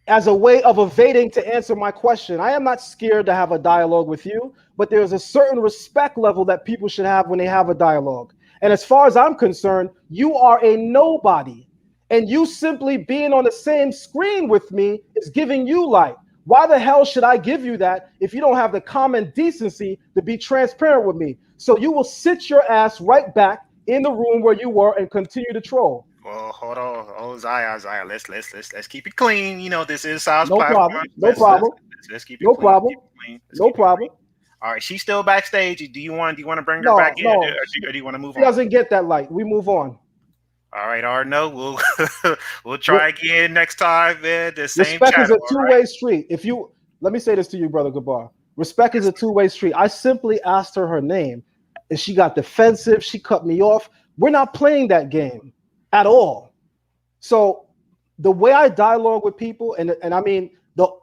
as a way of evading to answer my question. I am not scared to have a dialogue with you, but there's a certain respect level that people should have when they have a dialogue. And as far as I'm concerned, you are a nobody. And you simply being on the same screen with me is giving you light. Why the hell should I give you that if you don't have the common decency to be transparent with me? So you will sit your ass right back in the room where you were and continue to troll. Well, hold on. Oh, Zion. Let's keep it clean. You know, this is Sal's No platform. problem. No problem. Let's keep it No clean. problem. Keep it clean. Let's No keep it problem. clean. All right, she's still backstage. Do you want to bring her back No, in, no. or do you want to move She on? doesn't get that light. We move on. All right, Arno. We'll Re- try again next time, man. The same Respect is channel. a All right. two-way street. If you let me say this to you, brother Gabar. Respect is Yes, a two-way street. I simply asked her her name, and she got defensive. She cut me off. We're not playing that game at all. So the way I dialogue with people, and I mean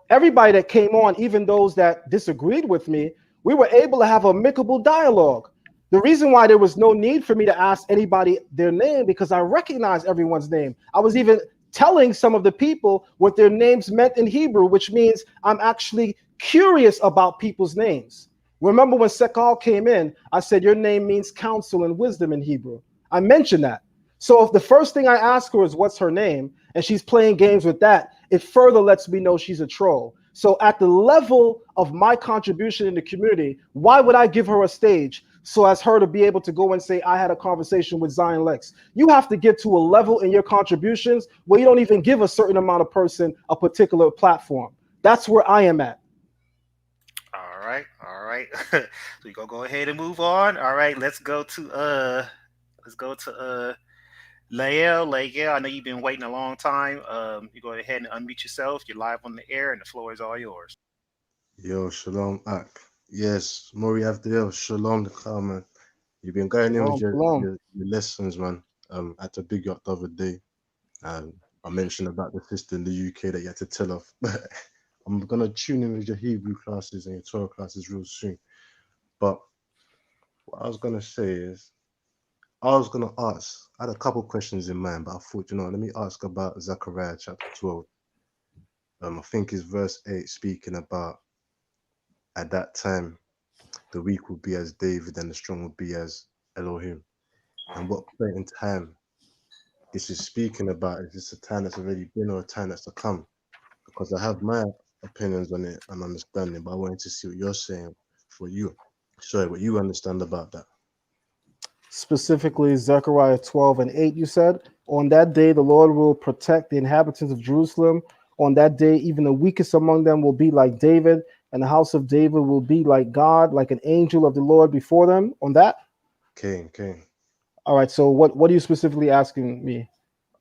everybody that came on, even those that disagreed with me, we were able to have a amicable dialogue. The reason why there was no need for me to ask anybody their name because I recognize everyone's name. I was even telling some of the people what their names meant in Hebrew, which means I'm actually curious about people's names. Remember when Sekal came in, I said your name means counsel and wisdom in Hebrew. I mentioned that. So if the first thing I ask her is what's her name, and she's playing games with that, it further lets me know she's a troll. So at the level of my contribution in the community, why would I give her a stage so as her to be able to go and say, I had a conversation with Zion Lexx? You have to get to a level in your contributions where you don't even give a certain amount of person a particular platform. That's where I am at. all right, all right. So we gonna go ahead and move on. All right, let's go to Lael. Lael, I know you've been waiting a long time. You go ahead and unmute yourself. You're live on the air, and the floor is all yours. Yo, shalom, Ak. Yes, Mori Avdeel, shalom, man. You've been going in with Shalom, shalom. your lessons, man. I had to big you up the other day. I mentioned about the sister in the UK that you had to tell off. But I'm gonna tune in with your Hebrew classes and your Torah classes real soon. But what I was gonna say is, I was gonna ask. I had a couple questions in mind, but I thought, let me ask about Zechariah chapter 12. I think it's verse 8 speaking about at that time the weak will be as David and the strong will be as Elohim. And what point in time this is speaking about? Is this a time that's already been or a time that's to come? Because I have my opinions on it and understanding, but I wanted to see what you're saying for you. Sorry, what you understand about that. Specifically Zechariah 12:8, you said, on that day the Lord will protect the inhabitants of Jerusalem. On that day, even the weakest among them will be like David, and the house of David will be like God, like an angel of the Lord before them. On that? Cain. All right, so what are you specifically asking me?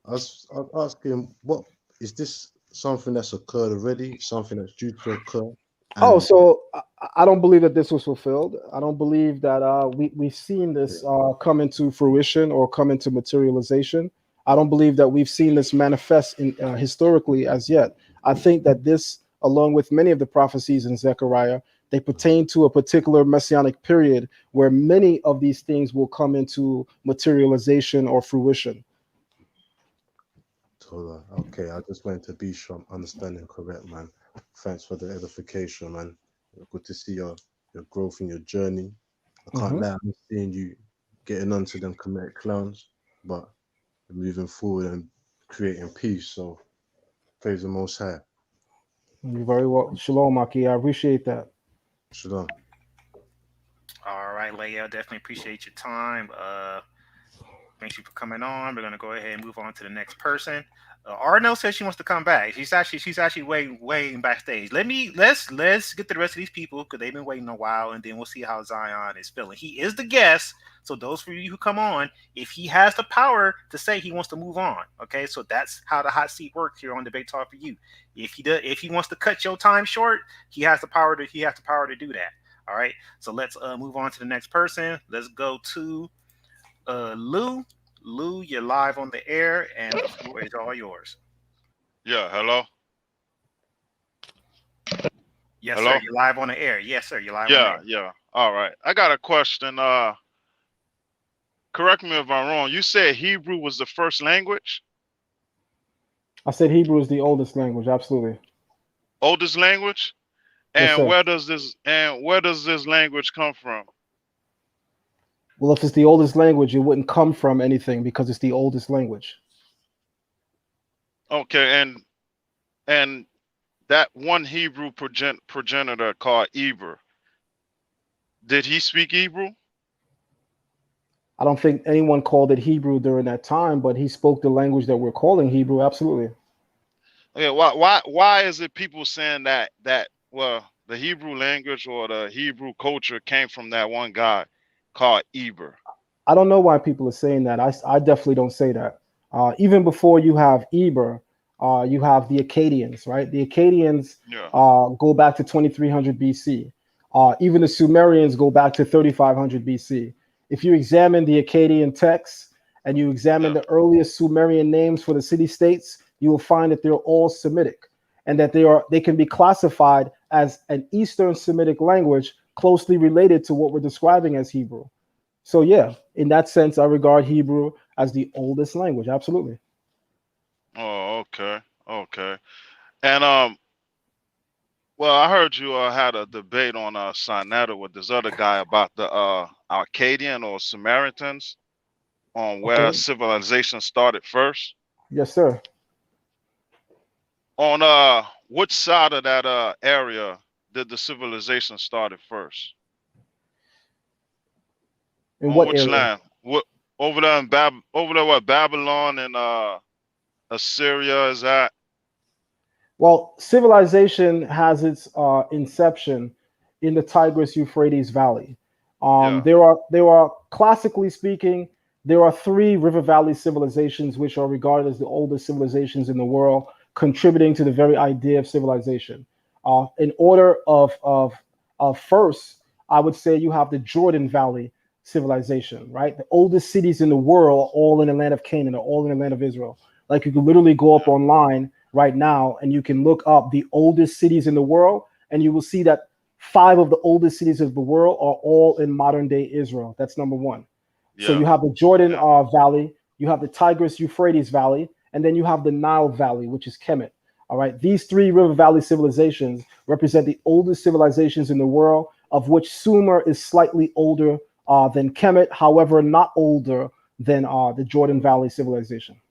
I was asking, what is this something that's occurred already, something that's due to occur? Oh, And so I don't believe that this was fulfilled. I don't believe that we've seen this come into fruition or come into materialization. I don't believe that we've seen this manifest in historically as yet. I think that this, along with many of the prophecies in Zechariah, they pertain to a particular messianic period where many of these things will come into materialization or fruition. Torah. Okay, I just wanted to be sure I'm understanding correct, man. Thanks for the edification, man. Good to see your growth in your journey. I can't lie, I'm seeing you getting onto them comedic clowns, but moving forward and creating peace. So praise the Most High. You're very well. Shalom, Aki. I appreciate that. Shalom. All right, Leia, definitely appreciate your time. Thank you for coming on. We're gonna go ahead and move on to the next person. Arno says she wants to come back. She's actually waiting backstage. Let's get the rest of these people because they've been waiting a while, and then we'll see how Zion is feeling. He is the guest, so those for you who come on, if he has the power to say he wants to move on, okay, so that's how the hot seat works here on Debate Talk for you. If he wants to cut your time short, he has the power to do that. All right, so let's move on to the next person. Let's go to Lou. Lou, you're live on the air, and the floor is all yours. Yeah, hello? Yes, Hello? sir. You're live on the air. Yes, sir. You're live on the air. Yeah. All right. I got a question. Correct me if I'm wrong. You said Hebrew was the first language? I said Hebrew is the oldest language. Absolutely. Oldest language? Yes, And sir. where does this language come from? Well, if it's the oldest language, it wouldn't come from anything because it's the oldest language. Okay, and that one Hebrew progenitor called Eber, did he speak Hebrew? I don't think anyone called it Hebrew during that time, but he spoke the language that we're calling Hebrew. Absolutely. Okay, why is it people saying that well, the Hebrew language or the Hebrew culture came from that one guy called Eber? I don't know why people are saying that. I definitely don't say that. Even before you have Eber, you have the Akkadians, right? The Akkadians go back to 2300 BC. Even the Sumerians go back to 3500 BC. If you examine the Akkadian texts and you examine the earliest Sumerian names for the city-states, you will find that they're all Semitic and that they can be classified as an Eastern Semitic language closely related to what we're describing as Hebrew. So yeah, in that sense, I regard Hebrew as the oldest language. Absolutely. Oh, okay. And well, I heard you had a debate on Sinetta with this other guy about the Arcadian or Samaritans on where civilization started first. Yes, sir. On which side of that area did the civilization started first? In On what which area? land? What over there in what Babylon and Assyria is that? Well, civilization has its inception in the Tigris-Euphrates Valley. There are classically speaking, there are three river valley civilizations which are regarded as the oldest civilizations in the world, contributing to the very idea of civilization. In order of first, I would say you have the Jordan Valley civilization, right? The oldest cities in the world, all in the land of Canaan, or all in the land of Israel. Like you could literally go up online right now and you can look up the oldest cities in the world, and you will see that 5 of the oldest cities of the world are all in modern day Israel. That's number one. So you have the Jordan Valley, you have the Tigris Euphrates Valley, and then you have the Nile Valley, which is Kemet. All right, these three river valley civilizations represent the oldest civilizations in the world, of which Sumer is slightly older than Kemet, however, not older than the Jordan Valley civilization.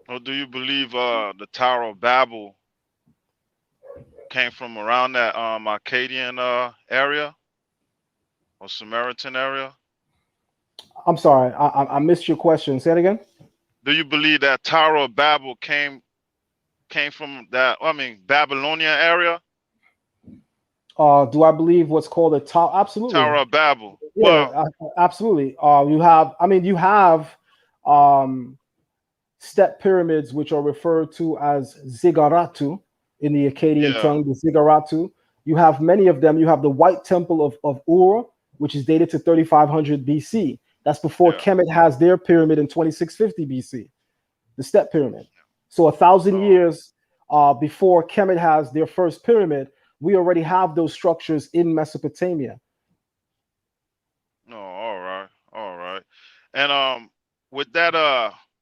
Or do you believe the Tower of Babel came from around that Akkadian area or Samaritan area? I'm sorry, I missed your question. Say it again. Do you believe that Tower of Babel came from that? I mean, Babylonian area? Do I believe what's called a tower? Absolutely. Tower of Babel. Yeah, Well, absolutely. You have step pyramids, which are referred to as zigguratу in the Akkadian yeah, tongue, the zigguratу. You have many of them. You have the White Temple of Ur, which is dated to 3500 BC. That's before yeah. Kemet has their pyramid in 2650 BC, the step pyramid. So 1,000 Oh, years before Kemet has their first pyramid, we already have those structures in Mesopotamia. no, all right, all right. And with that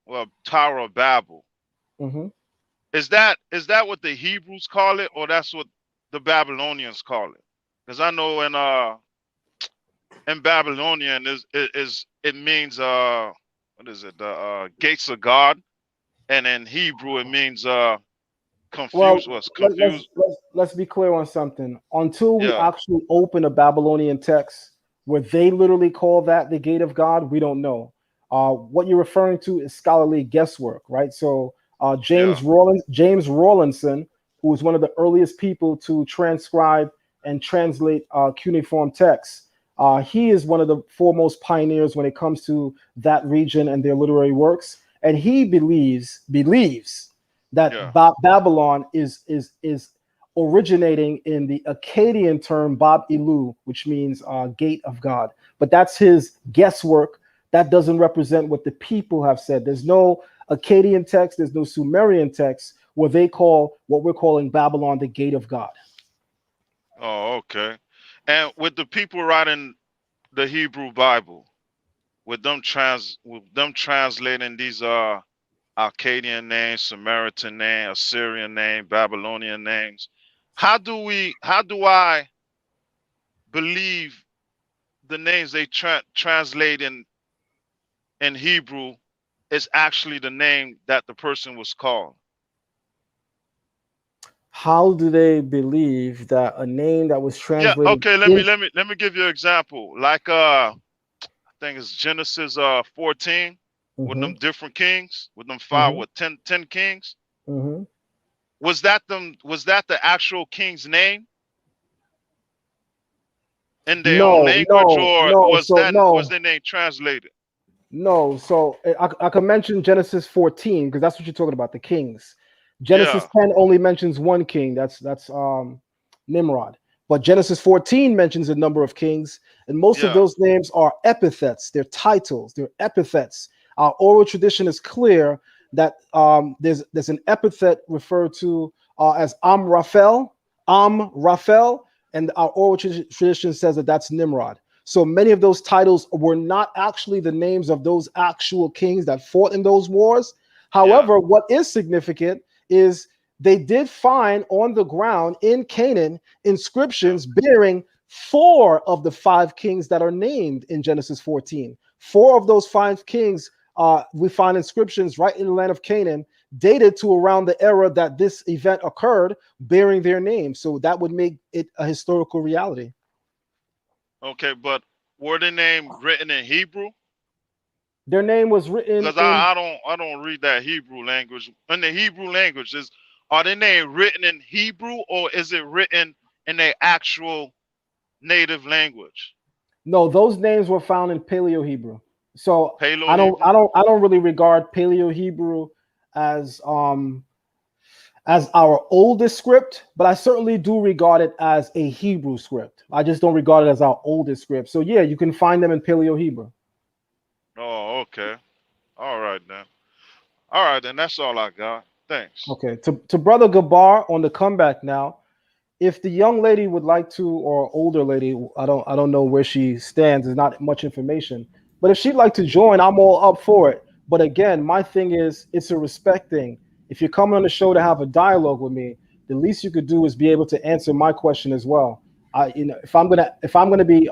well, Tower of Babel, hmm is that what the Hebrews call it, or that's what the Babylonians call it? Because I know in Babylonian it means what is it, the gates of God, and in Hebrew it means Well, confused. What's let, let's, confused? let's let's be clear on something. Until we Yeah, actually open a Babylonian text where they literally call that the gate of God, we don't know. What you're referring to is scholarly guesswork, right? So yeah, James Rawlinson, who was one of the earliest people to transcribe and translate cuneiform texts, he is one of the foremost pioneers when it comes to that region and their literary works, and he believes that yeah. Babylon is originating in the Akkadian term Bab Ilu, which means gate of God. But that's his guesswork. That doesn't represent what the people have said. There's no Akkadian text, there's no Sumerian text where they call what we're calling Babylon the gate of God. Oh, okay. And with the people writing the Hebrew Bible, with them translating these Akkadian names, Samaritan name, Assyrian name, Babylonian names, how do I believe the names they translate in Hebrew is actually the name that the person was called? How do they believe that a name that was Yeah, translated okay, in let me give you an example. Like I think it's Genesis 14 with them Mhm, different kings, with them five, mhm, what, 10 kings? mhm. Was that the actual king's name in their own No, language, no, or no. So was no, their name translated? no. So I could mention Genesis 14 because that's what you're talking about, the kings. Genesis Yeah, 10 only mentions one king. That's Nimrod. But Genesis 14 mentions a number of kings, and most of yeah. those names are epithets. They're titles. They're epithets. Our oral tradition is clear that there's an epithet referred to as Raphael, and our oral tradition says that that's Nimrod. So many of those titles were not actually the names of those actual kings that fought in those wars. Yeah. However, what is significant is they did find on the ground in Canaan Yeah. inscriptions bearing four of the five kings that are named in Genesis 14. Four of those five kings, we find inscriptions right in the land of Canaan, dated to around the era that this event occurred, bearing their names. So that would make it a historical reality. Okay, but were the name written in Hebrew? Their name was written Because in I don't read that Hebrew language. In the Hebrew language, are their name written in Hebrew, or is it written in their actual native language? no, those names were found in Paleo Hebrew. So Paleo I don't Hebrew? I don't I don't really regard Paleo Hebrew as our oldest script, but I certainly do regard it as a Hebrew script. I just don't regard it as our oldest script. So yeah, you can find them in Paleo Hebrew. Oh, okay. All right then. All right then. That's all I got. Thanks. Okay, to brother Gabbar on the comeback now. If the young lady would like to, or older lady, I don't know where she stands. There's not much information, but if she'd like to join, I'm all up for it. But again, my thing is, it's a respect thing. If you're coming on the show to have a dialogue with me, the least you could do is be able to answer my question as well. If I'm gonna be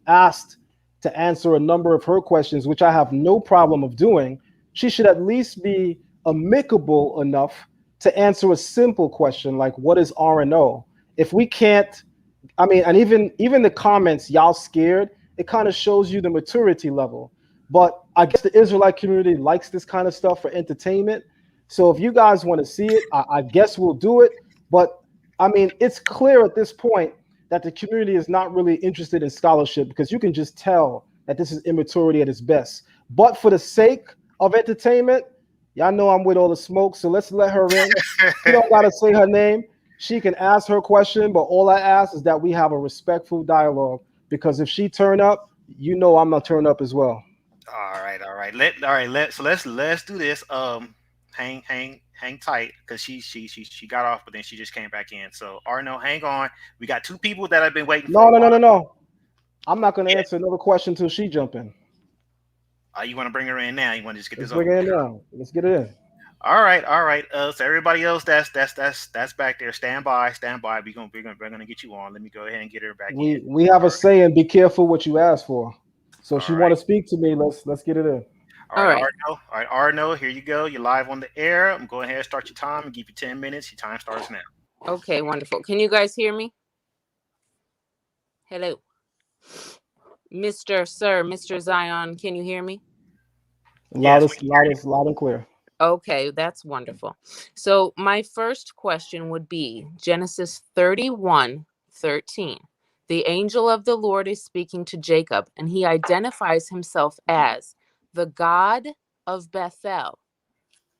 asked to answer a number of her questions, which I have no problem of doing, she should at least be amicable enough to answer a simple question like, what is RNO? If we can't, and even the comments, y'all scared, it kind of shows you the maturity level. But I guess the Israelite community likes this kind of stuff for entertainment. So if you guys want to see it, I guess we'll do it. But it's clear at this point that the community is not really interested in scholarship, because you can just tell that this is immaturity at its best. But for the sake of entertainment, y'all know I'm with all the smoke, so let's let her in. She don't gotta say her name. She can ask her question, but all I ask is that we have a respectful dialogue, because if she turn up, I'm gonna turn up as well. All right. Let's do this. Hang tight, because she got off, but then she just came back in. So Arno, hang on. We got two people that have been waiting. No. I'm not gonna answer another question until she jump in. You want to bring her in now? You want to just get Let's this over? Bring her in now. Let's get it in. All right. So everybody else that's back there, stand by. We're gonna get you on. Let me go ahead and get her back in. We have a saying: be careful what you ask for. So if she right. want to speak to me, let's get it in. All right. Arno, here you go. You're live on the air. I'm going ahead and start your time and give you 10 minutes. Your time starts now. Okay, wonderful. Can you guys hear me? Hello. Mr. Zion, can you hear me? Loud and clear. Okay, that's wonderful. So my first question would be Genesis 31:13. The angel of the Lord is speaking to Jacob, and he identifies himself as the God of Bethel.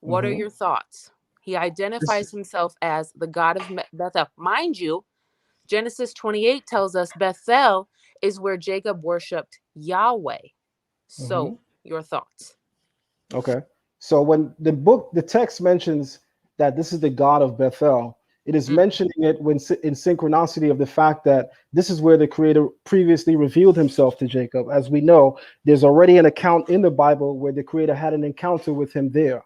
What are your thoughts? He identifies himself as the God of Bethel. Mind you, Genesis 28 tells us Bethel is where Jacob worshipped Yahweh. So your thoughts? Okay. So when the text mentions that this is the God of Bethel, it is mentioning it when in synchronicity of the fact that this is where the Creator previously revealed himself to Jacob. As we know, there's already an account in the Bible where the Creator had an encounter with him there.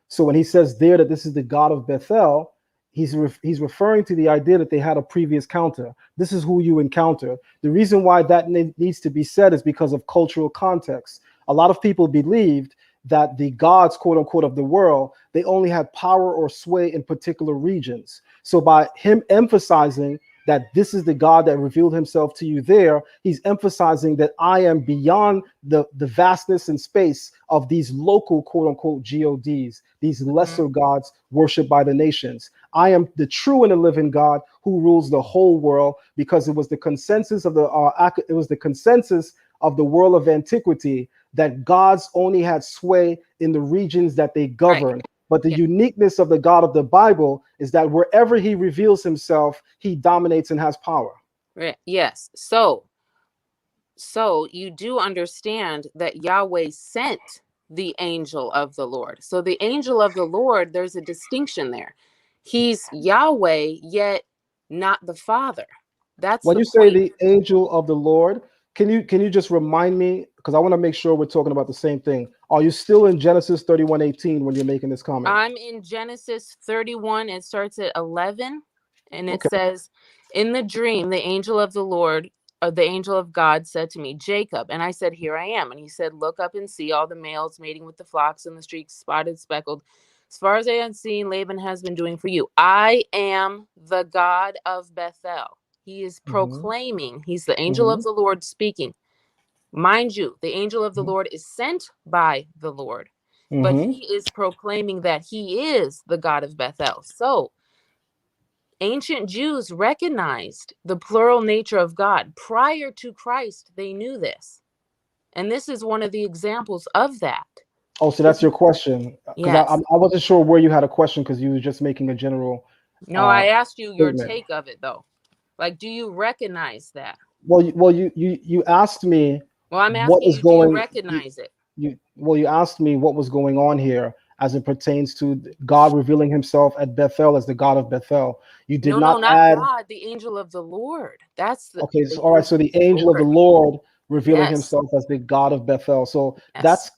So when he says there that this is the God of Bethel, he's referring to the idea that they had a previous encounter. This is who you encounter. The reason why that needs to be said is because of cultural context. A lot of people believed that the gods, quote unquote, of the world, they only had power or sway in particular regions. So by him emphasizing that this is the God that revealed himself to you there, he's emphasizing that I am beyond the vastness and space of these local, quote unquote, gods, these lesser gods worshipped by the nations. I am the true and the living God who rules the whole world, because it was the consensus of the world of antiquity that gods only had sway in the regions that they govern. Right. But the uniqueness of the God of the Bible is that wherever he reveals himself, he dominates and has power. Right. Yes. So you do understand that Yahweh sent the angel of the Lord. So the angel of the Lord, there's a distinction there. He's Yahweh, yet not the Father. That's when you say the angel of the Lord. Can you just remind me, because I want to make sure we're talking about the same thing. Are you still in Genesis 31:18 when you're making this comment? I'm in Genesis 31. It starts at 11, and it says, in the dream, the angel of the Lord, or the angel of God, said to me, Jacob. And I said, here I am. And he said, look up and see all the males mating with the flocks and the streaks spotted, speckled. As far as I have seen, Laban has been doing for you. I am the God of Bethel. He is proclaiming. He's the angel of the Lord speaking. Mind you, the angel of the Lord is sent by the Lord, but he is proclaiming that he is the God of Bethel. So ancient Jews recognized the plural nature of God. Prior to Christ, they knew this. And this is one of the examples of that. Oh, so that's your question. Because I wasn't sure where you had a question, because you were just making a general. No, I asked you your take of it, though. Like, do you recognize that? Well, you asked me. Well, I'm asking you, do you recognize it? You asked me what was going on here as it pertains to God revealing himself at Bethel as the God of Bethel. You did not add God, the angel of the Lord. That's the all right. So the angel of the Lord revealing himself as the God of Bethel. So that's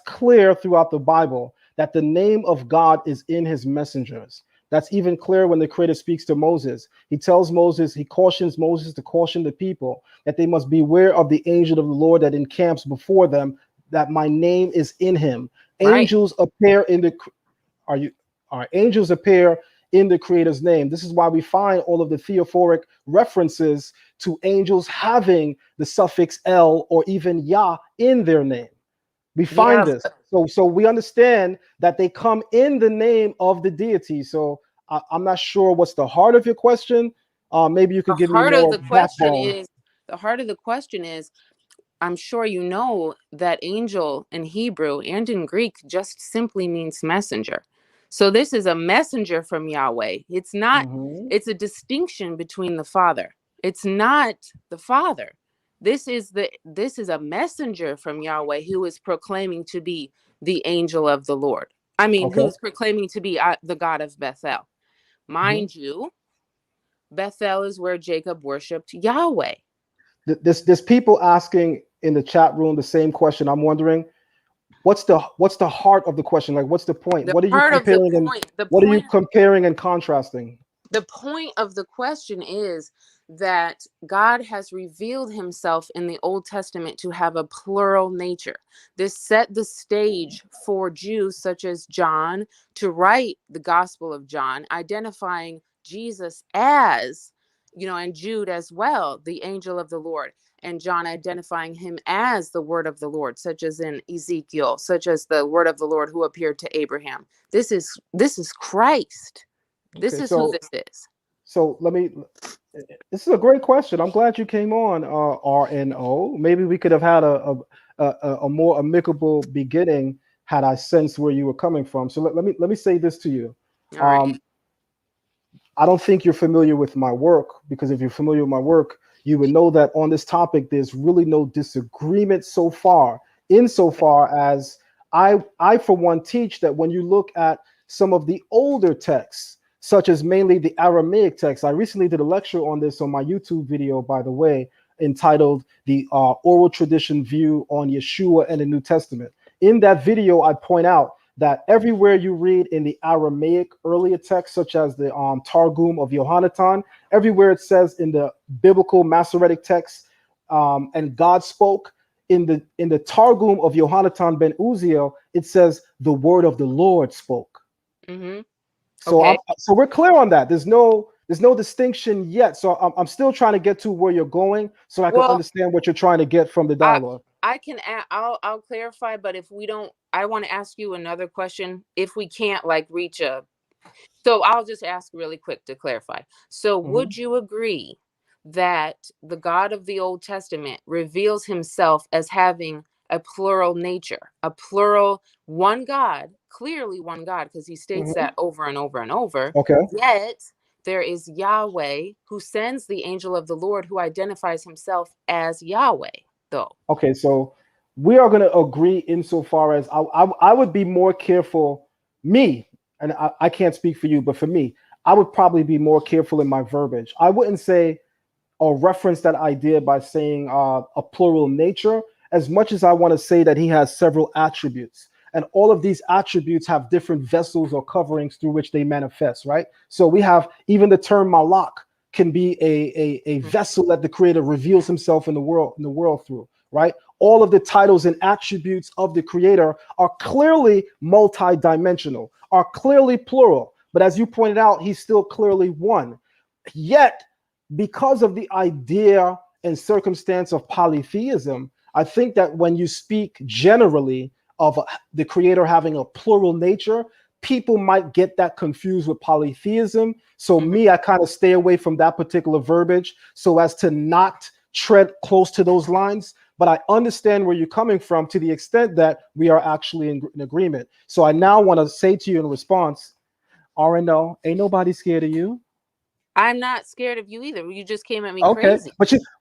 clear throughout the Bible that the name of God is in his messengers. That's even clear when the Creator speaks to Moses. He tells Moses, he cautions Moses to caution the people that they must beware of the angel of the Lord that encamps before them, that my name is in him. Right. Angels appear in the angels appear in the Creator's name. This is why we find all of the theophoric references to angels having the suffix El or even Yah in their name. We find Yeah. this. So we understand that they come in the name of the deity. So I'm not sure what's the heart of your question. Maybe you could give me more backbone. The heart of the question is, I'm sure you know that angel in Hebrew and in Greek just simply means messenger. So this is a messenger from Yahweh. It's not, it's a distinction between the Father. It's not the Father. This is a messenger from Yahweh who is proclaiming to be the angel of the Lord. I mean, Okay. who's proclaiming to be the God of Bethel. Mind you, Bethel is where Jacob worshipped Yahweh. There's people asking in the chat room the same question. I'm wondering, what's the heart of the question? Like, what's the point? The What are you part of the comparing point, what are you comparing and contrasting? the point of the question is that God has revealed himself in the Old Testament to have a plural nature. This set the stage for Jews such as John to write the Gospel of John, identifying Jesus as, and Jude as well, the angel of the Lord, and John identifying him as the word of the Lord, such as in Ezekiel, such as the word of the Lord who appeared to Abraham. This is Christ. This is who this is. So this is a great question. I'm glad you came on, RNO. Maybe we could have had a more amicable beginning had I sensed where you were coming from. So let me say this to you. All right. I don't think you're familiar with my work, because if you're familiar with my work, you would know that on this topic, there's really no disagreement so far, insofar as I for one teach that when you look at some of the older texts, such as mainly the Aramaic text. I recently did a lecture on this on my YouTube video, by the way, entitled The Oral Tradition View on Yeshua and the New Testament. In that video, I point out that everywhere you read in the Aramaic earlier text, such as the Targum of Yohanatan, everywhere it says in the biblical Masoretic text, and God spoke, in the Targum of Yohanatan ben Uziel, it says the word of the Lord spoke. Mm-hmm. So so we're clear on that. There's no distinction yet. So I'm still trying to get to where you're going, so I can understand what you're trying to get from the dialogue. I'll clarify, but if we don't, I want to ask you another question. If we can't reach so I'll just ask really quick to clarify. So would you agree that the God of the Old Testament reveals himself as having a plural nature, a plural one God, clearly one God, because he states that over and over and over. Okay. Yet there is Yahweh who sends the angel of the Lord who identifies himself as Yahweh, though. Okay, so we are going to agree insofar as I would be more careful, and I can't speak for you, but for me, I would probably be more careful in my verbiage. I wouldn't say or reference that idea by saying a plural nature, as much as I want to say that he has several attributes. And all of these attributes have different vessels or coverings through which they manifest, right? So we have even the term malak can be a vessel that the Creator reveals himself in the world through, right? All of the titles and attributes of the Creator are clearly multidimensional, are clearly plural. But as you pointed out, he's still clearly one. Yet, because of the idea and circumstance of polytheism, I think that when you speak generally of the Creator having a plural nature, people might get that confused with polytheism. So I kind of stay away from that particular verbiage so as to not tread close to those lines. But I understand where you're coming from to the extent that we are actually in agreement. So I now want to say to you in response, RNO, ain't nobody scared of you. I'm not scared of you either. You just came at me Okay, crazy.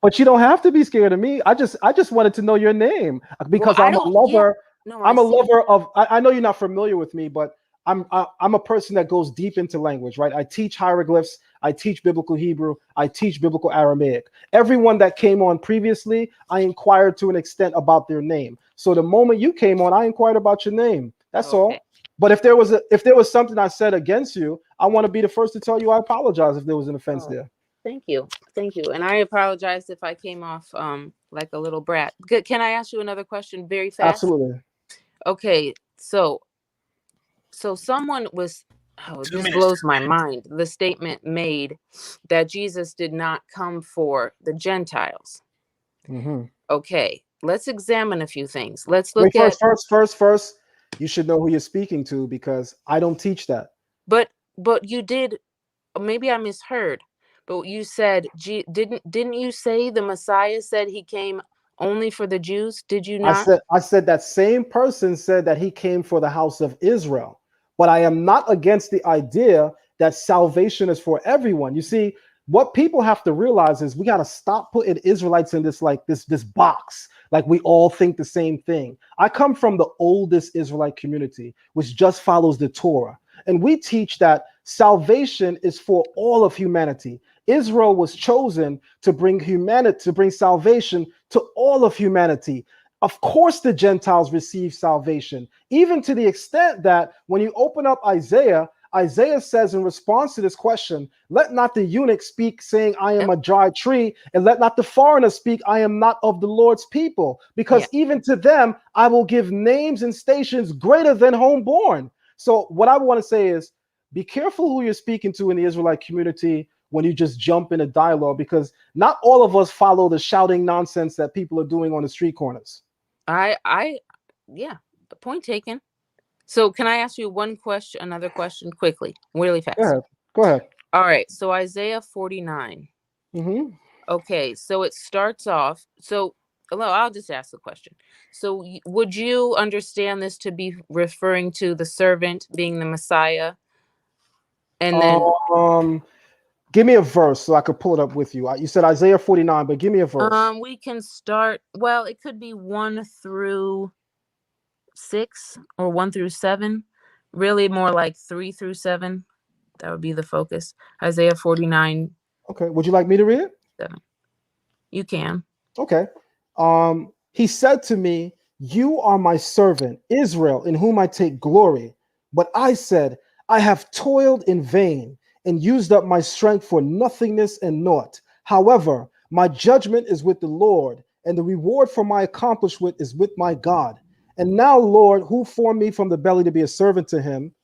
but you don't have to be scared of me. I just wanted to know your name because I'm a lover. I'm a lover of. I know you're not familiar with me, but I'm a person that goes deep into language, right? I teach hieroglyphs. I teach biblical Hebrew. I teach biblical Aramaic. Everyone that came on previously, I inquired to an extent about their name. So the moment you came on, I inquired about your name. That's all. But if there was something I said against you, I want to be the first to tell you I apologize if there was an offense there. Thank you. And I apologize if I came off like a little brat. Can I ask you another question very fast? Absolutely. Okay, so someone was, it just blows my mind, the statement made that Jesus did not come for the Gentiles. Mm-hmm. Okay, let's examine a few things. Let's Wait, look first, you should know who you're speaking to, because I don't teach that. But you did, maybe I misheard, but you said, didn't you say the Messiah said he came only for the Jews? Did you not? I said that same person said that he came for the house of Israel, but I am not against the idea that salvation is for everyone. You see, what people have to realize is we got to stop putting Israelites in this this box, like we all think the same thing. I come from the oldest Israelite community, which just follows the Torah, and we teach that salvation is for all of humanity. Israel was chosen to bring salvation to all of humanity. Of course, the Gentiles receive salvation, even to the extent that when you open up Isaiah says in response to this question, let not the eunuch speak saying, I am a dry tree, and let not the foreigner speak, I am not of the Lord's people, because even to them, I will give names and stations greater than homeborn. So what I want to say is, be careful who you're speaking to in the Israelite community when you just jump in a dialogue, because not all of us follow the shouting nonsense that people are doing on the street corners. Yeah, point taken. So can I ask you another question quickly, really fast? Go ahead. All right, so Isaiah 49. Mm-hmm. Okay, so it starts off, I'll just ask the question. So would you understand this to be referring to the servant being the Messiah? And then give me a verse so I could pull it up with you. You said Isaiah 49, but give me a verse. We can start, well, it could be 1 through 6 or 1 through 7. Really more like 3 through 7. That would be the focus. Isaiah 49. Okay, would you like me to read it? 7. You can. Okay. He said to me, you are my servant, Israel, in whom I take glory. But I said, I have toiled in vain and used up my strength for nothingness and naught. However, my judgment is with the Lord, and the reward for my accomplishment is with my God. And now, Lord, who formed me from the belly to be a servant to him,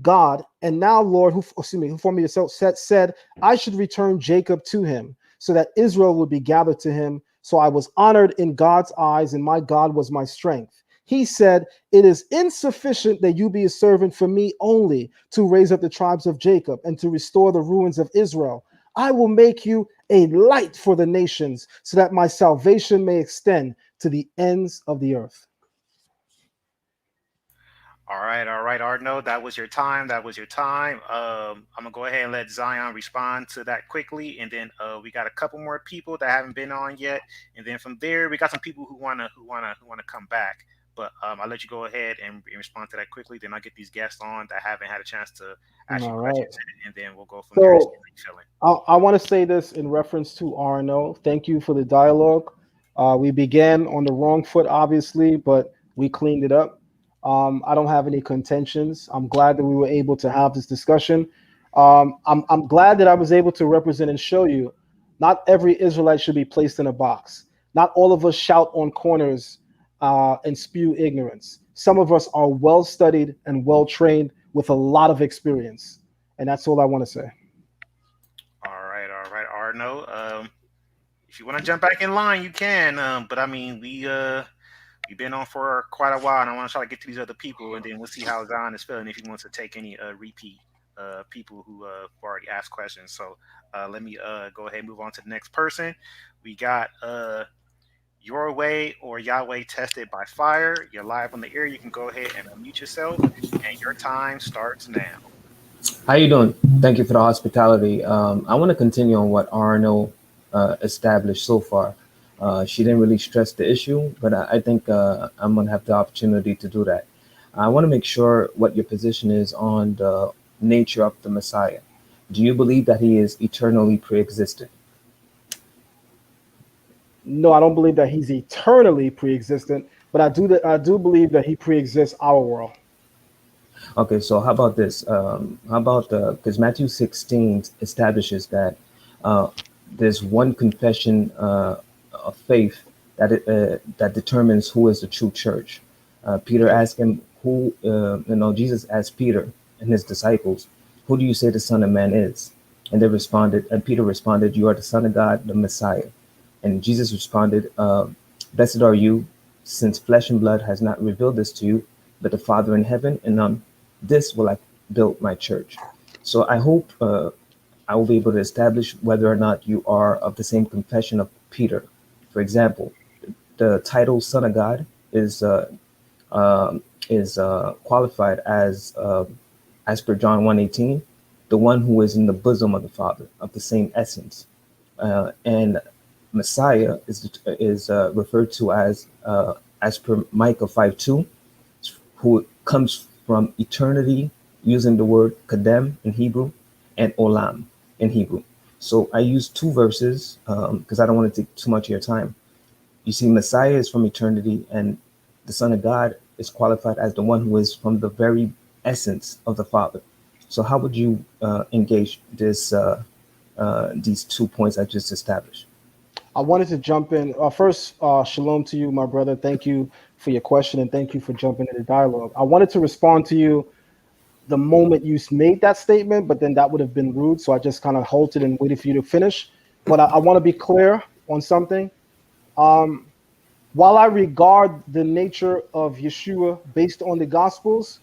God, and now, Lord, who formed me to said, I should return Jacob to him, so that Israel would be gathered to him. So I was honored in God's eyes, and my God was my strength. He said, it is insufficient that you be a servant for me only, to raise up the tribes of Jacob and to restore the ruins of Israel. I will make you a light for the nations, so that my salvation may extend to the ends of the earth. All right, Arno, that was your time. I'm gonna go ahead and let Zion respond to that quickly, and then we got a couple more people that haven't been on yet, and then from there we got some people who wanna come back. But I'll let you go ahead and respond to that quickly. Then I'll get these guests on that haven't had a chance to ask you questions, and then we'll go from there. I want to say this in reference to Arno. Thank you for the dialogue. We began on the wrong foot, obviously, but we cleaned it up. I don't have any contentions. I'm glad that we were able to have this discussion. I'm glad that I was able to represent and show you not every Israelite should be placed in a box. Not all of us shout on corners and spew ignorance. Some of us are well studied and well trained with a lot of experience. And that's all I want to say. All right, Arno. If you want to jump back in line, you can. But I mean, we've been on for quite a while, and I want to try to get to these other people, and then we'll see how Zion is feeling if he wants to take any repeat people who already asked questions. So let me go ahead and move on to the next person. We got Your Way or Yahweh Tested by Fire. You're live on the air. You can go ahead and unmute yourself, and your time starts now. How you doing? Thank you for the hospitality. I want to continue on what Arno established so far. She didn't really stress the issue, but I think I'm going to have the opportunity to do that. I want to make sure what your position is on the nature of the Messiah. Do you believe that he is eternally pre-existent? No, I don't believe that he's eternally pre-existent, but I do believe that he pre-exists our world. Okay, so how about this? How about because Matthew 16 establishes that uh, there's one confession of faith that determines who is the true church. Peter asked him, "Who?" Jesus asked Peter and his disciples, "Who do you say the Son of Man is?" And they responded, and Peter responded, "You are the Son of God, the Messiah." And Jesus responded, "Blessed are you, since flesh and blood has not revealed this to you, but the Father in heaven. And on this will I build my church." So I hope I will be able to establish whether or not you are of the same confession of Peter. For example, the title Son of God is qualified as per John 1:18, the one who is in the bosom of the Father, of the same essence. And Messiah is referred to as per Micah 5:2, who comes from eternity, using the word kadem in Hebrew and olam in Hebrew. So I use two verses because I don't want to take too much of your time. You see, Messiah is from eternity, and the Son of God is qualified as the one who is from the very essence of the Father. So how would you engage these 2 points I just established? I wanted to jump in. First, shalom to you, my brother. Thank you for your question and thank you for jumping into dialogue. I wanted to respond to you the moment you made that statement, but then that would have been rude. So I just kind of halted and waited for you to finish. But I want to be clear on something. While I regard the nature of Yeshua based on the Gospels,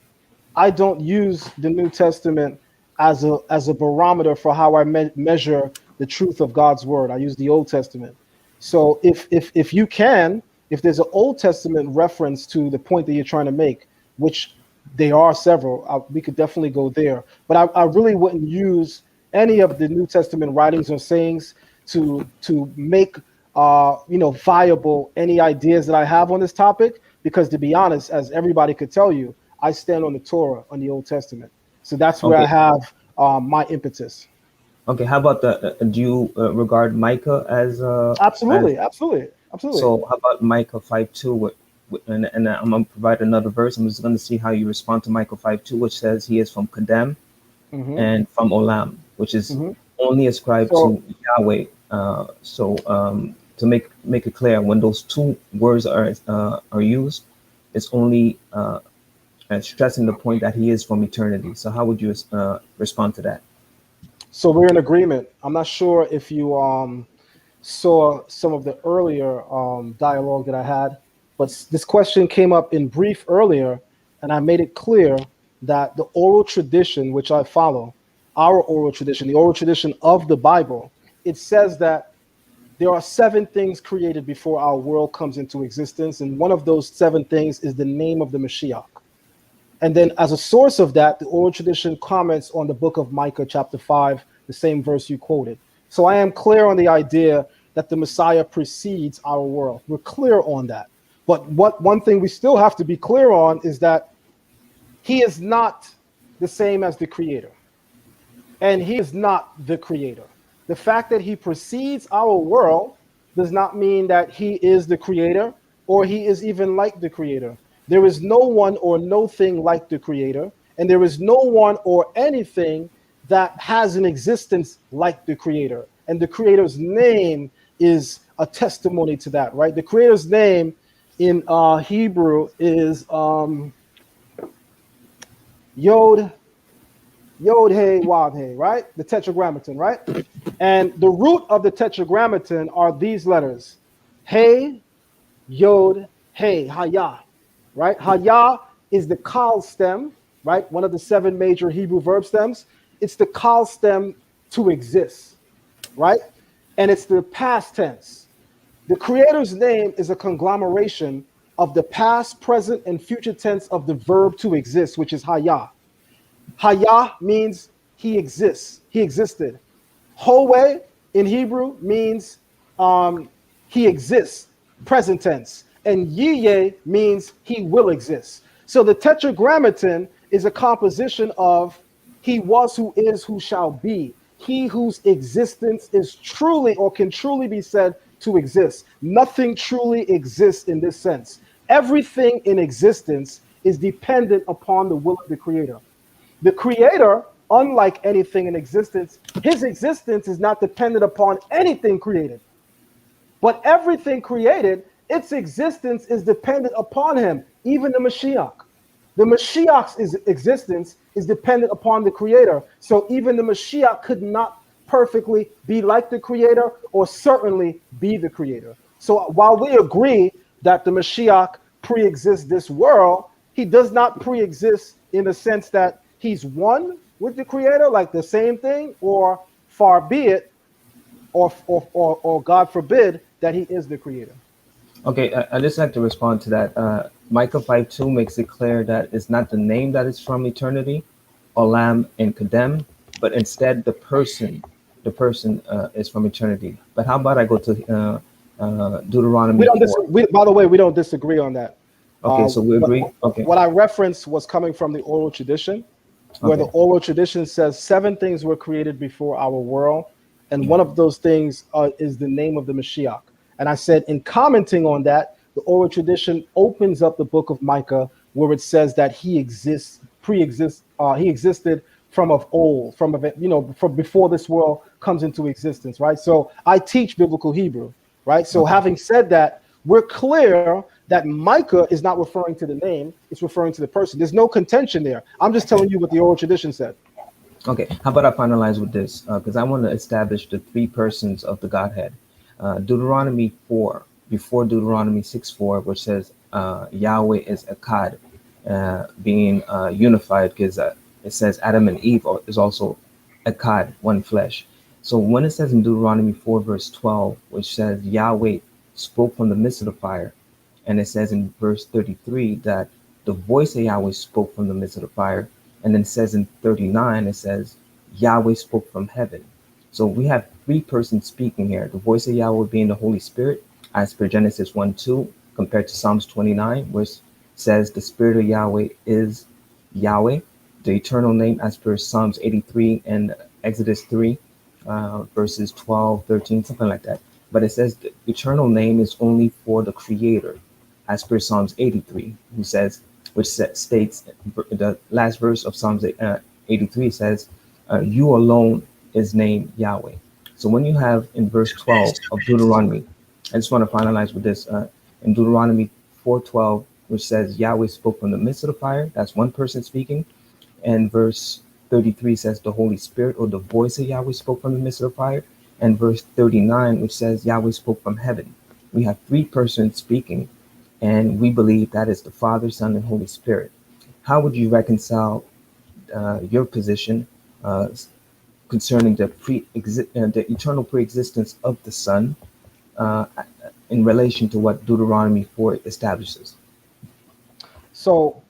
I don't use the New Testament as a barometer for how I measure the truth of God's word. I use the Old Testament. So if you can, if there's an Old Testament reference to the point that you're trying to make, which there are several, we could definitely go there. But I really wouldn't use any of the New Testament writings or sayings to make viable any ideas that I have on this topic, because to be honest, as everybody could tell you, I stand on the Torah, on the Old Testament. So that's where I Okay. have my impetus. Okay. How about do you regard Micah as? Absolutely, absolutely, absolutely. So how about Micah 5:2? And I'm gonna provide another verse. I'm just gonna see how you respond to Micah 5:2, which says he is from Kadam Hmm. and from Olam, which is Hmm. only ascribed So to Yahweh. To make it clear, when those two words are used, it's only stressing the point that he is from eternity. So how would you respond to that? we're in agreement. I'm not sure if you saw some of the earlier dialogue that I had, but this question came up in brief earlier, and I made it clear that the oral tradition, which I follow, our oral tradition, the oral tradition of the Bible, it says that there are 7 things created before our world comes into existence, and one of those 7 things is the name of the Mashiach. And then, as a source of that, the oral tradition comments on the book of Micah, chapter 5, the same verse you quoted. So I am clear on the idea that the Messiah precedes our world. We're clear on that. But one thing we still have to be clear on is that he is not the same as the Creator, and he is not the Creator. The fact that he precedes our world does not mean that he is the Creator or he is even like the Creator. There is no one or no thing like the Creator, and there is no one or anything that has an existence like the Creator. And the Creator's name is a testimony to that, right? The Creator's name in Hebrew is Yod, Yod Hey Wad Hey, right? The Tetragrammaton, right? And the root of the Tetragrammaton are these letters: Hey, Yod, Hey, Hayah, right? Hayah is the Kal stem, right? One of the 7 major Hebrew verb stems. It's the Kal stem to exist, right? And it's the past tense. The Creator's name is a conglomeration of the past, present, and future tense of the verb to exist, which is Hayah. Hayah means he exists, he existed. Howe in Hebrew means he exists, present tense. And Yiye means he will exist. So the Tetragrammaton is a composition of he was, who is, who shall be. He whose existence is truly or can truly be said to exist. Nothing truly exists in this sense. Everything in existence is dependent upon the will of the creator. The creator, unlike anything in existence, his existence is not dependent upon anything created. But everything created, its existence is dependent upon him, even the Mashiach. The Mashiach's existence is dependent upon the creator. So even the Mashiach could not perfectly be like the creator or certainly be the creator. So while we agree that the Mashiach pre-exists this world, he does not pre-exist in the sense that he's one with the creator, like the same thing, or far be it, or God forbid that he is the creator. Okay, I just like to respond to that. Micah 5:2 makes it clear that it's not the name that is from eternity, Olam and Kadem, but instead the person. The person is from eternity. But how about I go to Deuteronomy 4? By the way, we don't disagree on that. Okay, so we agree. Okay. What I referenced was coming from the oral tradition, where the oral tradition says 7 things were created before our world, and one of those things is the name of the Mashiach. And I said, in commenting on that, the oral tradition opens up the book of Micah, where it says that he exists, he existed from of old, from before this world comes into existence, right? So I teach biblical Hebrew, right? So having said that, we're clear that Micah is not referring to the name, it's referring to the person. There's no contention there. I'm just telling you what the oral tradition said. Okay, how about I finalize with this? Because I want to establish the 3 persons of the Godhead. Deuteronomy 4, before Deuteronomy 6:4, which says Yahweh is Akkad, being unified, because it says Adam and Eve is also Akkad, one flesh. So when it says in Deuteronomy 4, verse 12, which says Yahweh spoke from the midst of the fire, and it says in verse 33 that the voice of Yahweh spoke from the midst of the fire, and then it says in 39, it says Yahweh spoke from heaven. So we have 3 persons speaking here. The voice of Yahweh being the Holy Spirit, as per Genesis 1:2, compared to Psalms 29, which says the Spirit of Yahweh is Yahweh. The eternal name, as per Psalms 83 and Exodus 3, verses 12, 13, something like that. But it says the eternal name is only for the Creator, as per Psalms 83, which states the last verse of Psalms 83 says, "You alone is named Yahweh." So when you have in verse 12 of Deuteronomy, I just want to finalize with this. In Deuteronomy 4:12, which says Yahweh spoke from the midst of the fire, that's one person speaking. And verse 33 says the Holy Spirit, or the voice of Yahweh, spoke from the midst of the fire. And verse 39, which says Yahweh spoke from heaven. We have 3 persons speaking, and we believe that is the Father, Son, and Holy Spirit. How would you reconcile your position concerning the eternal preexistence of the Son in relation to what Deuteronomy 4 establishes? So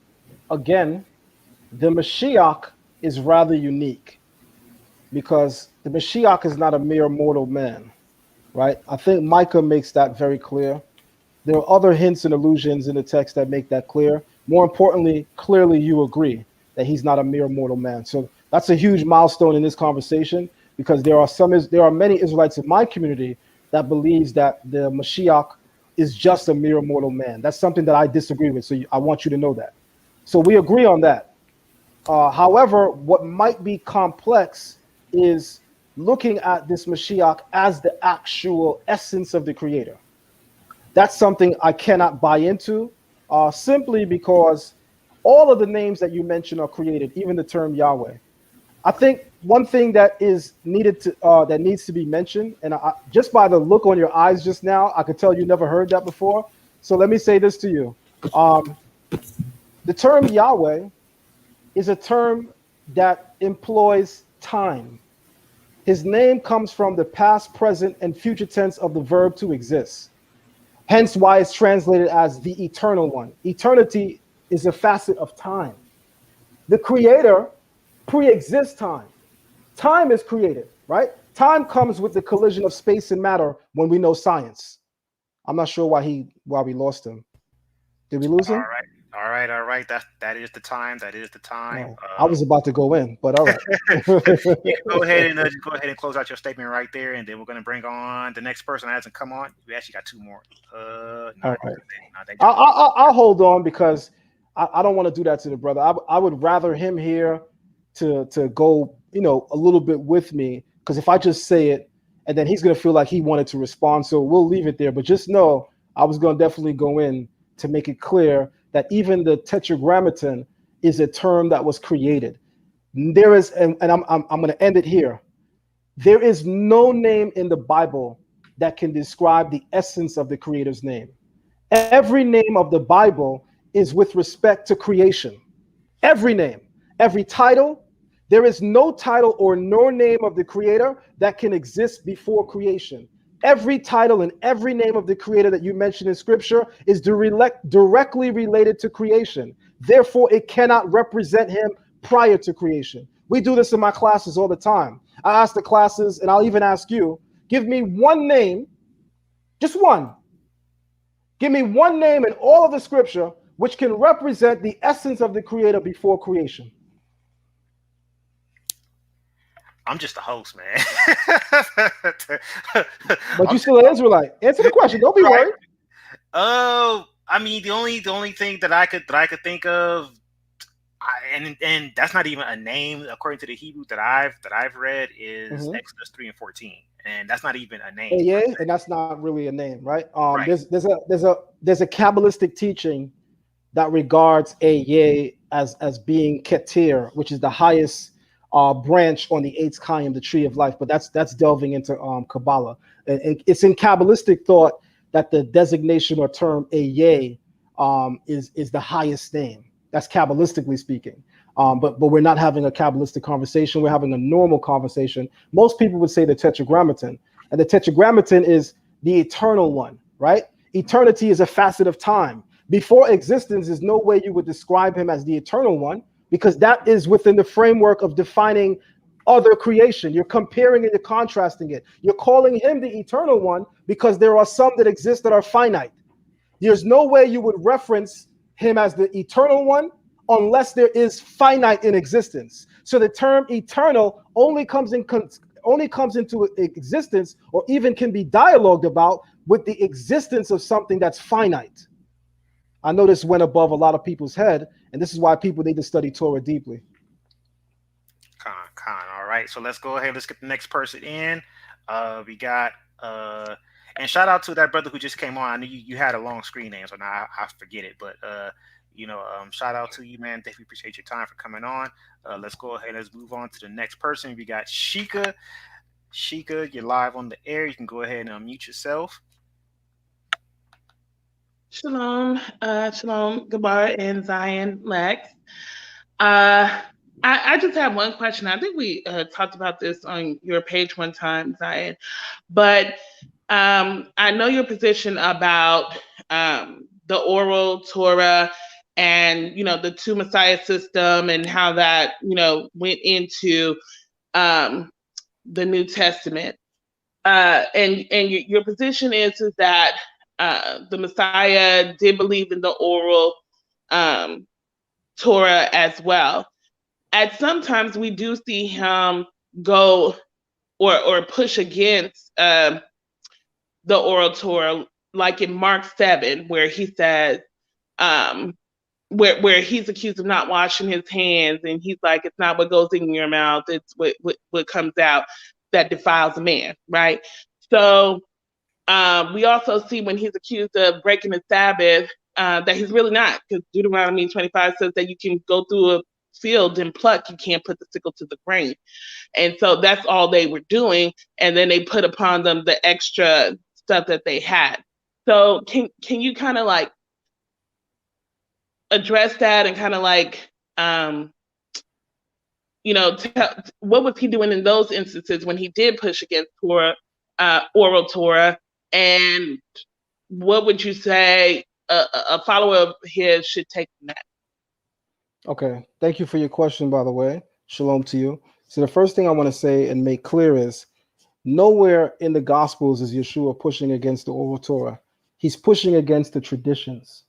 again, the Mashiach is rather unique because the Mashiach is not a mere mortal man, right? I think Micah makes that very clear. There are other hints and allusions in the text that make that clear. More importantly, clearly you agree that he's not a mere mortal man. So that's a huge milestone in this conversation, because there are many Israelites in my community that believes that the Mashiach is just a mere mortal man. That's something that I disagree with. So I want you to know that. So we agree on that. However, what might be complex is looking at this Mashiach as the actual essence of the Creator. That's something I cannot buy into, simply because all of the names that you mentioned are created, even the term Yahweh. I think one thing that is needed to that needs to be mentioned, and just by the look on your eyes just now, I could tell you never heard that before. So let me say this to you: the term Yahweh is a term that employs time. His name comes from the past, present, and future tense of the verb to exist. Hence why it's translated as the eternal one. Eternity is a facet of time. The Creator pre-exists time. Time is created, right? Time comes with the collision of space and matter when we know science. I'm not sure why we lost him. Did we lose him? All right. That is the time. That is the time. I was about to go in, but all right. Yeah, go ahead and close out your statement right there, and then we're going to bring on the next person that hasn't come on. We actually got 2 more. All right. I'll hold on because I don't want to do that to the brother. I would rather him here to go, a little bit with me, because if I just say it, and then he's gonna feel like he wanted to respond. So we'll leave it there. But just know I was gonna definitely go in to make it clear that even the tetragrammaton is a term that was created. There is, and I'm gonna end it here. There is no name in the Bible that can describe the essence of the Creator's name. Every name of the Bible is with respect to creation. Every name, every title. There is no title or no name of the Creator that can exist before creation. Every title and every name of the Creator that you mention in Scripture is directly related to creation. Therefore, it cannot represent him prior to creation. We do this in my classes all the time. I ask the classes, and I'll even ask you, give me one name, just one. Give me one name in all of the Scripture which can represent the essence of the Creator before creation. I'm just a host, man. But you still an Israelite. Answer the question. Don't be worried. Oh, I mean, the only thing that I could think of, and that's not even a name according to the Hebrew that I've read, is Exodus 3 and 14, and that's not even a name. Yeah, and that's not really a name, right? Right. There's a Kabbalistic teaching that regards Ehyeh as being Keter, which is the highest branch on the Eitz Chaim, the tree of life. But that's delving into Kabbalah. It's in Kabbalistic thought that the designation or term Ehyeh is the highest name. That's Kabbalistically speaking. But we're not having a Kabbalistic conversation. We're having a normal conversation. Most people would say the Tetragrammaton, and the Tetragrammaton is the eternal one, right? Eternity is a facet of time. Before existence, there's no way you would describe him as the eternal one, because that is within the framework of defining other creation. You're comparing it, you're contrasting it. You're calling him the eternal one because there are some that exist that are finite. There's no way you would reference him as the eternal one unless there is finite in existence. So the term eternal only comes into existence, or even can be dialogued about, with the existence of something that's finite. I know this went above a lot of people's head, and this is why people need to study Torah deeply. All right, so let's go ahead. Let's get the next person in. We got and shout out to that brother who just came on. I knew you had a long screen name, so now I forget it. But shout out to you, man. Definitely appreciate your time for coming on. Let's go ahead. Let's move on to the next person. We got Sheikah. Sheikah, you're live on the air. You can go ahead and unmute yourself. Shalom, Gabbar and Zion Lexx. I just have one question. I think we talked about this on your page one time, Zion, but I know your position about the oral Torah and the two Messiah system and how that went into the New Testament. And your position is that the Messiah did believe in the oral Torah as well. At sometimes we do see him go or push against the oral Torah, like in Mark 7, where he says, where he's accused of not washing his hands, and he's like, it's not what goes in your mouth, it's what comes out that defiles a man, right? So we also see when he's accused of breaking the Sabbath, that he's really not, because Deuteronomy 25 says that you can go through a field and pluck, you can't put the sickle to the grain. And so that's all they were doing, and then they put upon them the extra stuff that they had. So can you kind of like address that and kind of like what was he doing in those instances when he did push against Torah, oral Torah, and what would you say a follower of his should take from that? Okay, thank you for your question, by the way. Shalom to you. So the first thing I want to say and make clear is nowhere in the Gospels is Yeshua pushing against the oral Torah. He's pushing against the traditions.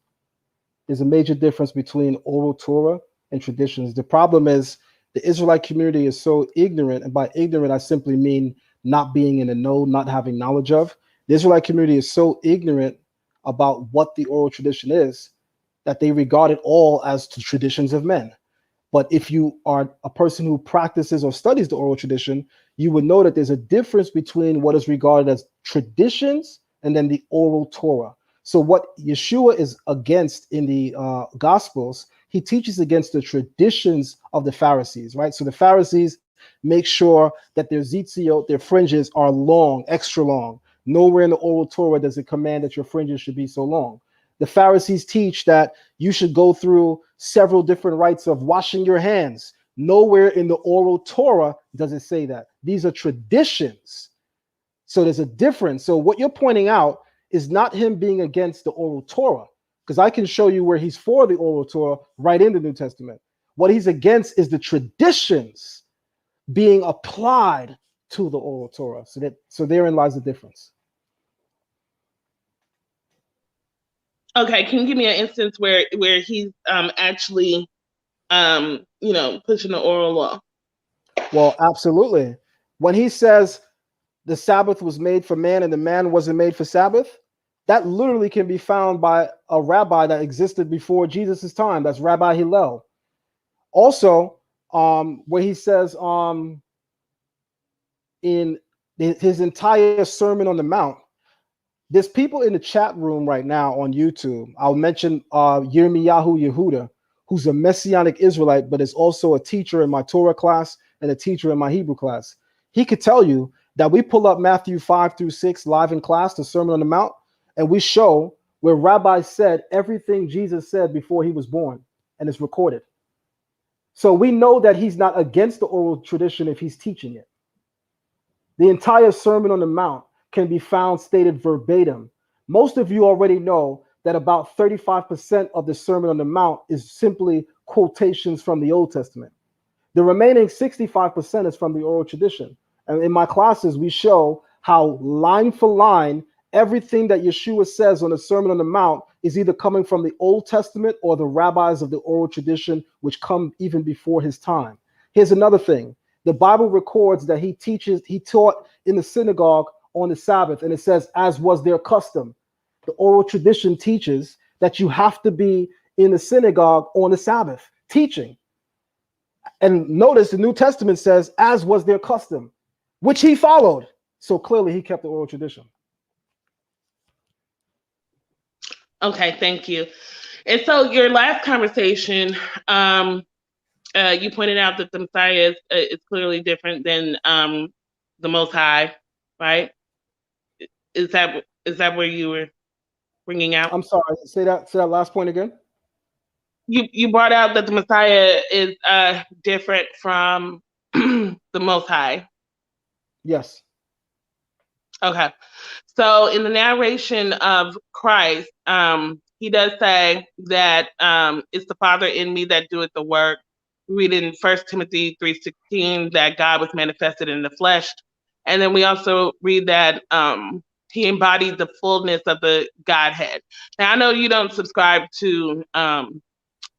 There's a major difference between oral Torah and traditions. The problem is the Israelite community is so ignorant, and by ignorant, I simply mean not being in the know, not having knowledge of. The Israelite community is so ignorant about what the oral tradition is that they regard it all as the traditions of men. But if you are a person who practices or studies the oral tradition, you would know that there's a difference between what is regarded as traditions and then the oral Torah. So what Yeshua is against in the Gospels, he teaches against the traditions of the Pharisees, right? So the Pharisees make sure that their tzitzit, their fringes, are long, extra long. Nowhere in the oral Torah does it command that your fringes should be so long. The Pharisees teach that you should go through several different rites of washing your hands. Nowhere in the oral Torah does it say that. These are traditions. So there's a difference. So what you're pointing out is not him being against the oral Torah, because I can show you where he's for the oral Torah right in the New Testament. What he's against is the traditions being applied to the oral Torah. So therein lies the difference. Okay, can you give me an instance where he's actually pushing the oral law? Well, absolutely. When he says the Sabbath was made for man and the man wasn't made for Sabbath, that literally can be found by a rabbi that existed before Jesus' time. That's Rabbi Hillel. Also, where he says in his entire Sermon on the Mount, there's people in the chat room right now on YouTube. I'll mention Yirmiyahu Yehuda, who's a Messianic Israelite, but is also a teacher in my Torah class and a teacher in my Hebrew class. He could tell you that we pull up Matthew 5 through 6 live in class, the Sermon on the Mount, and we show where Rabbi said everything Jesus said before he was born, and it's recorded. So we know that he's not against the oral tradition if he's teaching it. The entire Sermon on the Mount can be found stated verbatim. Most of you already know that about 35% of the Sermon on the Mount is simply quotations from the Old Testament. The remaining 65% is from the oral tradition. And in my classes, we show how line for line, everything that Yeshua says on the Sermon on the Mount is either coming from the Old Testament or the rabbis of the oral tradition, which come even before his time. Here's another thing. The Bible records that he taught in the synagogue on the Sabbath, and it says, as was their custom. The oral tradition teaches that you have to be in the synagogue on the Sabbath teaching. And notice the New Testament says, as was their custom, which he followed. So clearly he kept the oral tradition. Okay, thank you. And so your last conversation, you pointed out that the Messiah is clearly different than the Most High, right? Is that where you were bringing out? I'm sorry, say that last point again. You brought out that the Messiah is different from the Most High. Yes. Okay. So in the narration of Christ, he does say that it's the Father in me that doeth the work. We read in 1 Timothy 3:16 that God was manifested in the flesh. And then we also read that he embodied the fullness of the Godhead. Now, I know you don't subscribe to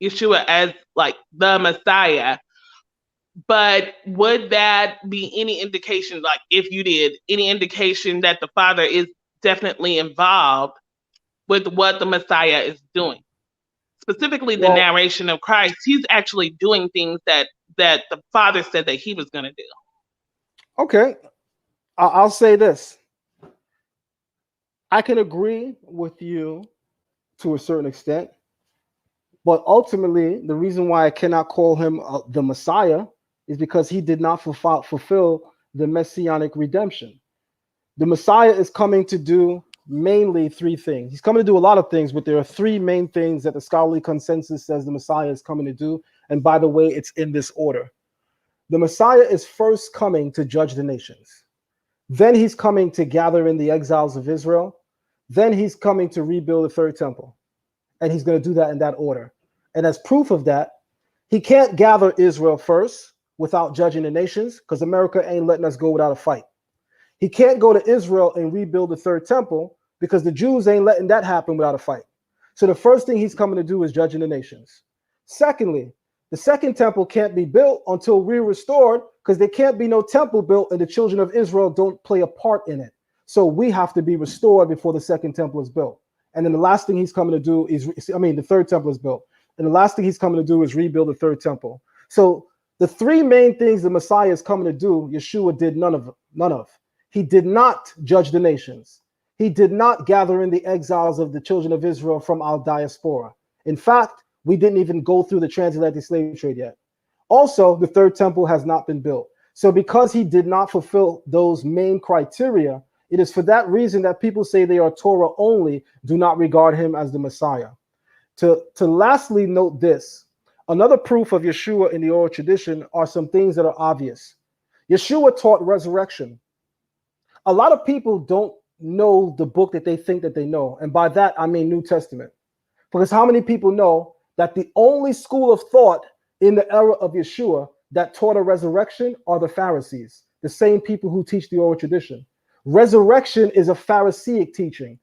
Yeshua as like the Messiah, but would that be any indication, like if you did, any indication that the Father is definitely involved with what the Messiah is doing? Specifically, the narration of Christ, he's actually doing things that the Father said that he was going to do. Okay, I'll say this. I can agree with you to a certain extent, but ultimately, the reason why I cannot call him the Messiah is because he did not fulfill the Messianic redemption. The Messiah is coming to do mainly three things. He's coming to do a lot of things, but there are three main things that the scholarly consensus says the Messiah is coming to do. And by the way, it's in this order. The Messiah is first coming to judge the nations. Then he's coming to gather in the exiles of Israel. Then he's coming to rebuild the third temple. And he's going to do that in that order. And as proof of that, he can't gather Israel first without judging the nations, because America ain't letting us go without a fight. He can't go to Israel and rebuild the third temple because the Jews ain't letting that happen without a fight. So the first thing he's coming to do is judging the nations. Secondly, the second temple can't be built until we're restored, because there can't be no temple built and the children of Israel don't play a part in it. So we have to be restored before the second temple is built. And then the last thing he's coming to do is, the third temple is built. And the last thing he's coming to do is rebuild the third temple. So the three main things the Messiah is coming to do, Yeshua did none of. He did not judge the nations. He did not gather in the exiles of the children of Israel from our diaspora. In fact, we didn't even go through the transatlantic slave trade yet. Also, the third temple has not been built. So because he did not fulfill those main criteria, it is for that reason that people say they are Torah only, do not regard him as the Messiah. To lastly note this, another proof of Yeshua in the oral tradition are some things that are obvious. Yeshua taught resurrection. A lot of people don't know the book that they think that they know. And by that, I mean New Testament. Because how many people know that the only school of thought in the era of Yeshua that taught a resurrection are the Pharisees, the same people who teach the oral tradition. Resurrection is a Pharisaic teaching.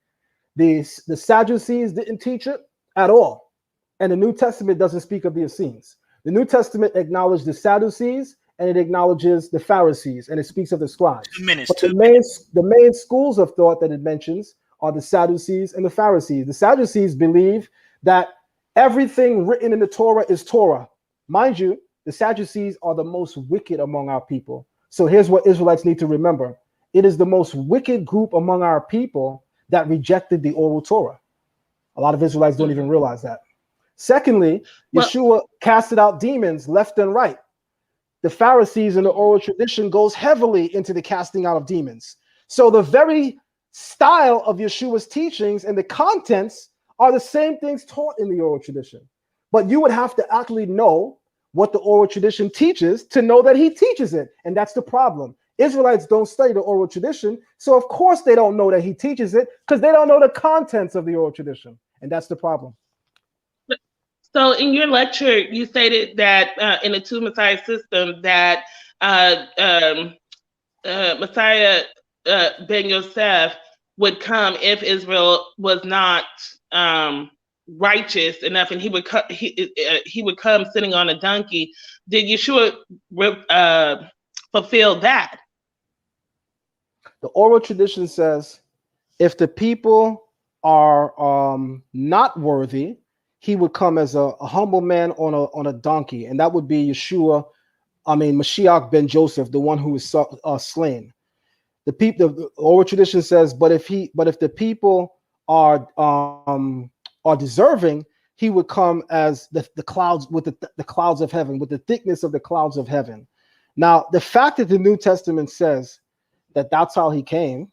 The Sadducees didn't teach it at all. And the New Testament doesn't speak of the Essenes. The New Testament acknowledges the Sadducees and it acknowledges the Pharisees and it speaks of the scribes. But the main schools of thought that it mentions are the Sadducees and the Pharisees. The Sadducees believe that everything written in the Torah is Torah. Mind you, the Sadducees are the most wicked among our people. So here's what Israelites need to remember. It is the most wicked group among our people that rejected the oral Torah. A lot of Israelites don't even realize that. Secondly, Yeshua casted out demons left and right. The Pharisees in the oral tradition goes heavily into the casting out of demons. So the very style of Yeshua's teachings and the contents are the same things taught in the oral tradition. But you would have to actually know what the oral tradition teaches to know that he teaches it. And that's the problem. Israelites don't study the oral tradition. So of course they don't know that he teaches it because they don't know the contents of the oral tradition. And that's the problem. So in your lecture, you stated that in the two Messiah system that Messiah Ben Yosef would come if Israel was not righteous enough, and he would come sitting on a donkey. Did Yeshua fulfill that? The oral tradition says if the people are not worthy, he would come as a humble man on a donkey, and that would be Mashiach ben Joseph, the one who was slain. The oral tradition says, but if the people are deserving, he would come as the clouds with the clouds of heaven, with the thickness of the clouds of heaven. Now, the fact that the New Testament says that that's how he came,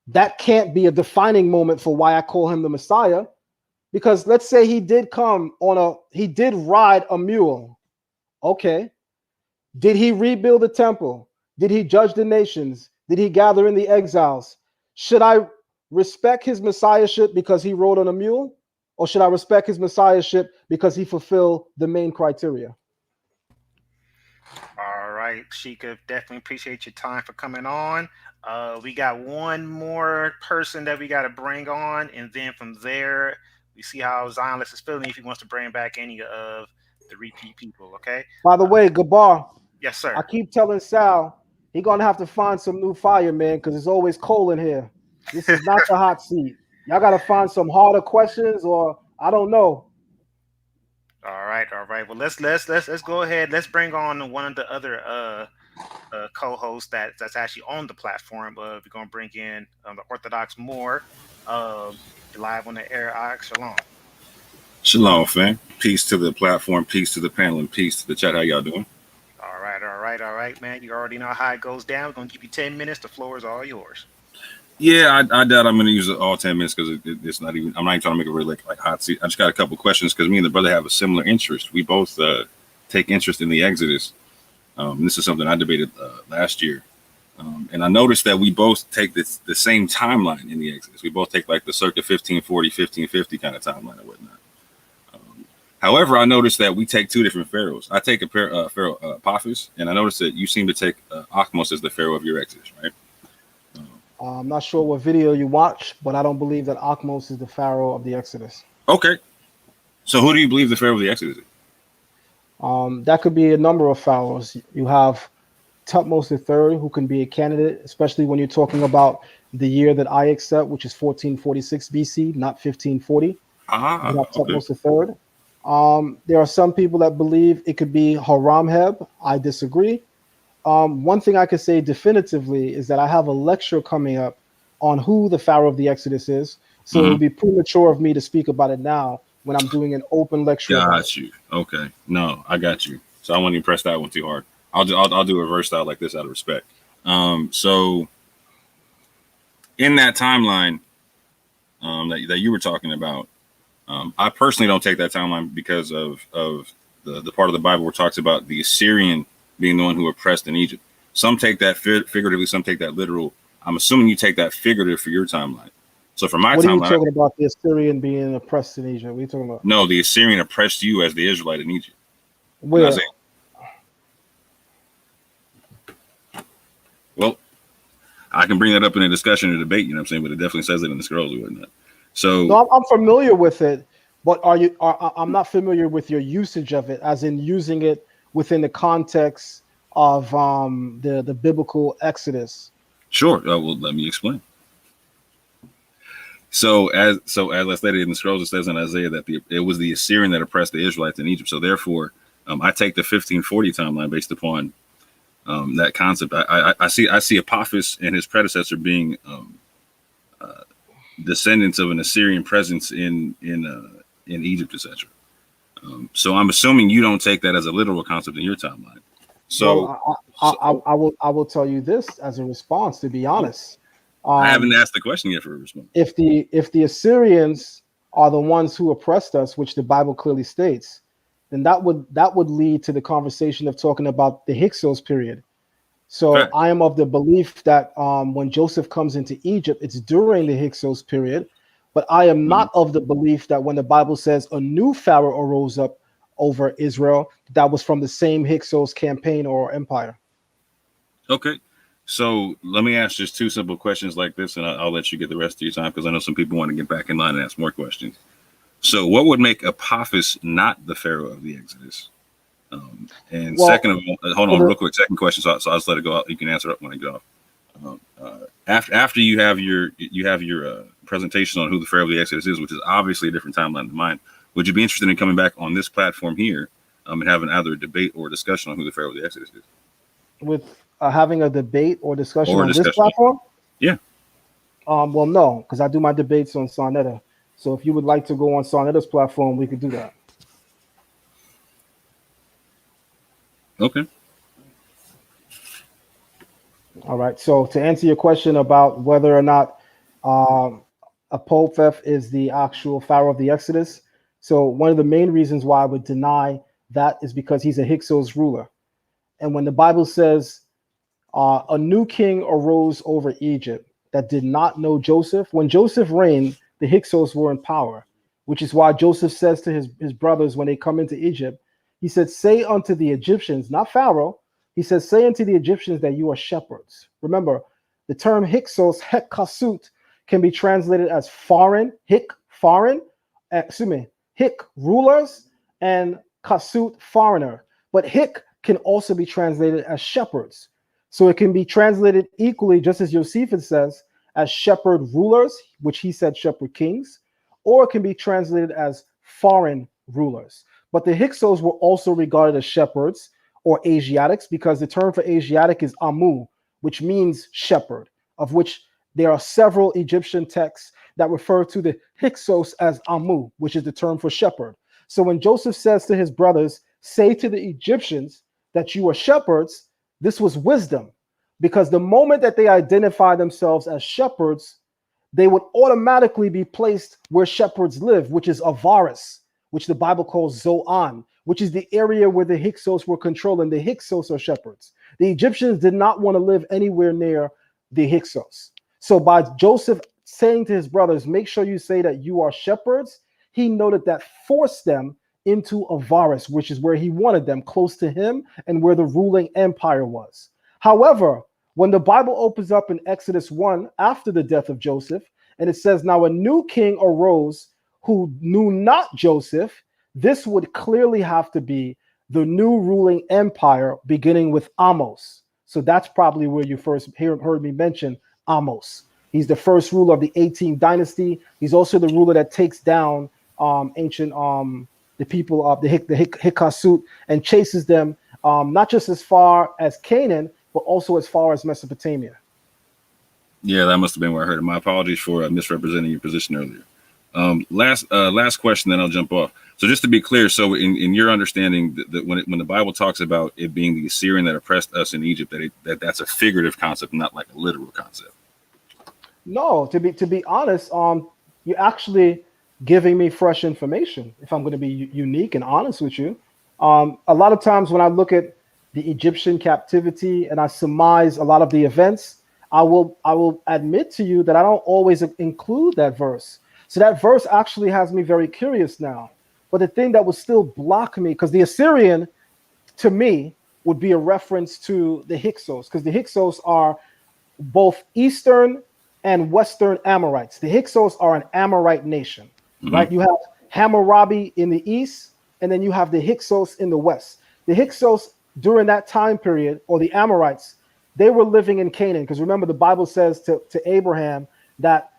that can't be a defining moment for why I call him the Messiah. Because let's say he did ride a mule. Okay. Did he rebuild the temple? Did he judge the nations? Did he gather in the exiles? Should I respect his messiahship because he rode on a mule? Or should I respect his messiahship because he fulfilled the main criteria? All right, Sheikah, definitely appreciate your time for coming on. We got one more person that we got to bring on, and then from there, we see how Zion is feeling if he wants to bring back any of the repeat people, okay? By the way, Gabbar. Yes, sir. I keep telling Sal, he's going to have to find some new fire, man, because it's always cold in here. This is not the hot seat. Y'all got to find some harder questions, or I don't know. All right. Well, let's go ahead. Let's bring on one of the other co-hosts that's actually on the platform. We're gonna bring in the Orthodox Moore, live on the air. Shalom. Shalom, fam. Peace to the platform, peace to the panel, and peace to the chat. How y'all doing? All right, man. You already know how it goes down. We're gonna give you 10 minutes. The floor is all yours. Yeah, I doubt I'm gonna use it all 10 minutes because it's not even. I'm not even trying to make it really like hot seat. I just got a couple questions because me and the brother have a similar interest. We both take interest in the Exodus. This is something I debated last year, and I noticed that we both take the same timeline in the Exodus. We both take like the circa 1540, 1550 kind of timeline and whatnot. However, I noticed that we take two different pharaohs. I take a pharaoh Apophis, and I noticed that you seem to take Akhmos as the pharaoh of your Exodus, right? I'm not sure what video you watch, but I don't believe that Akhmos is the pharaoh of the Exodus. Okay. So who do you believe the pharaoh of the Exodus is? That could be a number of pharaohs. You have Tutmos III, who can be a candidate, especially when you're talking about the year that I accept, which is 1446 BC, not 1540. Ah, You have okay. Tutmos III. There are some people that believe it could be Haramheb. I disagree. One thing I could say definitively is that I have a lecture coming up on who the Pharaoh of the Exodus is. So it Mm-hmm. would be premature of me to speak about it now when I'm doing an open lecture about it. Got you. Okay. No, I got you. So I won't even press that one too hard. I'll do a reverse style like this out of respect. So in that timeline that you were talking about, I personally don't take that timeline because of the part of the Bible where it talks about the Assyrian being the one who oppressed in Egypt. Some take that figuratively, some take that literal. I'm assuming you take that figurative for your timeline. So for my What are you timeline, talking about? The Assyrian being oppressed in Egypt? What are you talking about? no, the Assyrian oppressed you as the Israelite in Egypt. Where? Well, I can bring that up in a discussion or debate, you know what I'm saying? But it definitely says it in the scrolls or whatnot. So No, I'm familiar with it, but I'm not familiar with your usage of it, as in using it within the context of the biblical Exodus. sure. Well, let me explain. So as I stated in the scrolls, it says in Isaiah that it was the Assyrian that oppressed the Israelites in Egypt. So therefore, I take the 1540 timeline based upon that concept. I see Apophis and his predecessor being descendants of an Assyrian presence in Egypt, etc. So I'm assuming you don't take that as a literal concept in your timeline. So, well, I will tell you this as a response. To be honest, I haven't asked the question yet for a response. If the Assyrians are the ones who oppressed us, which the Bible clearly states, then that would lead to the conversation of talking about the Hyksos period. So Fact. I am of the belief that when Joseph comes into Egypt, it's during the Hyksos period. But I am not of the belief that when the Bible says a new Pharaoh arose up over Israel, that was from the same Hyksos campaign or empire. Okay. So let me ask just two simple questions like this, and I'll let you get the rest of your time because I know some people want to get back in line and ask more questions. So what would make Apophis not the Pharaoh of the Exodus? And well, second of all, hold on real quick. Second question, so I'll just let it go out. You can answer it when I go off. After you have your presentation on who the Pharaoh of the Exodus is, which is obviously a different timeline than mine, would you be interested in coming back on this platform here and having either a debate or a discussion on who the Pharaoh of the Exodus is? With having a debate or discussion on this platform? Yeah. Well, no, because I do my debates on Sonetta. So if you would like to go on Sonetta's platform, we could do that. Okay. All right. So to answer your question about whether or not Apophis is the actual Pharaoh of the Exodus, so one of the main reasons why I would deny that is because he's a Hyksos ruler. And when the Bible says a new king arose over Egypt that did not know Joseph, when Joseph reigned, the Hyksos were in power, which is why Joseph says to his brothers when they come into Egypt, he said, say unto the Egyptians, not Pharaoh, he says, say unto the Egyptians that you are shepherds. Remember, the term Hyksos, hek kasut, can be translated as foreign, hik, foreign, hik, rulers, and kasut, foreigner. But hik can also be translated as shepherds. So it can be translated equally, just as Josephus says, as shepherd rulers, which he said shepherd kings, or it can be translated as foreign rulers. But the Hyksos were also regarded as shepherds or Asiatics, because the term for Asiatic is Amu, which means shepherd, of which there are several Egyptian texts that refer to the Hyksos as Amu, which is the term for shepherd. So when Joseph says to his brothers, say to the Egyptians that you are shepherds, this was wisdom, because the moment that they identify themselves as shepherds, they would automatically be placed where shepherds live, which is Avaris, which the Bible calls Zoan, which is the area where the Hyksos were controlling. The Hyksos are shepherds. The Egyptians did not want to live anywhere near the Hyksos. So by Joseph saying to his brothers, make sure you say that you are shepherds, he noted that forced them into Avaris, which is where he wanted them, close to him and where the ruling empire was. However, when the Bible opens up in Exodus 1 after the death of Joseph, and it says, now a new king arose who knew not Joseph, this would clearly have to be the new ruling empire beginning with Amos. So that's probably where you first heard me mention Amos. He's the first ruler of the 18th dynasty. He's also the ruler that takes down ancient the people of the Hikasut and chases them not just as far as Canaan, but also as far as Mesopotamia. Yeah, that must have been where I heard it. My apologies for misrepresenting your position earlier. Last question, then I'll jump off. So just to be clear, so in your understanding, that when the Bible talks about it being the Assyrian that oppressed us in Egypt, that's a figurative concept, not like a literal concept. No, to be honest, you're actually giving me fresh information. If I'm going to be unique and honest with you, a lot of times when I look at the Egyptian captivity and I surmise a lot of the events, I will admit to you that I don't always include that verse. So that verse actually has me very curious now. But the thing that would still block me, because the Assyrian, to me, would be a reference to the Hyksos, because the Hyksos are both Eastern and Western Amorites. The Hyksos are an Amorite nation, right? You have Hammurabi in the east, and then you have the Hyksos in the west. The Hyksos during that time period, or the Amorites, they were living in Canaan, because remember the Bible says to Abraham that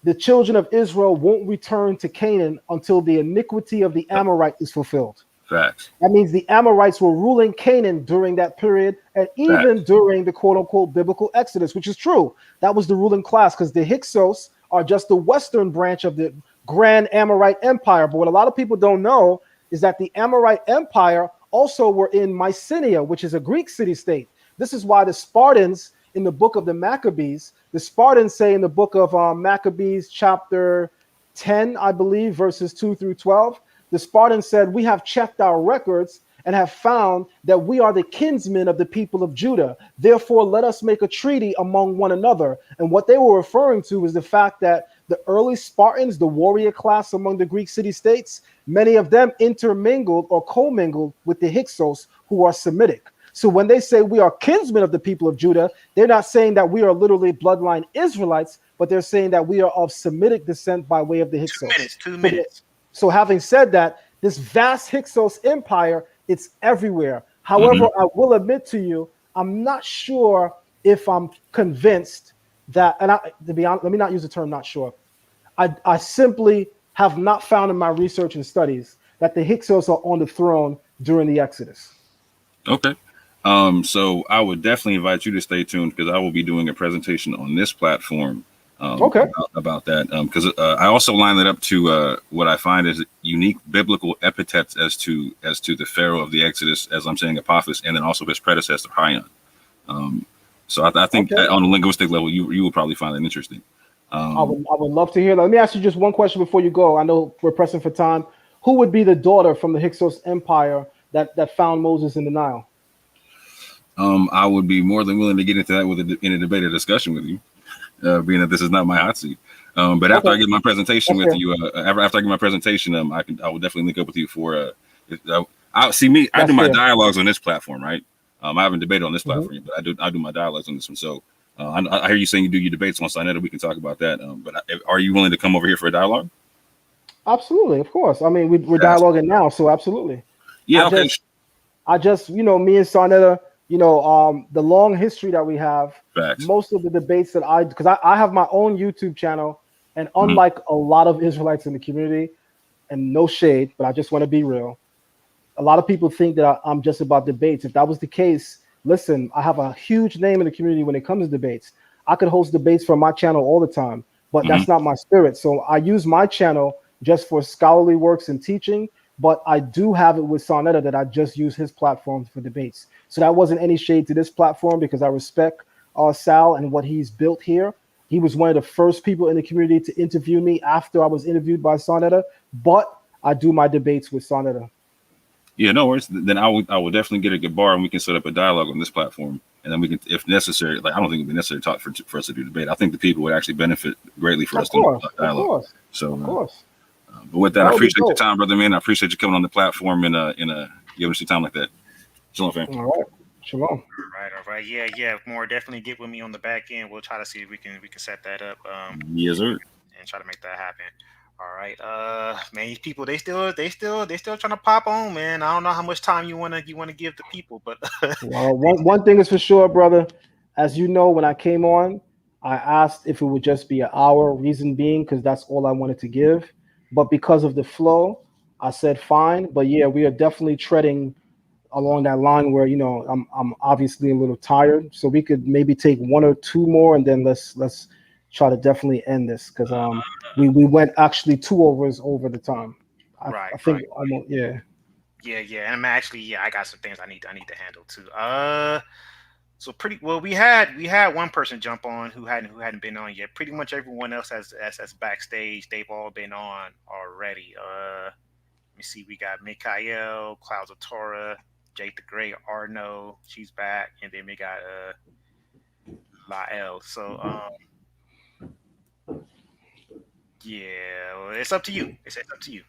the children of Israel won't return to Canaan until the iniquity of the Amorite is fulfilled. Facts. That means the Amorites were ruling Canaan during that period, and even during the quote-unquote biblical Exodus, which is true. That was the ruling class, because the Hyksos are just the western branch of the grand Amorite Empire. But what a lot of people don't know is that the Amorite Empire also were in Mycenae, which is a Greek city-state. This is why the Spartans in the book of the Maccabees, the Spartans say in the book of Maccabees chapter 10, I believe, verses 2 through 12, the Spartans said, we have checked our records and have found that we are the kinsmen of the people of Judah. Therefore, let us make a treaty among one another. And what they were referring to is the fact that the early Spartans, the warrior class among the Greek city-states, many of them intermingled or commingled with the Hyksos, who are Semitic. So when they say we are kinsmen of the people of Judah, they're not saying that we are literally bloodline Israelites, but they're saying that we are of Semitic descent by way of the Hyksos. 2 minutes. So having said that, this vast Hyksos empire, it's everywhere. However, I will admit to you, I'm not sure if I'm convinced that, and to be honest, let me not use the term not sure. I simply have not found in my research and studies that the Hyksos are on the throne during the Exodus. Okay. So I would definitely invite you to stay tuned, because I will be doing a presentation on this platform about that. Because I also line it up to what I find is unique biblical epithets as to the Pharaoh of the Exodus, as I'm saying, Apophis, and then also his predecessor, Hyon. So I think on a linguistic level, you will probably find it interesting. I would love to hear that. Let me ask you just one question before you go. I know we're pressing for time. Who would be the daughter from the Hyksos Empire that found Moses in the Nile? I would be more than willing to get into that in a debate or discussion with you, being that this is not my hot seat. But after I get my presentation with you, after I get my presentation, I will definitely link up with you for. I do my dialogues on this platform, right? I haven't debated on this platform yet, but I do my dialogues on this one. So I hear you saying you do your debates on Sinetta. We can talk about that. But are you willing to come over here for a dialogue? Absolutely, of course. I mean, we're dialoguing now, so absolutely. Yeah. Okay. I just me and Sinetta, the long history that we have. Facts. Most of the debates that because I have my own YouTube channel, and unlike a lot of Israelites in the community, and no shade, but I just want to be real. A lot of people think that I'm just about debates. If that was the case, listen, I have a huge name in the community when it comes to debates. I could host debates from my channel all the time, but that's not my spirit. So I use my channel just for scholarly works and teaching, but I do have it with Sonetta that I just use his platform for debates. So that wasn't any shade to this platform, because I respect Sal and what he's built here. He was one of the first people in the community to interview me after I was interviewed by Sonetta, but I do my debates with Sonetta. Yeah, no worries. Then I will definitely get a Gabbar, and we can set up a dialogue on this platform, and then we can, if necessary, I don't think it'd be necessary to talk for us to do debate. I think the people would actually benefit greatly for us to do dialogue. Of course. So, of course. But with that, I appreciate your time, brother, man. I appreciate you coming on the platform and giving us your time like that. Shalom, fam. All right. Shalom. All right. Yeah. More definitely get with me on the back end. We'll try to see if we can set that up. Yes, sir. And try to make that happen. All right, man, these people they still trying to pop on, man. I don't know how much time you wanna give the people, but Well, one thing is for sure, brother. As you know, when I came on, I asked if it would just be an hour. Reason being, because that's all I wanted to give. But because of the flow, I said fine. But yeah, we are definitely treading along that line where I'm obviously a little tired, so we could maybe take one or two more, and then let's try to definitely end this because we went actually 2 hours over the time. right, I think right. almost, yeah. Yeah, and I'm actually, yeah, I got some things I need to handle too. So pretty well, we had one person jump on who hadn't been on yet. Pretty much everyone else has backstage. They've all been on already. Let me see. We got Mikael, Clouds of Torah, Jake the Great, Arno. She's back, and then we got Lael. So yeah, well, it's up to you. It's up to you.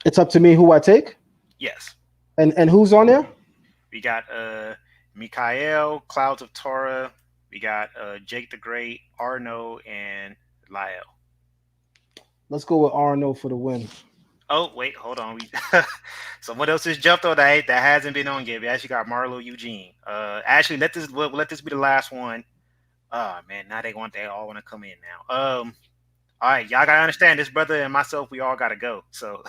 It's up to me who I take, Yes. and who's on there. We got Mikael, Clouds of Torah. We got Jake the Great, Arno, and Lael. Let's go with Arno for the win. Oh wait, hold on. Someone else just jumped on that hasn't been on yet. We actually got Marlo Eugene. Actually, let this be the last one. Oh man, now they all want to come in now. All right, y'all gotta understand this brother and myself. We all gotta go. So,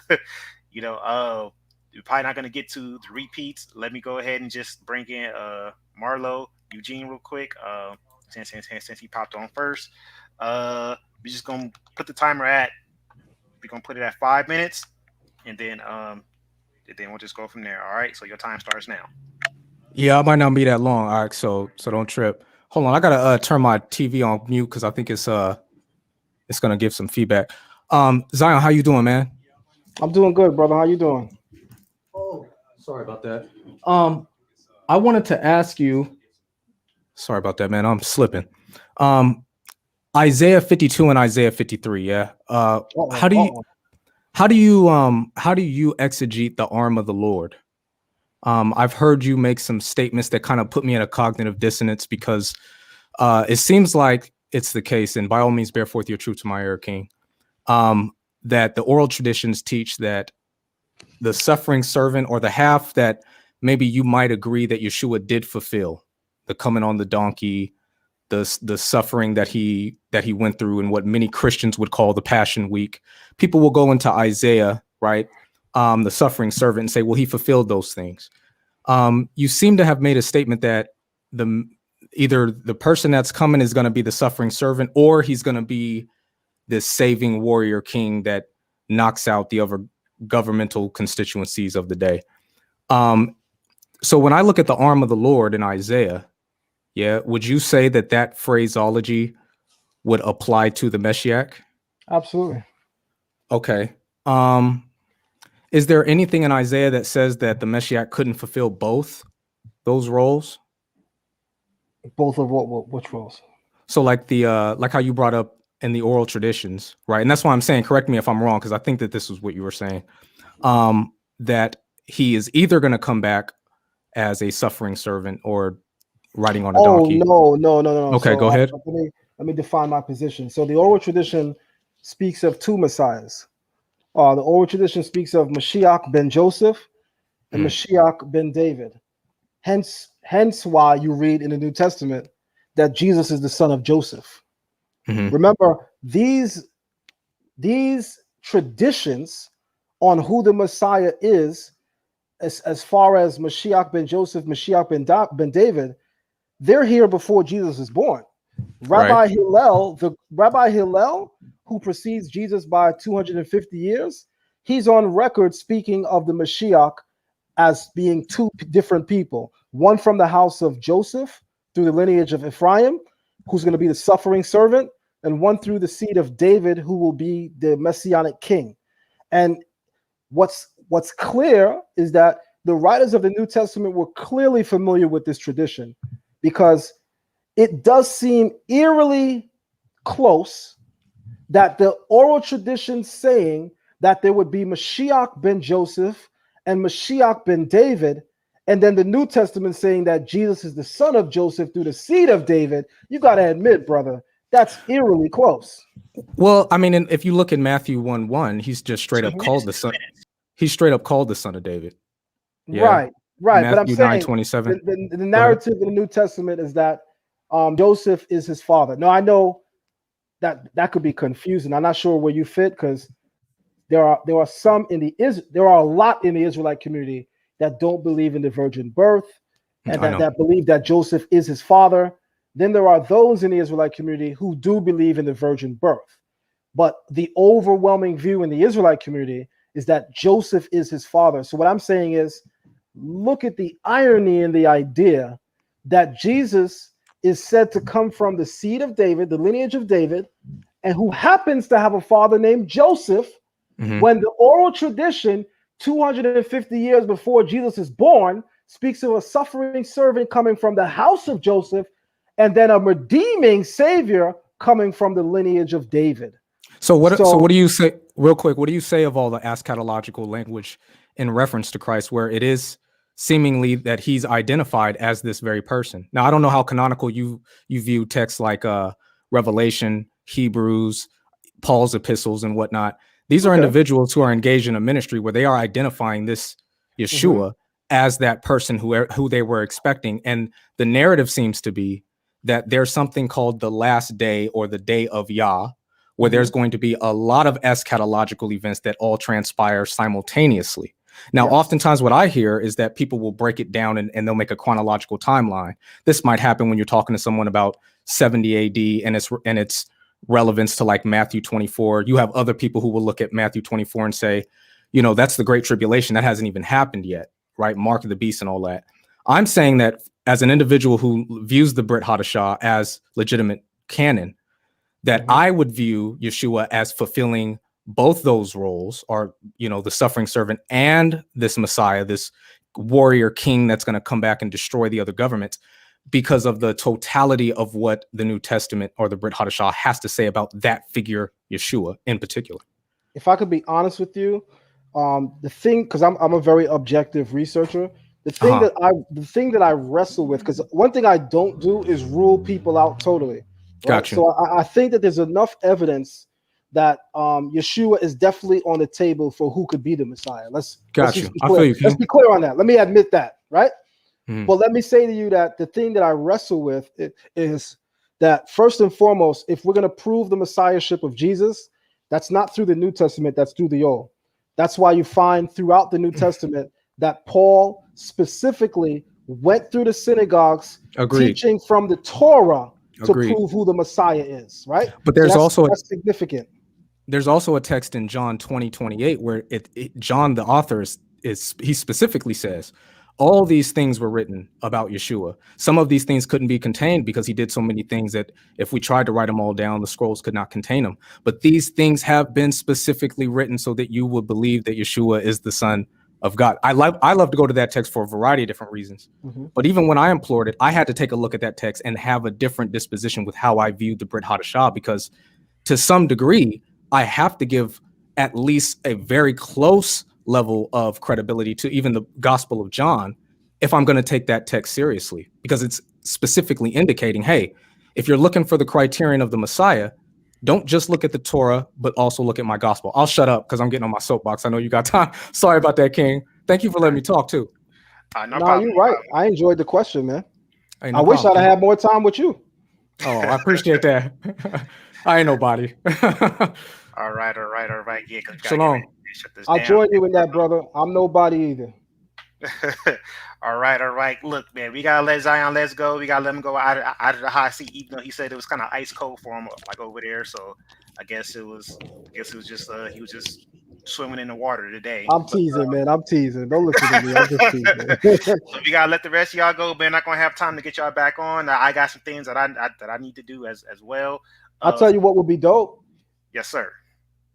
we're probably not gonna get to the repeats. Let me go ahead and just bring in Marlo Eugene real quick. Since he popped on first, we're just gonna put the timer at. We're gonna put it at 5 minutes, and then we'll just go from there. All right. So your time starts now. Yeah, I might not be that long. All right, so don't trip. Hold on, I gotta turn my TV on mute because I think it's gonna give some feedback. Zion, how you doing, man? I'm doing good, brother. How you doing? Oh, sorry about that. I wanted to ask you. Sorry about that, man. I'm slipping. Isaiah 52 and Isaiah 53. Yeah. How do you exegete the arm of the Lord? I've heard you make some statements that kind of put me in a cognitive dissonance because it seems like it's the case, and by all means, bear forth your truth to my ear, King, that the oral traditions teach that the suffering servant, or the half that maybe you might agree that Yeshua did fulfill, the coming on the donkey, the suffering that he went through, and what many Christians would call the Passion Week. People will go into Isaiah, right, the suffering servant, and say, well, he fulfilled those things. You seem to have made a statement that either the person that's coming is going to be the suffering servant, or he's going to be this saving warrior king that knocks out the other governmental constituencies of the day. So when I look at the arm of the Lord in Isaiah, yeah, would you say that phraseology would apply to the Messiah? Absolutely. Okay. Is there anything in Isaiah that says that the Messiah couldn't fulfill both those roles? Both of which roles? So like like how you brought up in the oral traditions, right? And that's why I'm saying, correct me if I'm wrong, because I think that this is what you were saying, that he is either going to come back as a suffering servant or riding on a donkey. No. Okay, So, go ahead. Let me define my position. So the oral tradition speaks of two messiahs. The oral tradition speaks of Mashiach ben Joseph and Mashiach ben David. Hence why you read in the New Testament that Jesus is the son of Joseph. Remember, these traditions on who the Messiah is, as far as Mashiach ben Joseph, Mashiach ben David, they're here before Jesus is born. Rabbi Hillel, who precedes Jesus by 250 years, he's on record speaking of the Mashiach as being two different people. One from the house of Joseph through the lineage of Ephraim, who's going to be the suffering servant, and one through the seed of David, who will be the Messianic king. And what's clear is that the writers of the New Testament were clearly familiar with this tradition, because it does seem eerily close that the oral tradition saying that there would be Mashiach ben Joseph and Mashiach ben David, and then the New Testament saying that Jesus is the son of Joseph through the seed of David. You got to admit, brother, That's eerily close. Well, I mean, if you look in Matthew 1:1, he's just straight up called the son. He's straight up called the son of David. Yeah. Right. But I'm Matthew saying 9:27. the narrative in the New Testament is that Joseph is his father. Now I know that could be confusing. I'm not sure where you fit because there are a lot in the Israelite community that don't believe in the virgin birth and that believe that Joseph is his father. Then there are those in the Israelite community who do believe in the virgin birth. But the overwhelming view in the Israelite community is that Joseph is his father. So what I'm saying is, look at the irony in the idea that Jesus is said to come from the seed of David, the lineage of David, and who happens to have a father named Joseph, when the oral tradition 250 years before Jesus is born speaks of a suffering servant coming from the house of Joseph, and then a redeeming savior coming from the lineage of David. So what do you say, real quick, what do you say of all the eschatological language in reference to Christ, where it is seemingly that he's identified as this very person? Now, I don't know how canonical you view texts like Revelation, Hebrews, Paul's epistles and whatnot. These are individuals who are engaged in a ministry where they are identifying this Yeshua as that person who they were expecting. And the narrative seems to be that there's something called the last day or the day of Yah, where there's going to be a lot of eschatological events that all transpire simultaneously. Now, oftentimes what I hear is that people will break it down and they'll make a chronological timeline. This might happen when you're talking to someone about 70 AD and its relevance to like Matthew 24. You have other people who will look at Matthew 24 and say, you know, that's the Great Tribulation. That hasn't even happened yet, right? Mark of the Beast and all that. I'm saying that as an individual who views the Brit Hadashah as legitimate canon, that I would view Yeshua as fulfilling both those roles, or, you know, the suffering servant and this Messiah, this warrior king that's going to come back and destroy the other governments, because of the totality of what the New Testament or the Brit Hadashah has to say about that figure, Yeshua in particular. If I could be honest with you, the thing, because I'm a very objective researcher, the thing that I wrestle with, because one thing I don't do is rule people out totally. Right? Got you. So I think that there's enough evidence that Yeshua is definitely on the table for who could be the Messiah. Let's be clear on that. Let me admit that, right? But let me say to you that the thing that I wrestle with is that first and foremost, if we're going to prove the messiahship of Jesus, that's not through the New Testament, that's through the Old. That's why you find throughout the New Testament that Paul specifically went through the synagogues teaching from the Torah to prove who the Messiah is, right? But there's that's significant. There's also a text in John 20:28 where John, the author, he specifically says, all these things were written about Yeshua. Some of these things couldn't be contained because he did so many things that if we tried to write them all down, the scrolls could not contain them. But these things have been specifically written so that you would believe that Yeshua is the Son of God. I love to go to that text for a variety of different reasons. But even when I implored it, I had to take a look at that text and have a different disposition with how I viewed the Brit Hadashah, because to some degree, I have to give at least a very close level of credibility to even the Gospel of John if I'm going to take that text seriously, because it's specifically indicating, hey, if you're looking for the criterion of the Messiah, don't just look at the Torah, but also look at my gospel. I'll shut up because I'm getting on my soapbox. I know you got time. Sorry about that, King. Thank you for letting me talk too. No, you're right. I enjoyed the question, man. I wish I'd have had more time with you. Oh, I appreciate that. I ain't nobody. All right. Yeah, Shalom. I'll join you in that, brother. I'm nobody either. All right. Look, man, we gotta let Zion let's go. We gotta let him go out of the hot seat, even though he said it was kind of ice cold for him, like over there. So I guess it was just he was just swimming in the water today. I'm teasing, man. I'm teasing. Don't listen to me. I'm just teasing. So we gotta let the rest of y'all go, man. Not gonna have time to get y'all back on. I got some things that I need to do as well. I'll tell you what would be dope. Yes, sir.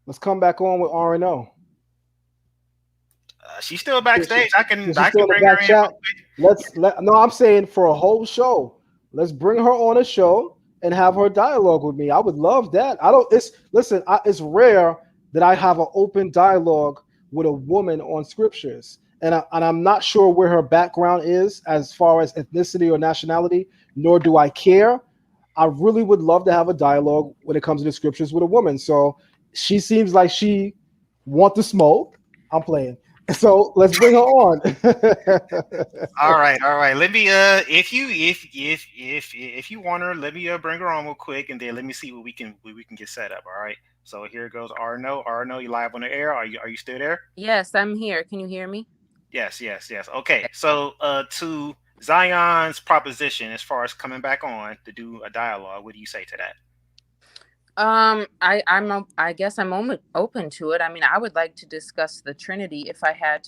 Let's come back on with RNO. She's still backstage. I can bring her in. No, I'm saying for a whole show. Let's bring her on a show and have her dialogue with me. I would love that. It's rare that I have an open dialogue with a woman on scriptures, and I'm not sure where her background is as far as ethnicity or nationality, nor do I care. I really would love to have a dialogue when it comes to the scriptures with a woman. So she seems like she want to smoke. I'm playing. So let's bring her on. All right. Let me if you want her, let me bring her on real quick, and then let me see what we can get set up. All right. So here goes Arno. Arno, you live on the air? Are you still there? Yes, I'm here. Can you hear me? Yes. Okay. So to Zion's proposition as far as coming back on to do a dialogue, what do you say to that? I guess I'm open to it. I mean, I would like to discuss the Trinity if I had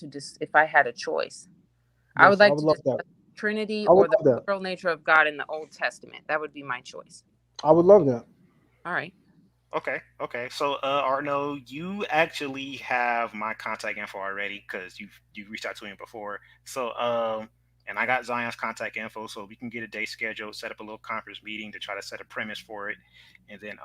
a choice. I would Yes, I like would to love discuss that. the Trinity I would or the love that. plural nature of God in the Old Testament. That would be my choice. I would love that. All right. Okay. So Arno, you actually have my contact info already because you've reached out to me before. So and I got Zion's contact info, so we can get a date scheduled, set up a little conference meeting to try to set a premise for it, and then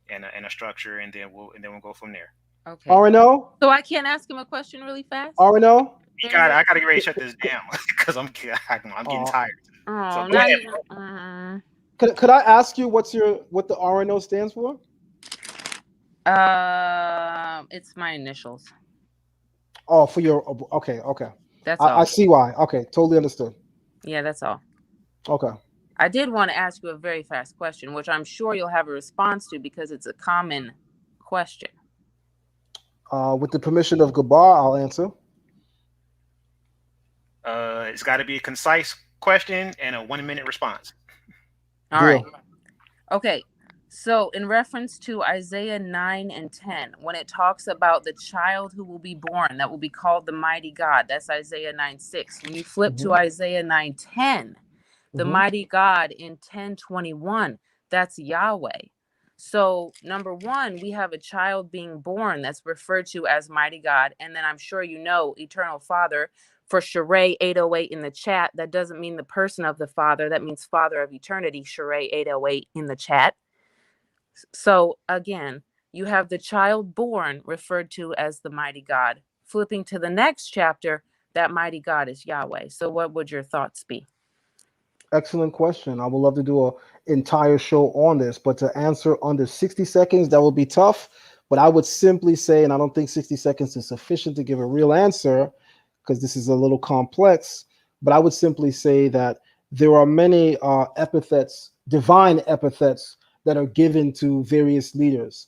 and a structure, and then we'll go from there. Okay. Arno? So I can't ask him a question really fast? Arno? I gotta get ready to shut this down because I'm getting tired. Oh, So go not ahead. even. Could I ask you what the RNO stands for? It's my initials. Oh, for your okay. That's all. I see why. Okay, totally understood. Yeah, that's all. Okay. I did want to ask you a very fast question, which I'm sure you'll have a response to because it's a common question. With the permission of Gabbar, I'll answer. It's got to be a concise question and a 1-minute response. All right. Okay. So in reference to Isaiah 9 and 10, when it talks about the child who will be born, that will be called the mighty God, that's Isaiah 9:6. When you flip to Isaiah 9:10, the mighty God in 10:21, that's Yahweh. So number one, we have a child being born that's referred to as mighty God. And then I'm sure you know eternal father for Sheree 808 in the chat. That doesn't mean the person of the father. That means father of eternity, Sheree 808 in the chat. So again, you have the child born referred to as the mighty God. Flipping to the next chapter, that mighty God is Yahweh. So what would your thoughts be? Excellent question. I would love to do an entire show on this, but to answer under 60 seconds, that would be tough. But I would simply say, and I don't think 60 seconds is sufficient to give a real answer because this is a little complex, but I would simply say that there are many epithets, divine epithets, that are given to various leaders.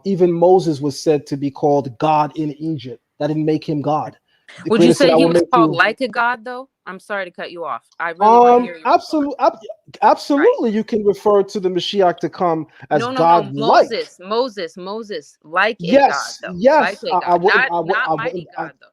Even Moses was said to be called God in Egypt. That didn't make him God. The Would you Creator said, say "I he will was make called you." like a God, though? I'm sorry to cut you off. I really want to hear you. Absolutely, you can refer to the Mashiach to come as No. God-like. Moses, like a God, Yes, though. yes. Like a God, not mighty God, though.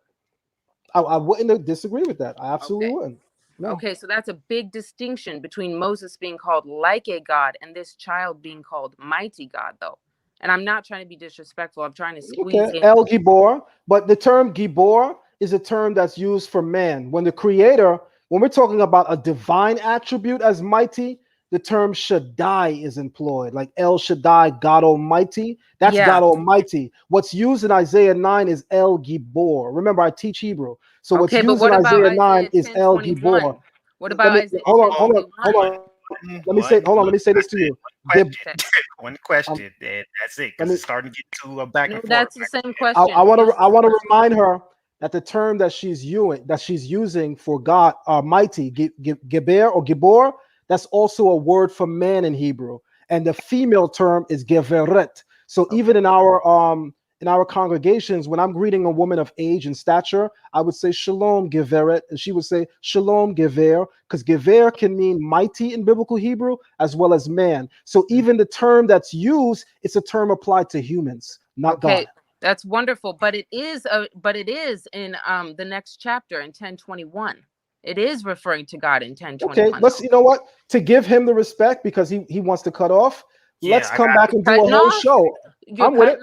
I wouldn't disagree with that. I absolutely wouldn't. No. Okay, so that's a big distinction between Moses being called like a God and this child being called mighty God, though. And I'm not trying to be disrespectful. I'm trying to squeeze in. El Gibor, but the term Gibor is a term that's used for man. When we're talking about a divine attribute as mighty, the term Shaddai is employed, like El Shaddai, God Almighty. That's God Almighty. What's used in Isaiah 9 is El Gibor. Remember, I teach Hebrew. So what's used in Isaiah 9 is El Gibor. What about Isaiah 10:21? Let me say this to you. One question, and that's it, because it's starting to get to a back and forth. That's the same question. I want to remind her that the term that she's using for God, mighty, Geber or Gibor, that's also a word for man in Hebrew, and the female term is Geveret. So even in our congregations, when I'm greeting a woman of age and stature, I would say Shalom Geveret, and she would say Shalom Gever, because Gever can mean mighty in biblical Hebrew as well as man. So even the term that's used, it's a term applied to humans, not God. That's wonderful, but it is in the next chapter in 10:21. It is referring to God in 10:21. Okay, you know what? To give him the respect because he wants to cut off. Let's come back and do a whole show. I'm with it.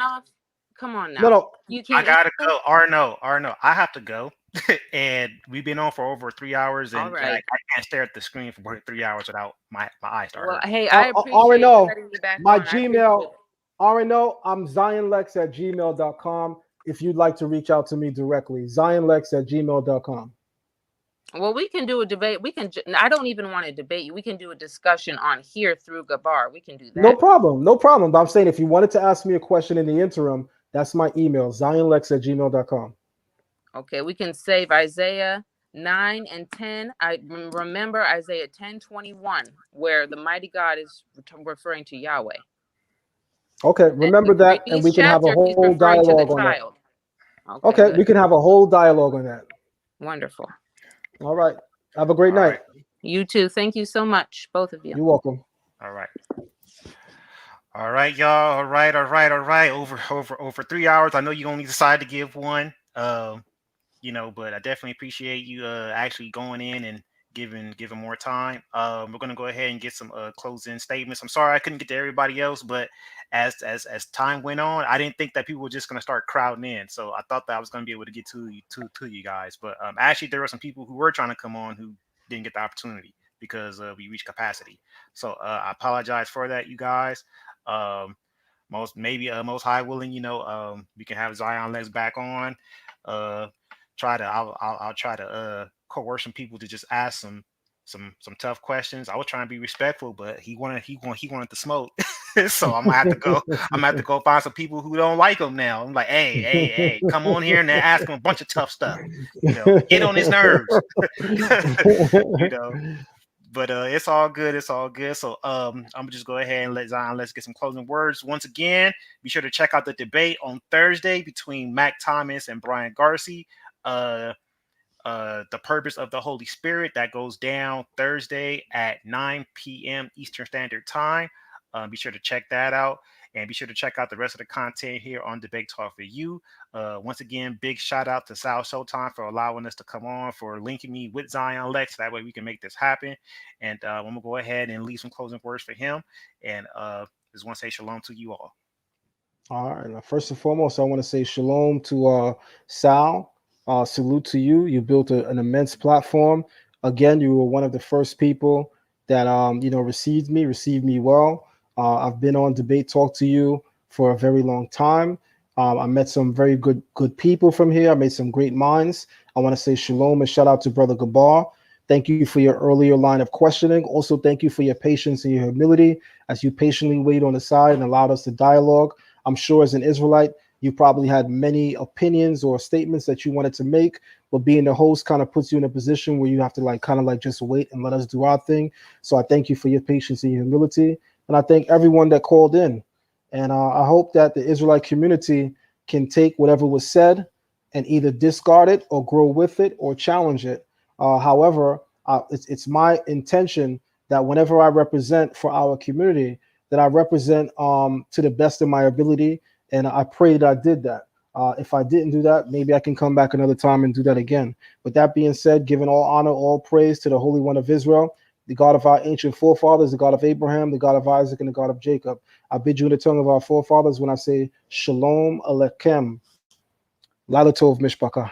Come on now. No. You can't. I gotta go. Arno, I have to go. And we've been on for over 3 hours, and I can't stare at the screen for 3 hours without my eyes starting. Well, hey, I appreciate you letting me back my on. Gmail. RNO, I'm ZionLex@gmail.com if you'd like to reach out to me directly. ZionLex@gmail.com. Well, we can do a debate. We can. I don't even want to debate you. We can do a discussion on here through Gabbar. We can do No that. problem. No problem. But I'm saying if you wanted to ask me a question in the interim, that's my email, zionlex@gmail.com. Okay, we can save Isaiah 9 and 10. I remember Isaiah 10:21, where the mighty God is referring to Yahweh. Okay, remember that, and Each we can have a chapter, he's whole referring to the dialogue on that. child. Okay, good. we can have a whole dialogue on that. Wonderful. All right. Have a great All night. right. You too. Thank you so much, both of you. You're welcome. All right. All right, y'all. All right. Over 3 hours. I know you only decided to give one. But I definitely appreciate you actually going in and giving more time. We're gonna go ahead and get some closing statements. I'm sorry I couldn't get to everybody else, but as time went on, I didn't think that people were just gonna start crowding in. So I thought that I was gonna be able to get to you guys. But actually, there were some people who were trying to come on who didn't get the opportunity because we reached capacity. So I apologize for that, you guys. Most high willing, we can have Zion Lex back on. I'll try to coerce some people to just ask some tough questions. I was trying to be respectful, but he wanted to smoke. So I'm gonna have to go find some people who don't like him now. I'm like, hey, come on here and ask him a bunch of tough stuff. Get on his nerves. But it's all good. It's all good. So I'm gonna just go ahead and let's get some closing words. Once again, be sure to check out the debate on Thursday between Mac Thomas and Brian Garcia. The Purpose of the Holy Spirit, that goes down Thursday at 9 p.m. Eastern Standard Time. Be sure to check that out, and be sure to check out the rest of the content here on Debate Talk for You. Once again, big shout out to Sal Showtime for allowing us to come on, for linking me with Zion Lex. That way we can make this happen. And I'm gonna go ahead and leave some closing words for him, and just want to say shalom to you all. All right. Now, first and foremost, I want to say shalom to Sal. Salute to you. You built an immense platform. Again, you were one of the first people that received me well. I've been on Debate Talk to You for a very long time. I met some very good people from here. I made some great minds. I want to say shalom and shout out to Brother Gabbar. Thank you for your earlier line of questioning. Also, thank you for your patience and your humility as you patiently waited on the side and allowed us to dialogue. I'm sure as an Israelite, you probably had many opinions or statements that you wanted to make, but being the host kind of puts you in a position where you have to just wait and let us do our thing. So I thank you for your patience and your humility. And I thank everyone that called in. And I hope that the Israelite community can take whatever was said and either discard it or grow with it or challenge it. However, it's my intention that whenever I represent for our community, that I represent to the best of my ability. And I pray that I did that. If I didn't do that, maybe I can come back another time and do that again. With that being said, giving all honor, all praise to the Holy One of Israel, the God of our ancient forefathers, the God of Abraham, the God of Isaac, and the God of Jacob. I bid you in the tongue of our forefathers when I say Shalom Aleichem. Lalatov Mishpachah.